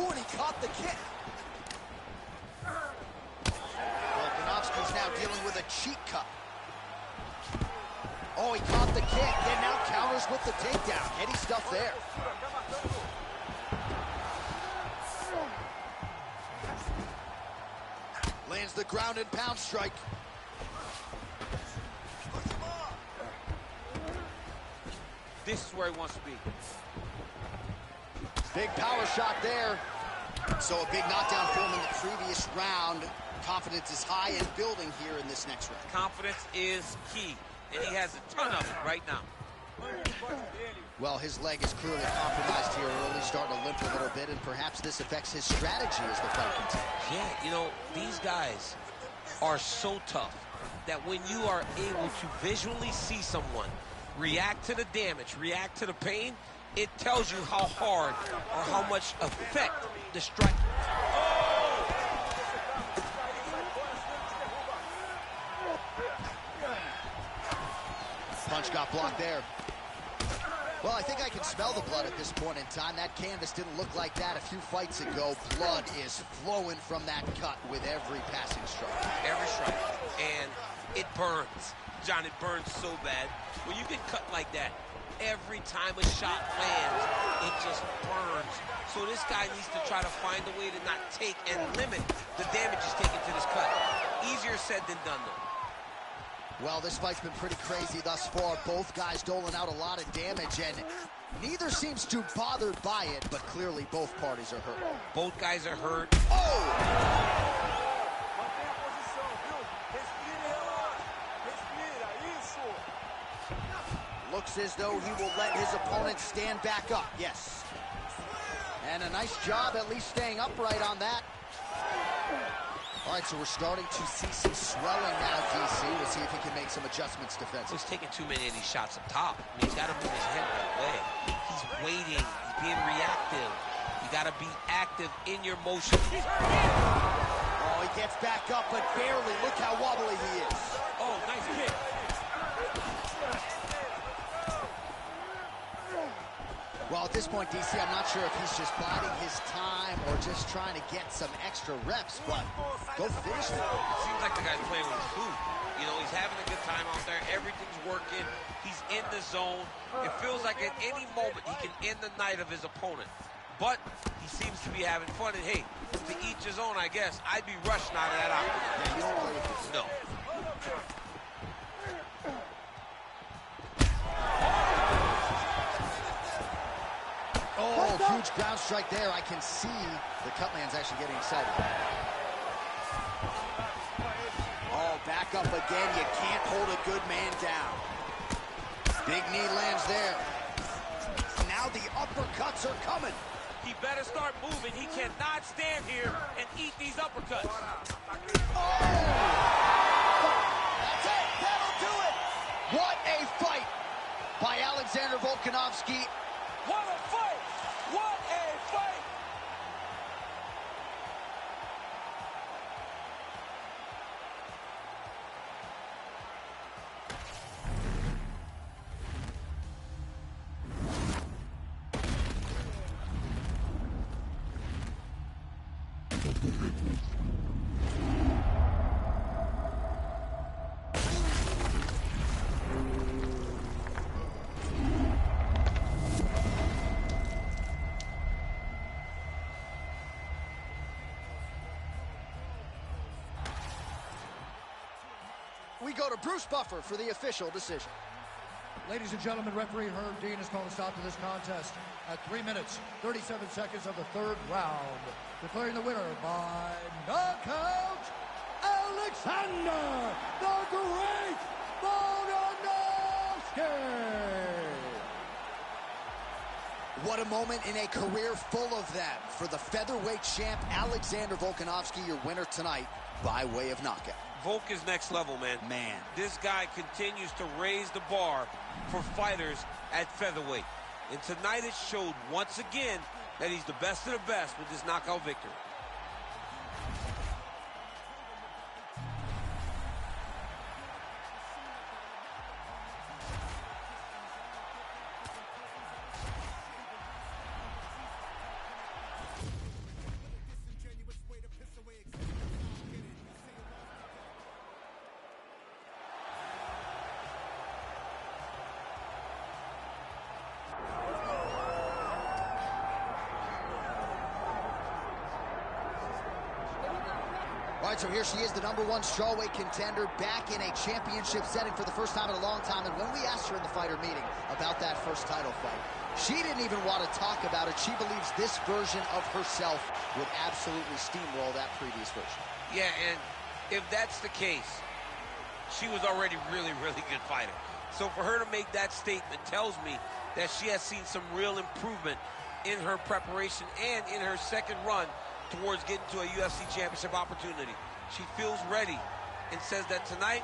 Ooh, and he caught the kick. Volkanovski's now dealing with a cheek cut. Oh, he caught the kick, and now counters with the takedown. Heady stuff there. Lands the ground and pound strike. This is where he wants to be. Big power shot there. So a big knockdown for him in the previous round. Confidence is high and building here in this next round. Confidence is key, and he has a ton of it right now. Well, his leg is clearly compromised here early, starting to limp a little bit, and perhaps this affects his strategy as the fight continues. Yeah, you know, these guys are so tough that when you are able to visually see someone react to the damage, react to the pain, it tells you how hard or how much effect the strike. Punch got blocked there. Well, I think I can smell the blood at this point in time. That canvas didn't look like that a few fights ago. Blood is flowing from that cut with every passing strike. Every strike. And it burns. John, it burns so bad. When you get cut like that, every time a shot lands, it just burns. So this guy needs to try to find a way to not take and limit the damage he's taken to this cut. Easier said than done, though. Well, this fight's been pretty crazy thus far. Both guys doling out a lot of damage, and neither seems too bothered by it, but clearly both parties are hurt. Both guys are hurt. Oh! Looks as though he will let his opponent stand back up. Yes. And a nice job at least staying upright on that. All right, so we're starting to see some swelling now, DC. We'll see if he can make some adjustments defensively. He's taking too many of these shots up top. I mean, he's got to move his head right away. He's waiting. He's being reactive. You got to be active in your motion. Oh, he gets back up, but barely. Look how wobbly he is. Oh, nice kick. Well, at this point, DC, I'm not sure if he's just biding his time or just trying to get some extra reps, but go finish it. It seems like the guy's playing with food. You know, he's having a good time out there. Everything's working. He's in the zone. It feels like at any moment he can end the night of his opponent. But he seems to be having fun, and hey, to each his own, I guess. I'd be rushing out of that opportunity. Yeah, you don't play with this. No. Oh, huge ground strike there. I can see the cut man's actually getting excited. Oh, back up again. You can't hold a good man down. Big knee lands there. Now the uppercuts are coming. He better start moving. He cannot stand here and eat these uppercuts. Oh! That's it. That'll do it. What a fight by Alexander Volkanovski. What a fight! What a fight! We go to Bruce Buffer for the official decision. Ladies and gentlemen, referee Herb Dean has called a stop to this contest at 3 minutes, 37 seconds of the third round. Declaring the winner by knockout, Alexander the Great Volkanovski. What a moment in a career full of them for the featherweight champ, Alexander Volkanovski, your winner tonight by way of knockout. Volk is next level, man. Man. This guy continues to raise the bar for fighters at featherweight. And tonight it showed once again that he's the best of the best with this knockout victory. All right, so here she is, the #1 strawweight contender, back in a championship setting for the first time in a long time. And when we asked her in the fighter meeting about that first title fight, she didn't even want to talk about it. She believes this version of herself would absolutely steamroll that previous version. Yeah, and if that's the case, she was already really good fighter. So for her to make that statement tells me that she has seen some real improvement in her preparation and in her second run towards getting to a UFC championship opportunity. She feels ready and says that tonight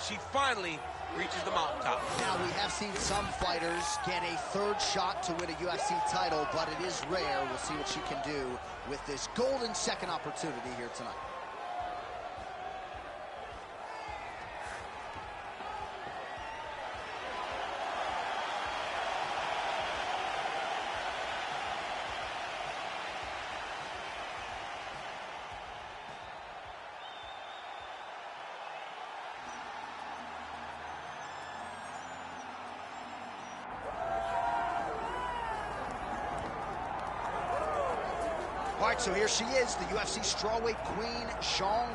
she finally reaches the mountaintop. Now, we have seen some fighters get a third shot to win a UFC title, but it is rare. We'll see what she can do with this golden second opportunity here tonight. All right, so here she is, the UFC strawweight queen,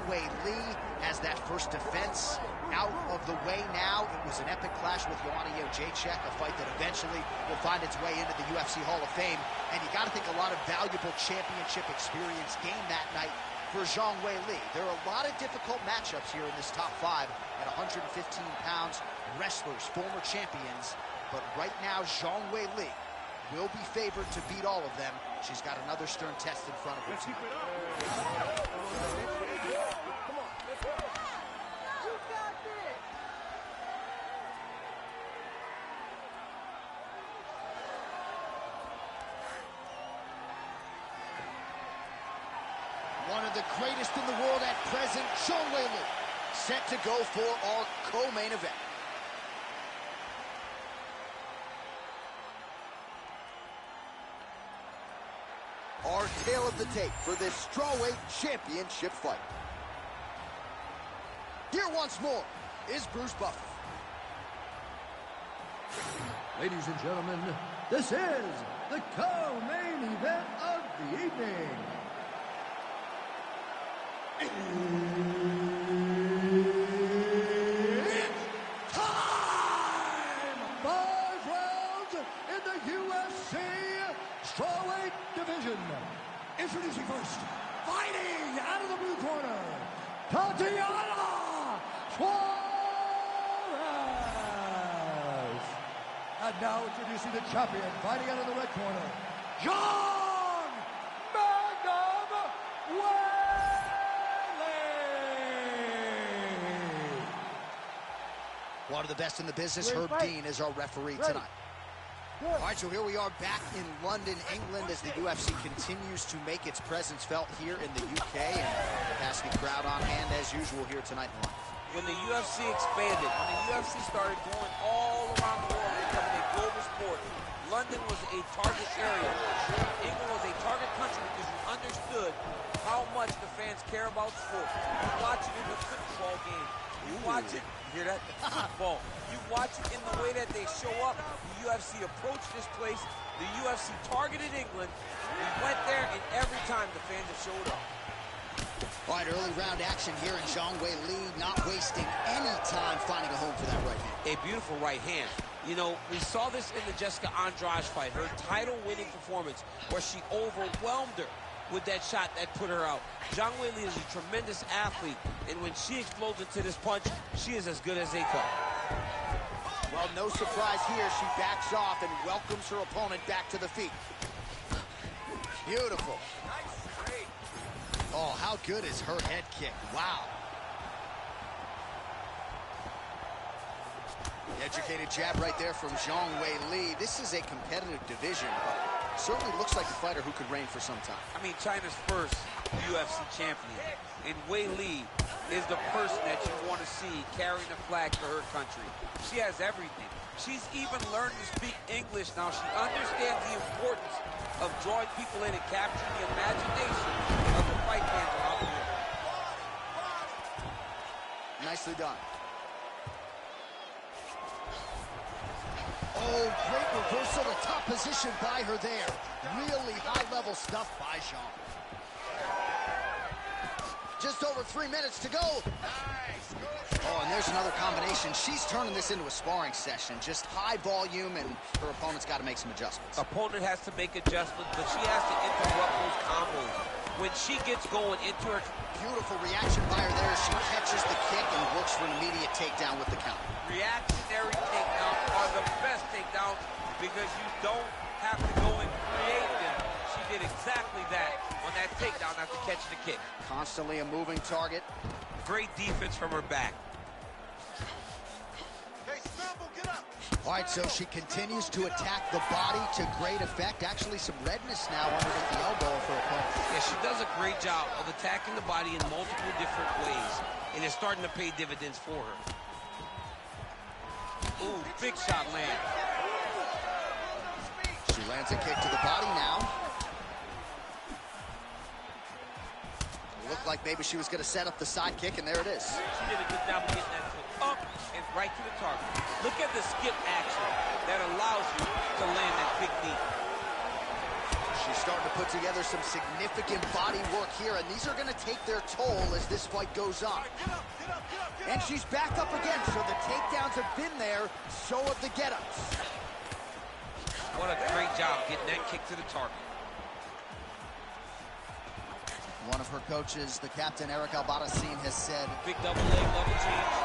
Weili, has that first defense out of the way now. It was an epic clash with Joanna Jędrzejczyk, a fight that eventually will find its way into the UFC Hall of Fame. And you got to think a lot of valuable championship experience gained that night for Weili. There are a lot of difficult matchups here in this top 5 at 115 pounds, wrestlers, former champions. But right now, Weili will be favored to beat all of them. She's got another stern test in front of her tonight. One of the greatest in the world at present, Weili, set to go for our co-main event. Our tale of the tape for this strawweight championship fight. Here once more is Bruce Buffer. Ladies and gentlemen, this is the co-main event of the evening. It's time! 5 rounds in the UFC strawweight division. Introducing first, fighting out of the blue corner, Tatiana Suarez. And now introducing the champion, fighting out of the red corner, John Magnum Weili. One of the best in the business, Herb Dean, is our referee tonight. All right, so here we are back in London, England, as the UFC continues to make its presence felt here in the UK. And Plessis crowd on hand as usual here tonight in London. When the UFC expanded, when the UFC started going all around the world, becoming a global sport, London was a target area. England was a target country because you understood how much the fans care about sport. You watch it in the football game. You watch it, you hear that? Football. You watch it in the way that they show up. The UFC approached this place. The UFC targeted England. We went there, and every time the fans have showed up. All right, early round action here, and Weili not wasting any time finding a home for that right hand. A beautiful right hand. You know, we saw this in the Jessica Andrade fight, her title-winning performance, where she overwhelmed her with that shot that put her out. Weili is a tremendous athlete, and when she explodes into this punch, she is as good as they come. Well, no surprise here. She backs off and welcomes her opponent back to the feet. Beautiful. Nice straight. Oh, how good is her head kick? Wow. Educated jab right there from Weili. This is a competitive division, but certainly looks like a fighter who could reign for some time. I mean, China's first UFC champion. And Weili is the person that you want to see carrying the flag for her country. She has everything. She's even learned to speak English now. She understands the importance of drawing people in and capturing the imagination of the fight fans around the world. Nicely done. Oh, great reversal to top position by her there. Really high-level stuff by Jean. Just over 3 minutes to go. Oh, and there's another combination. She's turning this into a sparring session. Just high volume, and her opponent's got to make some adjustments. Opponent has to make adjustments, but she has to interrupt those combos. When she gets going into her... Beautiful reaction by her there. She catches the kick and works for an immediate takedown with the counter. Reactionary takedowns are the best takedowns because you don't have to go and create them. She did exactly that on that takedown after catching the kick. Constantly a moving target. Great defense from her back. Hey, scramble, get up. All right, so she continues to attack the body to great effect. Actually, some redness now underneath the elbow of her opponent. Yeah, she does a great job of attacking the body in multiple different ways, and it's starting to pay dividends for her. Ooh, big shot land. She lands a kick to the body now. It looked like maybe she was going to set up the side kick, and there it is. She did a good job of getting that foot up and right to the target. Look at the skip action that allows you to land that big knee. She's starting to put together some significant body work here, and these are going to take their toll as this fight goes on. And she's back up again, so the takedowns have been there, so have the get-ups. What a great job getting that kick to the target. One of her coaches, the captain, Eric Albarracin, has said... Big double leg, level change.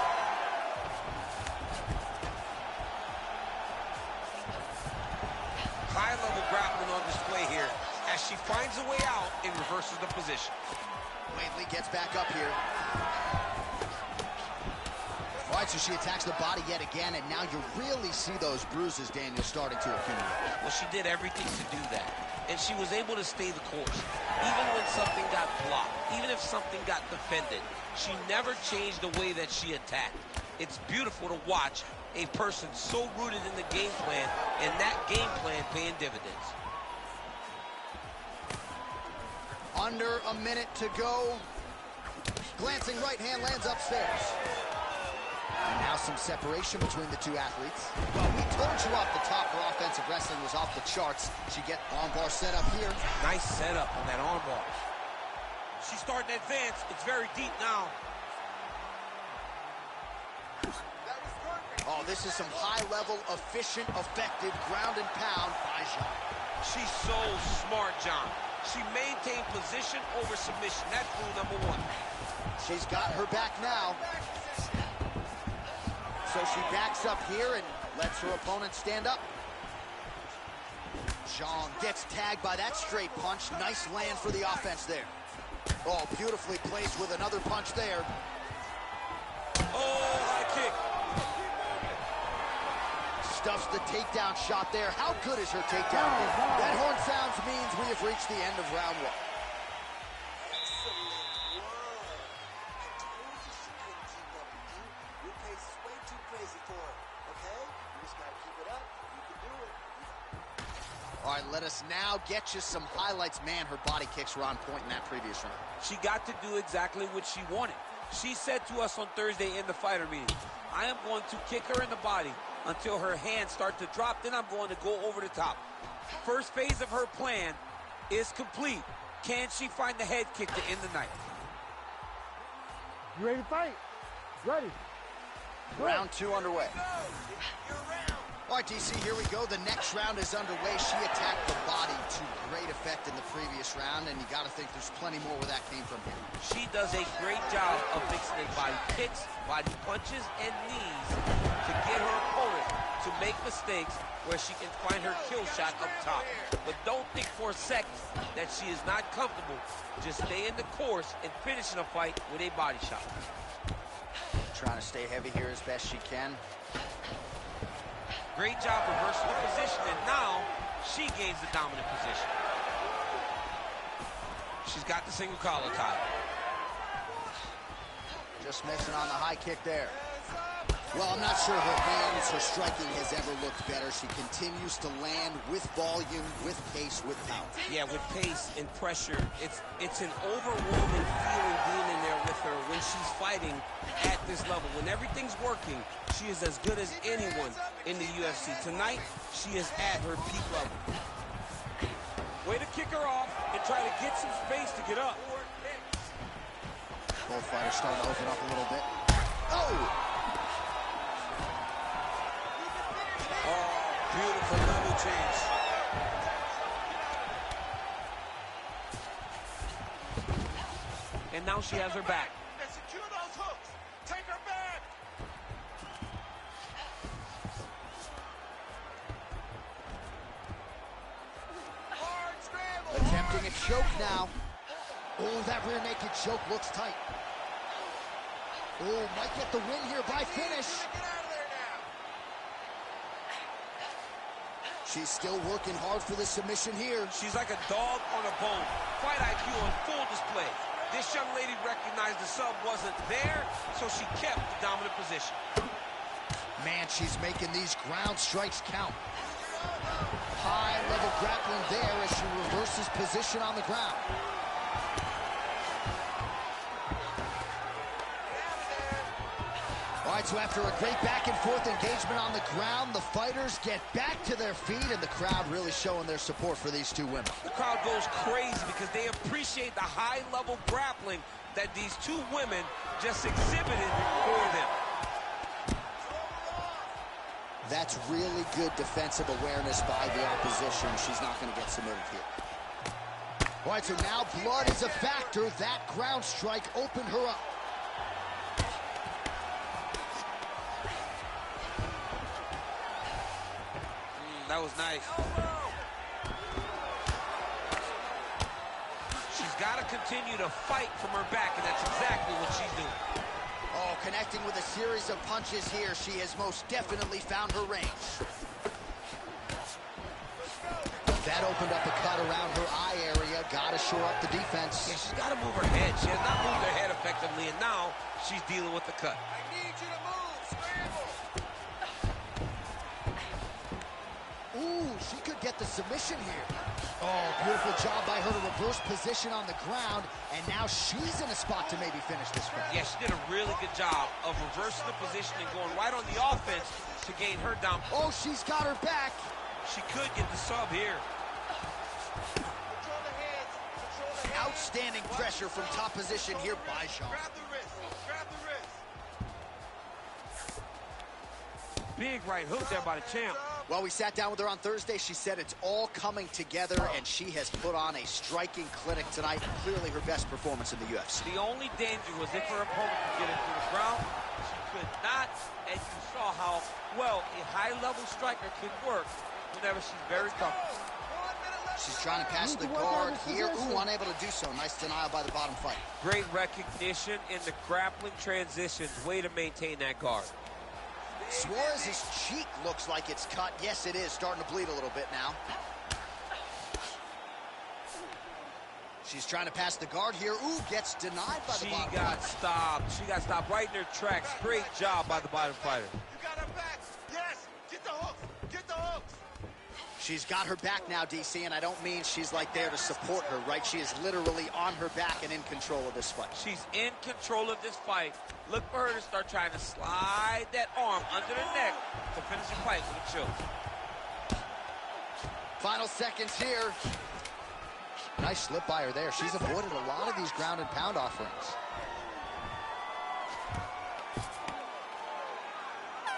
High-level grappling on display here as she finds a way out and reverses the position. Weili gets back up here. All right, so she attacks the body yet again, and now you really see those bruises, Daniel, starting to accumulate. Well, she did everything to do that, and she was able to stay the course. Even when something got blocked, even if something got defended, she never changed the way that she attacked. It's beautiful to watch a person so rooted in the game plan, and that game plan paying dividends. Under a minute to go. Glancing right hand lands upstairs. And now some separation between the two athletes. Well, we told you off the top her offensive wrestling was off the charts. She get armbar set up here. Nice setup on that armbar. She's starting to advance. It's very deep now. Oh, this is some high-level, efficient, effective ground and pound by Jean. She's so smart, John. She maintained position over submission. That's rule number one. She's got her back now. So she backs up here and lets her opponent stand up. Jean gets tagged by that straight punch. Nice land for the offense there. Oh, beautifully placed with another punch there. Oh, high kick. Stuffs the takedown shot there. How good is her takedown? That horn sounds means we have reached the end of round one. All right, let us now get you some highlights. Man, her body kicks were on point in that previous round. She got to do exactly what she wanted. She said to us on Thursday in the fighter meeting, I am going to kick her in the body until her hands start to drop, then I'm going to go over the top. First phase of her plan is complete. Can she find the head kick to end the night? You ready to fight? Ready. Round two underway. All right, DC, here we go. The next round is underway. She attacked the body to great effect in the previous round, and you got to think there's plenty more where that came from here. She does a great job of mixing in body kicks, body punches, and knees to get her opponent to make mistakes where she can find her kill shot up top. But don't think for a second that she is not comfortable. Just stay in the course and finish in a fight with a body shot. Trying to stay heavy here as best she can. Great job reversing the position, and now she gains the dominant position. She's got the single collar tie. Just missing on the high kick there. Well, I'm not sure her hands, her striking has ever looked better. She continues to land with volume, with pace, with power. Yeah, with pace and pressure. It's an overwhelming feeling being in there with her when she's fighting at this level. When everything's working, she is as good as anyone in the UFC. Tonight, she is at her peak level. Way to kick her off and try to get some space to get up. Both fighters starting to open up a little bit. Oh! Beautiful level change. And now she has her back. And secure those hooks. Take her back. Hard scramble. Attempting a choke now. Oh, that rear naked choke looks tight. Oh, might get the win here by finish. Get out of there now. She's still working hard for the submission here. She's like a dog on a bone. Fight IQ on full display. This young lady recognized the sub wasn't there, so she kept the dominant position. Man, she's making these ground strikes count. High-level grappling there as she reverses position on the ground. All right, so after a great back-and-forth engagement on the ground, the fighters get back to their feet, and the crowd really showing their support for these two women. The crowd goes crazy because they appreciate the high-level grappling that these two women just exhibited for them. That's really good defensive awareness by the opposition. She's not going to get submitted here. All right, so now blood is a factor. That ground strike opened her up. That was nice. She's got to continue to fight from her back, and that's exactly what she's doing. Oh, connecting with a series of punches here. She has most definitely found her range. That opened up a cut around her eye area. Got to shore up the defense. Yeah, she's got to move her head. She has not moved her head effectively, and now she's dealing with the cut. I need you to move. Scramble. Ooh, she could get the submission here. Oh, beautiful job by her to reverse position on the ground, and now she's in a spot to maybe finish this fight. Yeah, she did a really good job of reversing the position and going right on the offense to gain her down. Oh, she's got her back. She could get the sub here. Control the hands. Control the hands. Outstanding pressure from top position here by Shaw. Grab the wrist. Grab the wrist. Big right hook there by the champ. Well, we sat down with her on Thursday. She said it's all coming together, and she has put on a striking clinic tonight. Clearly her best performance in the UFC. The only danger was if her opponent could get into the ground. She could not, and you saw how well a high-level striker can work whenever she's very comfortable. She's trying to pass the guard here. Ooh, unable to do so. Nice denial by the bottom fighter. Great recognition in the grappling transitions. Way to maintain that guard. Suarez's cheek looks like it's cut. Yes, it is. Starting to bleed a little bit now. She's trying to pass the guard here. Ooh, gets denied by the bottom. She got stopped. She got stopped right in her tracks. Great job by the bottom fighter. You got her back. Yes. Get the hooks. Get the hooks. She's got her back now, DC, and I don't mean she's like there to support her, right? She is literally on her back and in control of this fight. She's in control of this fight. Look for her to start trying to slide that arm under the neck to finish the fight with a choke. Final seconds here. Nice slip by her there. She's avoided a lot of these ground and pound offerings.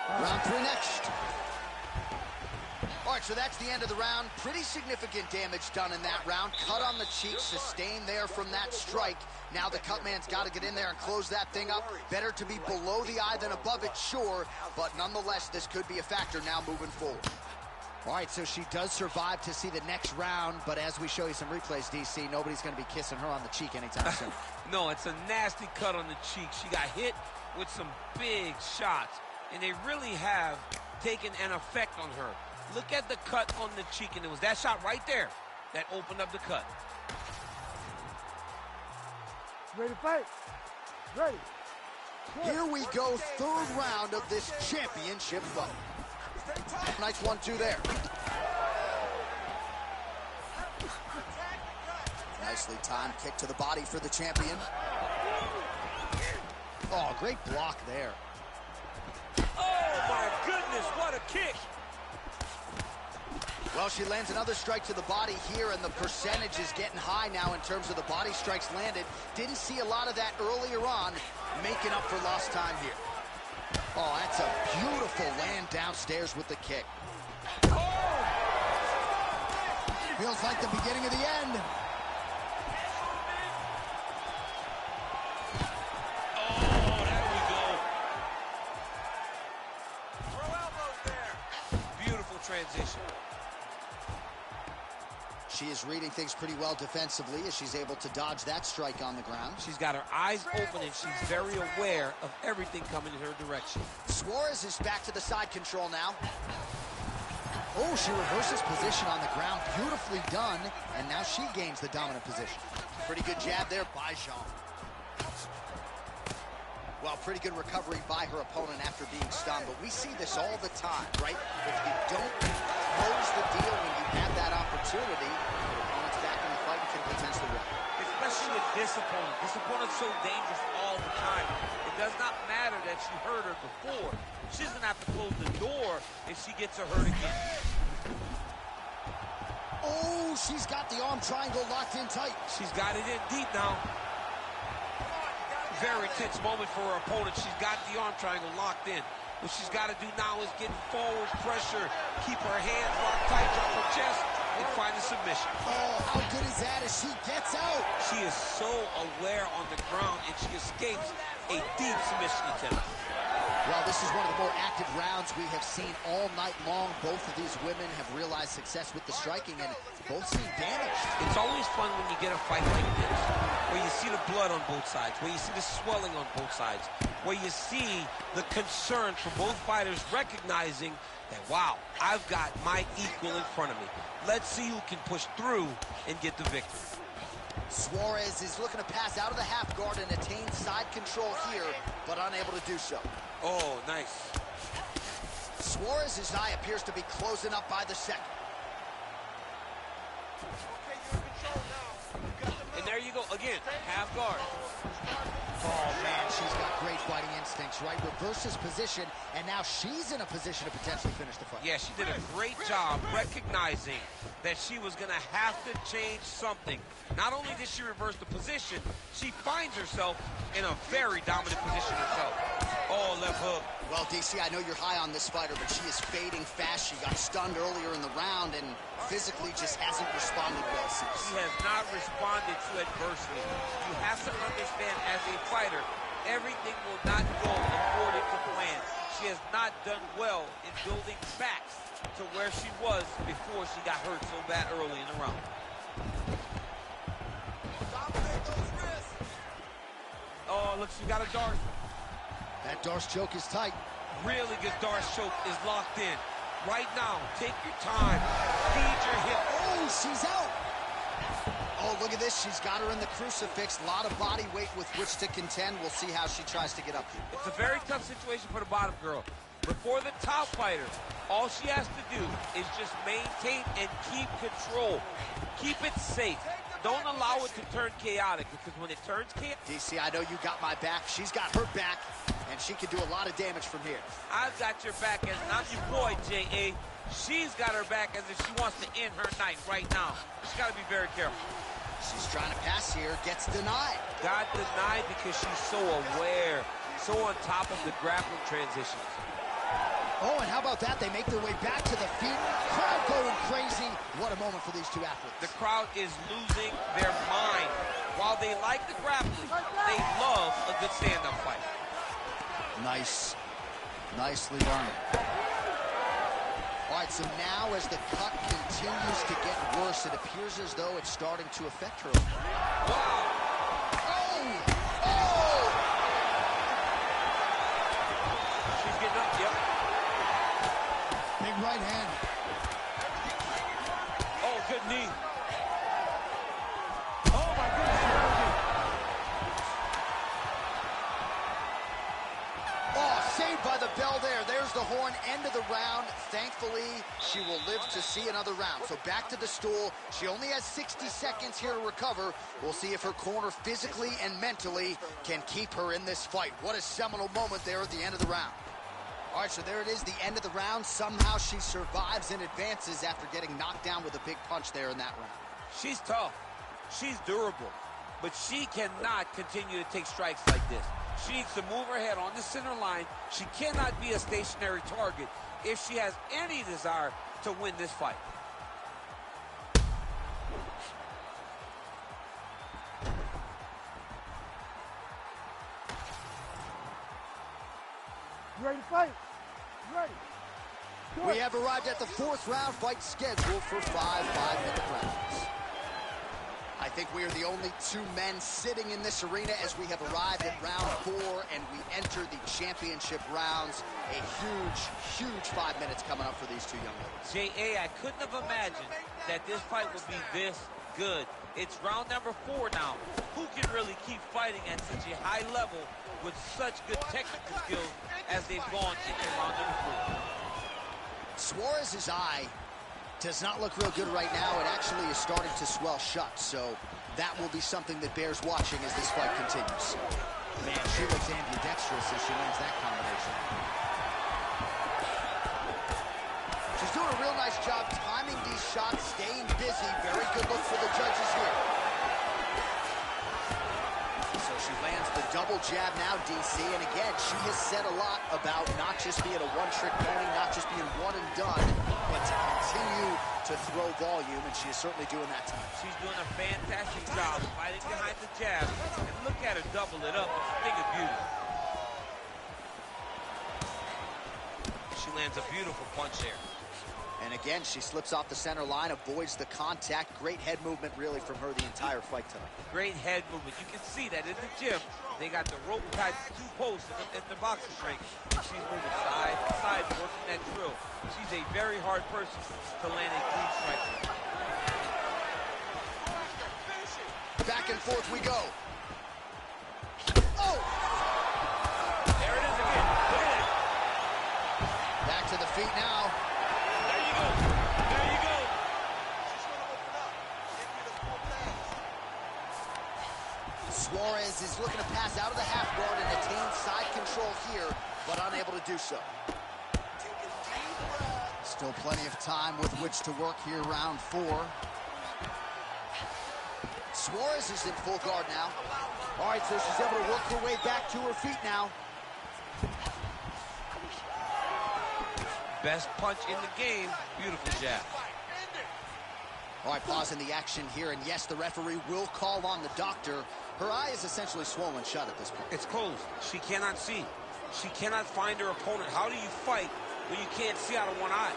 Round 3 next. All right, so that's the end of the round. Pretty significant damage done in that round. Cut on the cheek, sustained there from that strike. Now the cut man's got to get in there and close that thing up. Better to be below the eye than above it, sure. But nonetheless, this could be a factor now moving forward. All right, so she does survive to see the next round, but as we show you some replays, DC, nobody's going to be kissing her on the cheek anytime soon. No, it's a nasty cut on the cheek. She got hit with some big shots, and they really have taken an effect on her. Look at the cut on the cheek, and it was that shot right there that opened up the cut. Ready to fight? Ready. Here we go, third round of this championship fight. Nice 1-2 there. Nicely timed kick to the body for the champion. Oh, great block there. Oh, my goodness, what a kick. Well, she lands another strike to the body here, and the percentage is getting high now in terms of the body strikes landed. Didn't see a lot of that earlier on, making up for lost time here. Oh, that's a beautiful land downstairs with the kick. Oh! Feels like the beginning of the end. Oh, there we go. Throw elbows there. Beautiful transition. She is reading things pretty well defensively as she's able to dodge that strike on the ground. She's got her eyes open, and she's very aware of everything coming in her direction. Suarez is back to the side control now. Oh, she reverses position on the ground. Beautifully done, and now she gains the dominant position. Pretty good jab there by Jean. Well, pretty good recovery by her opponent after being stunned, but we see this all the time, right? If you don't close the deal when you have that opportunity, your opponent's back in the fight and can potentially win. Especially with this opponent. This opponent's so dangerous all the time. It does not matter that she hurt her before. She's going to have to close the door if she gets her hurt again. Oh, she's got the arm triangle locked in tight. She's got it in deep now. Very tense moment for her opponent. She's got the arm triangle locked in. What she's got to do now is get forward pressure, keep her hands locked tight, drop her chest, and find a submission. Oh, how good is that as she gets out? She is so aware on the ground, and she escapes a deep submission attempt. Well, this is one of the more active rounds we have seen all night long. Both of these women have realized success with the striking, and both seem damaged. It's always fun when you get a fight like this, where you see the blood on both sides, where you see the swelling on both sides, where you see the concern for both fighters recognizing that, wow, I've got my equal in front of me. Let's see who can push through and get the victory. Suarez is looking to pass out of the half guard and attain side control here, but unable to do so. Oh, nice. Suarez's eye appears to be closing up by the second. Okay, you're in control now. You got the And there you go, again, half guard. Oh, man, she's got great fighting instincts, right? Reverses position, and now she's in a position to potentially finish the fight. Yeah, she did a great job recognizing that she was going to have to change something. Not only did she reverse the position, she finds herself in a very dominant position herself. Oh, left hook. Well, DC, I know you're high on this fighter, but she is fading fast. She got stunned earlier in the round and physically just hasn't responded well since. She has not responded to adversity. You have to understand, as a fighter, everything will not go according to plan. She has not done well in building back to where she was before she got hurt so bad early in the round. dominate those wrists. Oh, look, she got a Darce. That Darce choke is tight. Really good Darce choke is locked in. Right now, take your time. Feed your hip. Oh, she's out. Oh, look at this. She's got her in the crucifix. A lot of body weight with which to contend. We'll see how she tries to get up here. It's a very tough situation for the bottom girl. But for the top fighter, all she has to do is just maintain and keep control. Keep it safe. Don't allow it to turn chaotic, because when it turns chaotic... DC, I know you got my back. She's got her back, and she can do a lot of damage from here. I've got your back as not your boy, J.A. She's got her back as if she wants to end her night right now. She's got to be very careful. She's trying to pass here, gets denied. Got denied because she's so aware, so on top of the grappling transitions. Oh, and how about that? They make their way back to the feet. Crowd going crazy. What a moment for these two athletes. The crowd is losing their mind. While they like the grappling, they love a good stand-up fight. Nice. Nicely done. All right, so now as the cut continues to get worse, it appears as though it's starting to affect her. Wow. Oh! She's getting up, yep. Big right hand. Oh, good knee. Oh, my goodness. Oh, saved by the bell there. There's the horn, end of the round. Thankfully, she will live to see another round. So back to the stool. She only has 60 seconds here to recover. We'll see if her corner physically and mentally can keep her in this fight. What a seminal moment there at the end of the round. All right, so there it is, the end of the round. Somehow she survives and advances after getting knocked down with a big punch there in that round. She's tough. She's durable. But she cannot continue to take strikes like this. She needs to move her head on the center line. She cannot be a stationary target if she has any desire to win this fight. You ready to fight? You ready? We have arrived at the fourth round, fight scheduled for 5 5-minute rounds. I think we are the only two men sitting in this arena as we have arrived at round 4 and we enter the championship rounds. A huge, huge 5 minutes coming up for these two young ladies. J.A., I couldn't have imagined that this fight would be this good. It's round number 4 now. Who can really keep fighting at such a high level with such good technical skills as they've gone into round number 4? Suarez's eye does not look real good right now. It actually is starting to swell shut, so that will be something that bears watching as this fight continues. Man, she looks ambidextrous as she lands that combination. She's doing a real nice job timing these shots, staying busy. Very good look for the judges here. So she lands the double jab now, DC, and again, she has said a lot about not just being a one-trick pony, not just being one and done, but to continue to throw volume, and she is certainly doing that tonight. She's doing a fantastic job fighting behind the jab, and look at her double it up. It's a thing of beauty. She lands a beautiful punch there. And again, she slips off the center line, avoids the contact. Great head movement, really, from her the entire fight tonight. Great head movement. You can see that in the gym. They got the rope tied to 2 posts at the boxing ring. She's moving side to side, working that drill. She's a very hard person to land a clean strike. Back and forth we go. Oh! There it is again. Look at it. Back to the feet now. There you go. There you go. Suarez is looking to pass out of the half guard and attain side control here, but unable to do so. Still plenty of time with which to work here, round 4. Suarez is in full guard now. All right, so she's able to work her way back to her feet now. Best punch in the game. Beautiful jab. All right, pausing the action here, and yes, the referee will call on the doctor. Her eye is essentially swollen shut at this point. It's closed. She cannot see. She cannot find her opponent. How do you fight when you can't see out of one eye?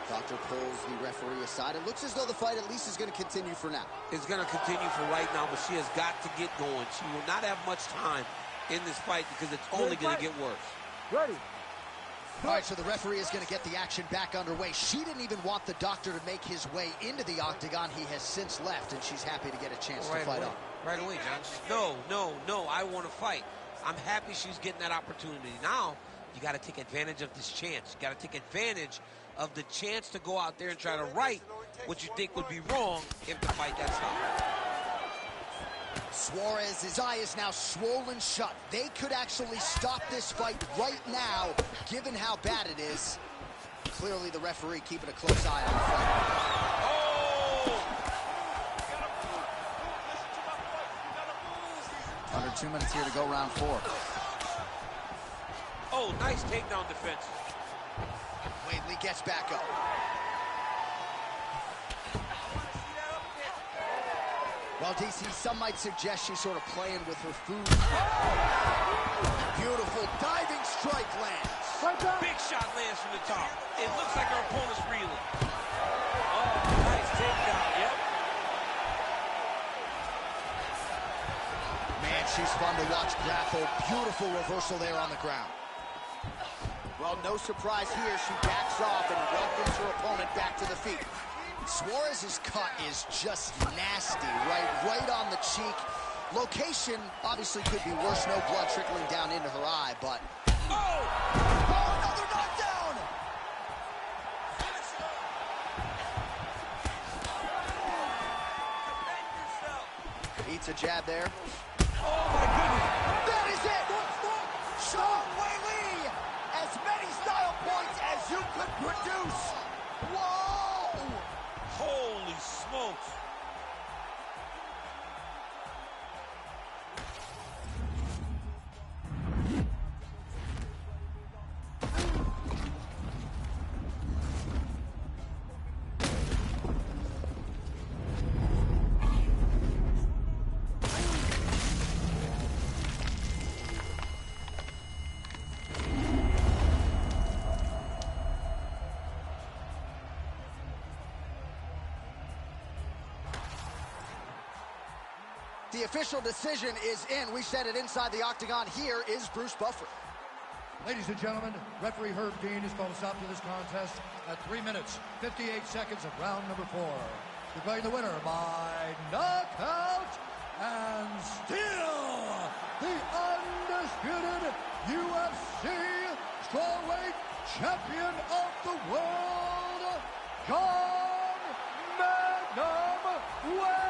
Doctor pulls the referee aside. It looks as though the fight at least is going to continue for now. It's going to continue for right now, but she has got to get going. She will not have much time in this fight because it's only going to get worse. Ready. All right, so the referee is going to get the action back underway. She didn't even want the doctor to make his way into the octagon. He has since left, and she's happy to get a chance to fight on. Right away, John. No, I want to fight. I'm happy she's getting that opportunity. Now, you got to take advantage of this chance. You got to take advantage of the chance to go out there and try to right what you think would be wrong if the fight got stopped. Suarez, his eye is now swollen shut. They could actually stop this fight right now, given how bad it is. Clearly, the referee keeping a close eye on the fight. Oh! Under 2 minutes here to go, round 4. Oh, nice takedown defense. Weili gets back up. Well, DC, some might suggest she's sort of playing with her food. Beautiful diving strike lands. Big shot lands from the top. It looks like her opponent's reeling. Oh, nice takedown. Yep. Man, she's fun to watch grapple. Beautiful reversal there on the ground. Well, no surprise here. She backs off and welcomes her opponent back to the feet. Suarez's cut is just nasty, right on the cheek. Location obviously could be worse. No blood trickling down into her eye, but... Oh, another knockdown! Eats a jab there. Oh, my goodness. That is it! Sean Weili! As many style points as you could produce! Whoa! Holy smokes. The official decision is in. We said it inside the octagon. Here is Bruce Buffer. Ladies and gentlemen, referee Herb Dean has called a stop to this contest at 3 minutes, 58 seconds of round number 4. Declaring the winner by knockout and still the undisputed UFC strawweight champion of the world, John Magnum Weili.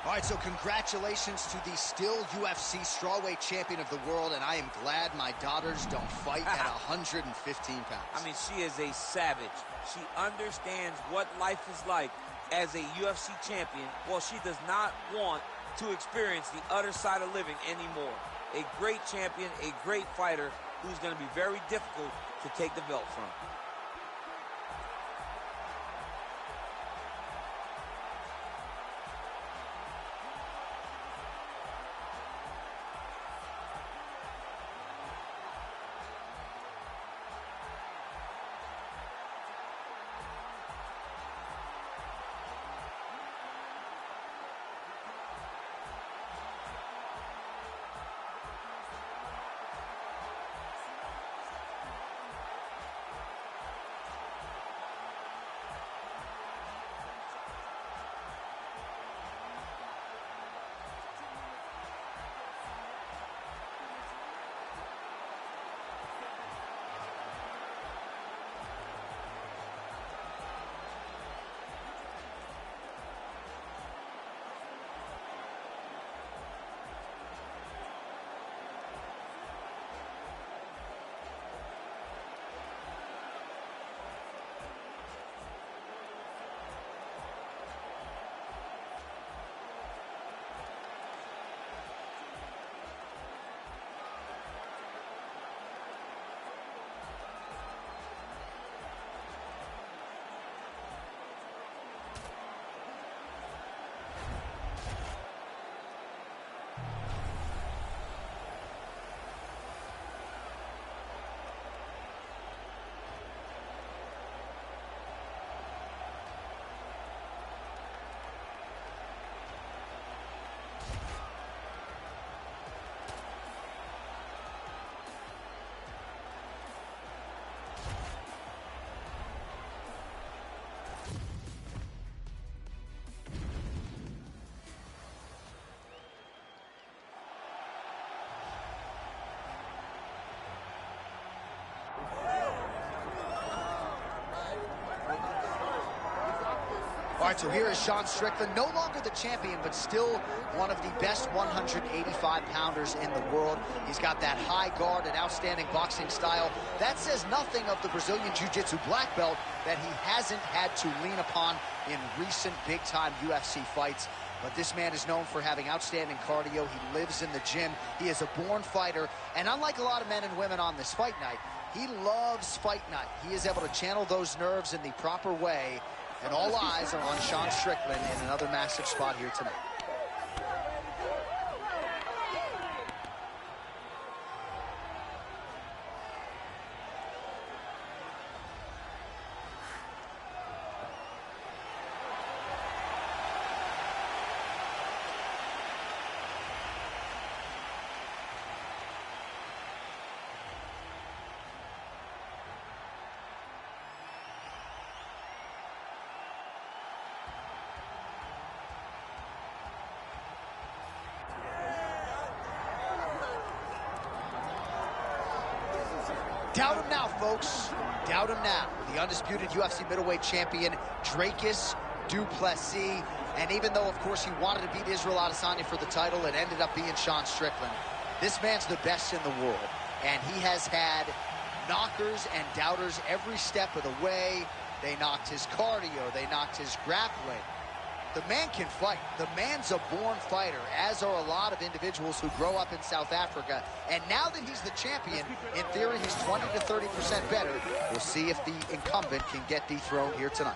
All right, so congratulations to the still UFC strawweight champion of the world, and I am glad my daughters don't fight at 115 pounds. I mean, she is a savage. She understands what life is like as a UFC champion. Well, she does not want to experience the other side of living anymore. A great champion, a great fighter who's going to be very difficult to take the belt from. All right, so here is Sean Strickland, no longer the champion, but still one of the best 185-pounders in the world. He's got that high guard and outstanding boxing style. That says nothing of the Brazilian Jiu-Jitsu black belt that he hasn't had to lean upon in recent big-time UFC fights. But this man is known for having outstanding cardio. He lives in the gym. He is a born fighter. And unlike a lot of men and women on this fight night, he loves fight night. He is able to channel those nerves in the proper way. And all eyes are on Sean Strickland in another massive spot here tonight. Doubt him now, folks. Doubt him now. The undisputed UFC middleweight champion, Dricus du Plessis. And even though, of course, he wanted to beat Israel Adesanya for the title, it ended up being Sean Strickland. This man's the best in the world. And he has had knockers and doubters every step of the way. They knocked his cardio. They knocked his grappling. The man can fight. The man's a born fighter, as are a lot of individuals who grow up in South Africa. And now that he's the champion, in theory, he's 20 to 30% better. We'll see if the incumbent can get dethroned here tonight.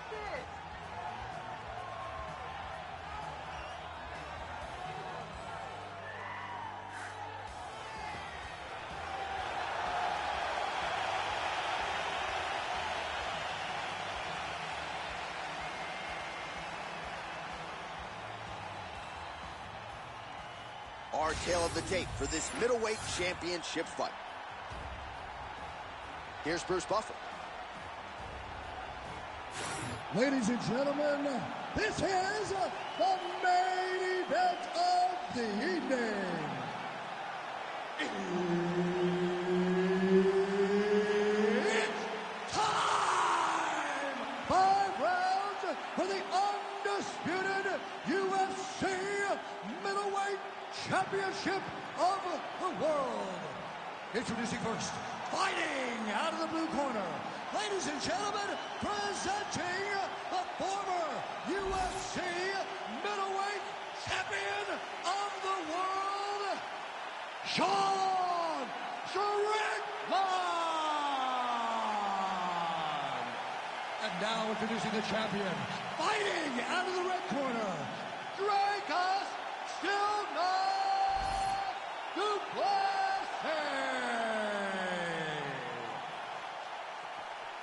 Our tale of the tape for this middleweight championship fight. Here's Bruce Buffer. Ladies and gentlemen, this is the main event of the evening. It's time! 5 rounds for the undisputed UFC middleweight championship of the world. Introducing first, fighting out of the blue corner, ladies and gentlemen, presenting the former UFC middleweight champion of the world, Sean Strickland. And now introducing the champion, fighting out of the red corner, Dricus du Plessis.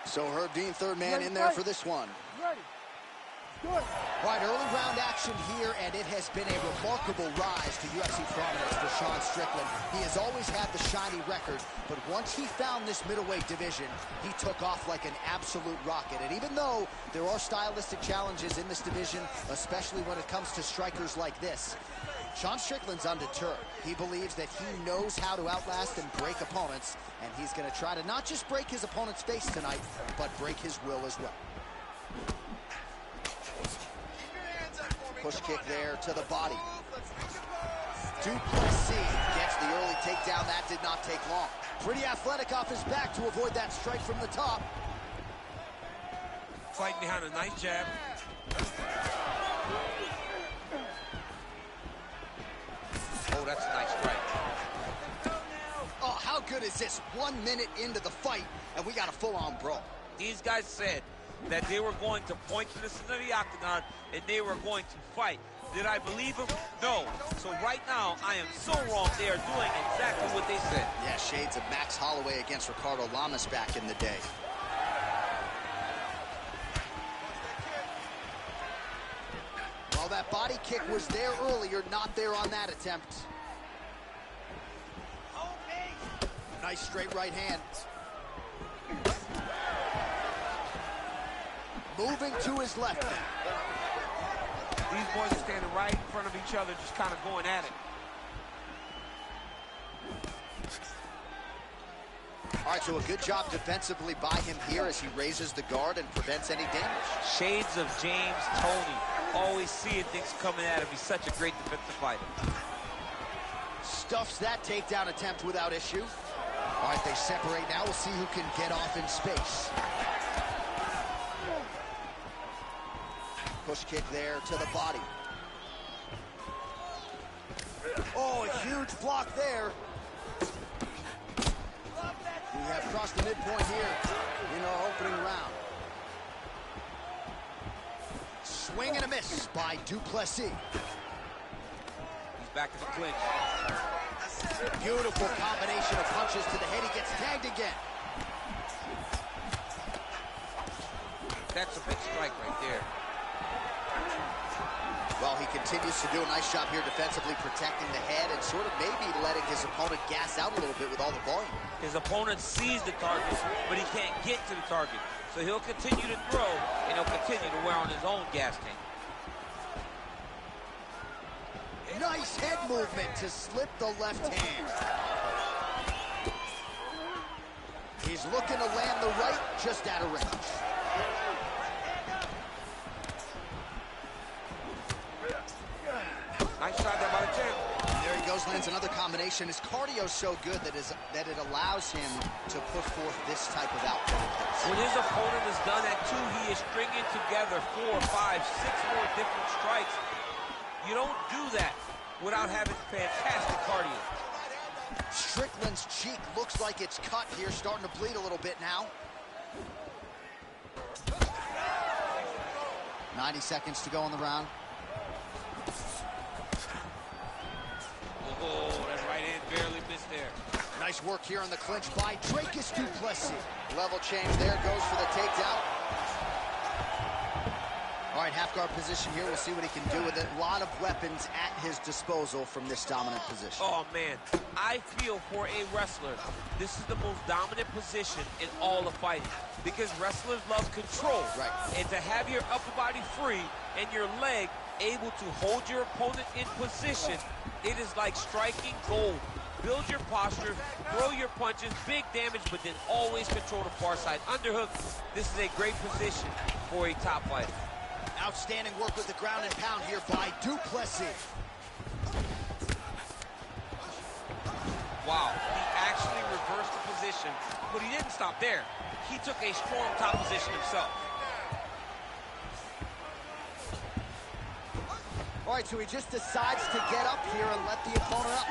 So Herb Dean, third man in there for this one. Ready. Good. Right, early round action here, and it has been a remarkable rise to UFC prominence for Sean Strickland. He has always had the shiny record, but once he found this middleweight division, he took off like an absolute rocket. And even though there are stylistic challenges in this division, especially when it comes to strikers like this, Sean Strickland's undeterred. He believes that he knows how to outlast and break opponents, and he's going to try to not just break his opponent's face tonight, but break his will as well. Push kick there to the body. Du Plessis gets the early takedown. That did not take long. Pretty athletic off his back to avoid that strike from the top. Fighting behind a nice jab. Oh, that's a nice strike. Oh, how good is this? 1 minute into the fight, and we got a full-on brawl. These guys said that they were going to point to the center of the octagon and they were going to fight. Did I believe them? No. So right now, I am so wrong. They are doing exactly what they said. Yeah, shades of Max Holloway against Ricardo Lamas back in the day. Well, that body kick was there earlier, not there on that attempt. Nice straight right hand. Moving to his left now. These boys are standing right in front of each other, just kind of going at it. All right, so a good job defensively by him here as he raises the guard and prevents any damage. Shades of James Toney. Always seeing things coming at him. He's such a great defensive fighter. Stuffs that takedown attempt without issue. All right, they separate now. We'll see who can get off in space. Push kick there to the body. Oh, a huge block there. We have crossed the midpoint here in our opening round. Swing and a miss by du Plessis. He's back in the clinch. Beautiful combination of punches to the head. He gets tagged again. That's a big strike right there. Well, he continues to do a nice job here defensively, protecting the head and sort of maybe letting his opponent gas out a little bit with all the volume. His opponent sees the target, but he can't get to the target. So he'll continue to throw, and he'll continue to wear on his own gas tank. Nice head movement to slip the left hand. He He's looking to land the right, just out of range. Nice shot there by the champ. And there he goes, lands another combination. His cardio's so good that it allows him to put forth this type of output. When his opponent is done at 2, he is stringing together 4, 5, 6 more different strikes. You don't do that without having fantastic cardio. Strickland's cheek looks like it's cut here, starting to bleed a little bit now. 90 seconds to go in the round. Oh, that right hand barely missed there. Nice work here on the clinch by Dracus to Plessis. Level change there, goes for the takedown. All right, half guard position here. We'll see what he can do with it. A lot of weapons at his disposal from this dominant position. Oh, man. I feel for a wrestler, this is the most dominant position in all of fighting because wrestlers love control. Right. And to have your upper body free and your leg able to hold your opponent in position, it is like striking gold. Build your posture, throw your punches, big damage, but then always control the far side. Underhook, this is a great position for a top fighter. Outstanding work with the ground and pound here by du Plessis. Wow, he actually reversed the position, but he didn't stop there. He took a strong top position himself. All right, so he just decides to get up here and let the opponent up.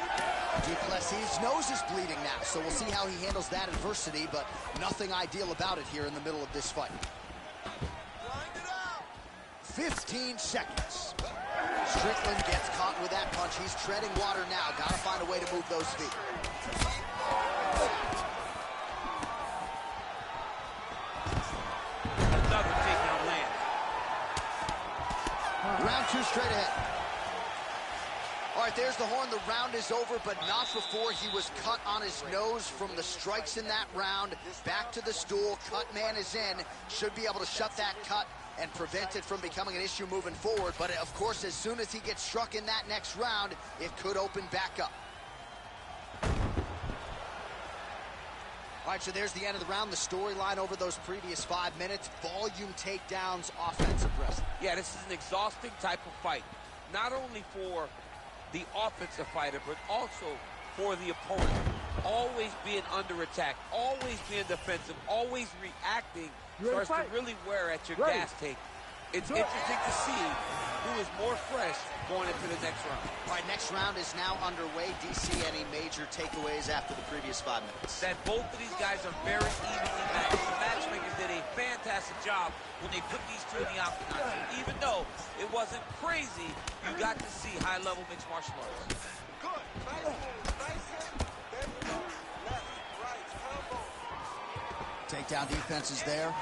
Du Plessis' nose is bleeding now, so we'll see how he handles that adversity, but nothing ideal about it here in the middle of this fight. 15 seconds. Strickland gets caught with that punch. He's treading water now. Got to find a way to move those feet. Another takedown land. Round 2 straight ahead. All right, there's the horn. The round is over, but not before he was cut on his nose from the strikes in that round. Back to the stool. Cut man is in. Should be able to shut that cut and prevent it from becoming an issue moving forward. But, of course, as soon as he gets struck in that next round, it could open back up. All right, so there's the end of the round. The storyline over those previous 5 minutes. Volume takedowns, offensive wrestling. Yeah, this is an exhausting type of fight. Not only for the offensive fighter, but also for the opponent. Always being under attack, always being defensive, always reacting starts to really wear at your gas tank. It's interesting to see who is more fresh going into the next round. All right, next round is now underway. DC, any major takeaways after the previous 5 minutes? That both of these guys are very evenly matched. The matchmakers did a fantastic job when they put these two in the octagon. So even though it wasn't crazy, you got to see high-level mixed martial arts. Good. Nice hit. There we go. Left, right, elbow. Takedown defense is there.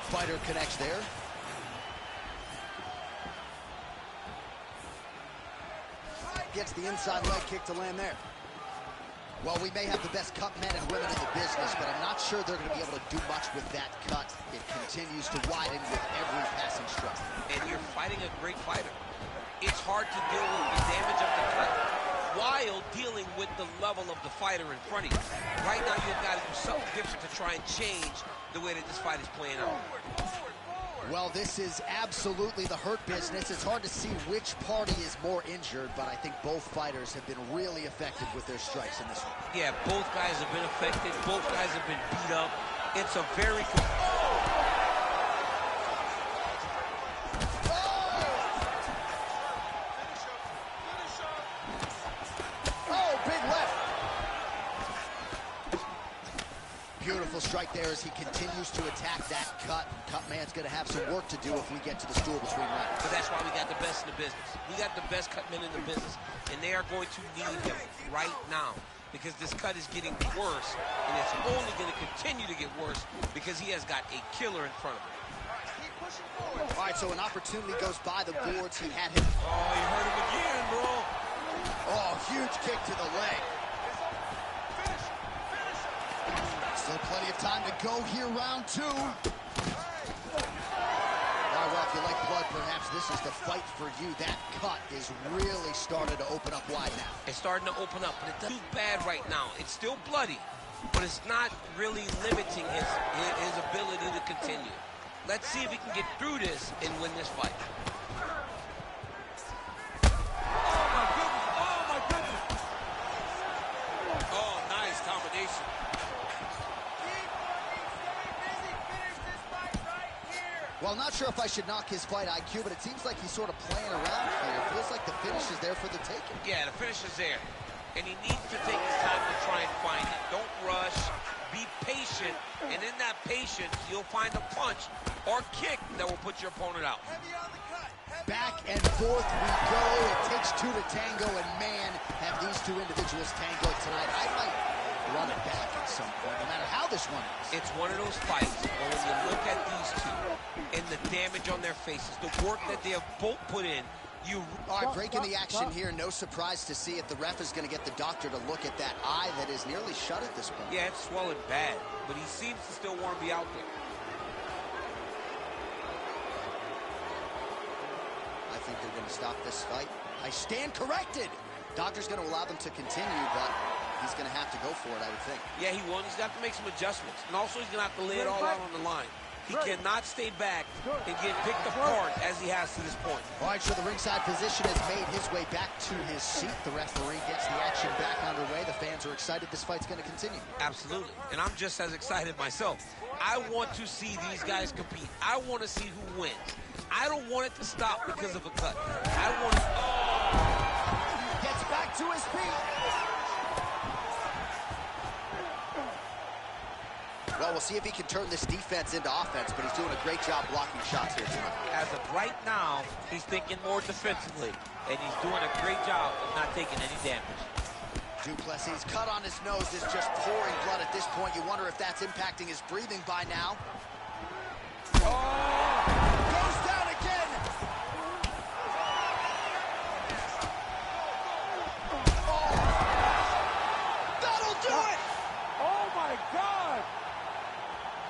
Fighter connects there. Gets the inside leg kick to land there. Well, we may have the best cut men and women in the business, but I'm not sure they're going to be able to do much with that cut. It continues to widen with every passing strike. And you're fighting a great fighter. It's hard to deal with the damage of the cut while dealing with the level of the fighter in front of you. Right now, you've got to do something different to try and change the way that this fight is playing out. Well, this is absolutely the hurt business. It's hard to see which party is more injured, but I think both fighters have been really effective with their strikes in this one. Yeah, both guys have been affected. Both guys have been beat up. It's a very... Beautiful strike there as he continues to attack that cut. Cut man's going to have some work to do if we get to the stool between rounds. But that's why we got the best in the business. We got the best cut men in the business, and they are going to need him right now because this cut is getting worse, and it's only going to continue to get worse because he has got a killer in front of him. All right, so an opportunity goes by the boards. He had him. Oh, you hurt him again, bro. Oh, huge kick to the leg. Still plenty of time to go here, round 2. All right, well, if you like blood, perhaps this is the fight for you. That cut is really starting to open up wide now. It's starting to open up, but it doesn't do bad right now. It's still bloody, but it's not really limiting his ability to continue. Let's see if he can get through this and win this fight. Oh, nice combination. Well, I'm not sure if I should knock his fight IQ, but it seems like he's sort of playing around here. It feels like the finish is there for the taking. Yeah, the finish is there. And he needs to take his time to try and find it. Don't rush. Be patient. And in that patience, you'll find a punch or kick that will put your opponent out. Back and forth we go. It takes two to tango, and man, have these two individuals tangoed tonight. I might run it back at some point, no matter how this one is. It's one of those fights where when you look at these two and the damage on their faces, the work that they have both put in, all right, breaking the action here. No surprise to see it. The ref is going to get the doctor to look at that eye that is nearly shut at this point. Yeah, it's swollen bad, but he seems to still want to be out there. I think they're going to stop this fight. I stand corrected. Doctor's going to allow them to continue, but he's going to have to go for it, I would think. Yeah, he will. He's got to make some adjustments. And also, he's going to have to lay it all out on the line. He cannot stay back and get picked apart as he has to this point. All right, so the ringside physician has made his way back to his seat. The referee gets the action back underway. The fans are excited this fight's going to continue. Absolutely. And I'm just as excited myself. I want to see these guys compete. I want to see who wins. I don't want it to stop because of a cut. I want to... Oh! Gets back to his feet. Well, we'll see if he can turn this defense into offense, but he's doing a great job blocking shots here tonight. As of right now, he's thinking more defensively, and he's doing a great job of not taking any damage. Plessis' cut on his nose is just pouring blood at this point. You wonder if that's impacting his breathing by now. Oh! Goes down again! Oh! That'll do it! Oh, my God!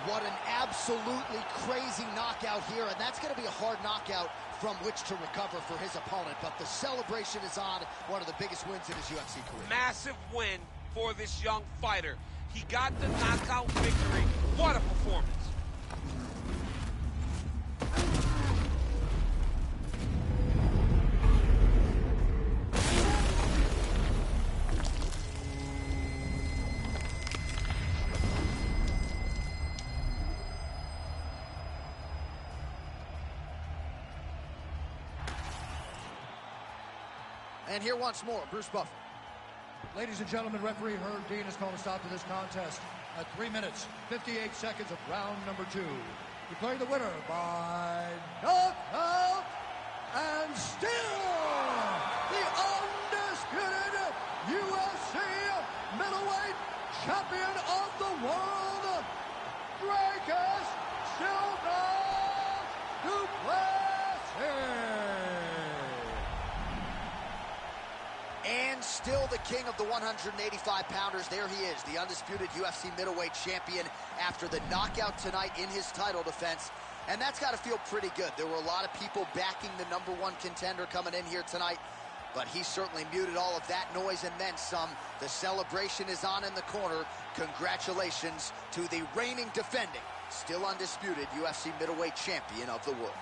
What an absolutely crazy knockout here, and that's going to be a hard knockout from which to recover for his opponent, but the celebration is on. One of the biggest wins in his UFC career. Massive win for this young fighter. He got the knockout victory. What a performance. And here once more, Bruce Buffer. Ladies and gentlemen, referee Herb Dean has called a stop to this contest at 3 minutes, 58 seconds of round number 2. Declaring the winner by knockout and still the undisputed UFC middleweight champion of the world, Dracus Plessis. And still the king of the 185-pounders. There he is, the undisputed UFC middleweight champion after the knockout tonight in his title defense. And that's got to feel pretty good. There were a lot of people backing the #1 contender coming in here tonight, but he certainly muted all of that noise and then some. The celebration is on in the corner. Congratulations to the reigning, defending, still undisputed UFC middleweight champion of the world.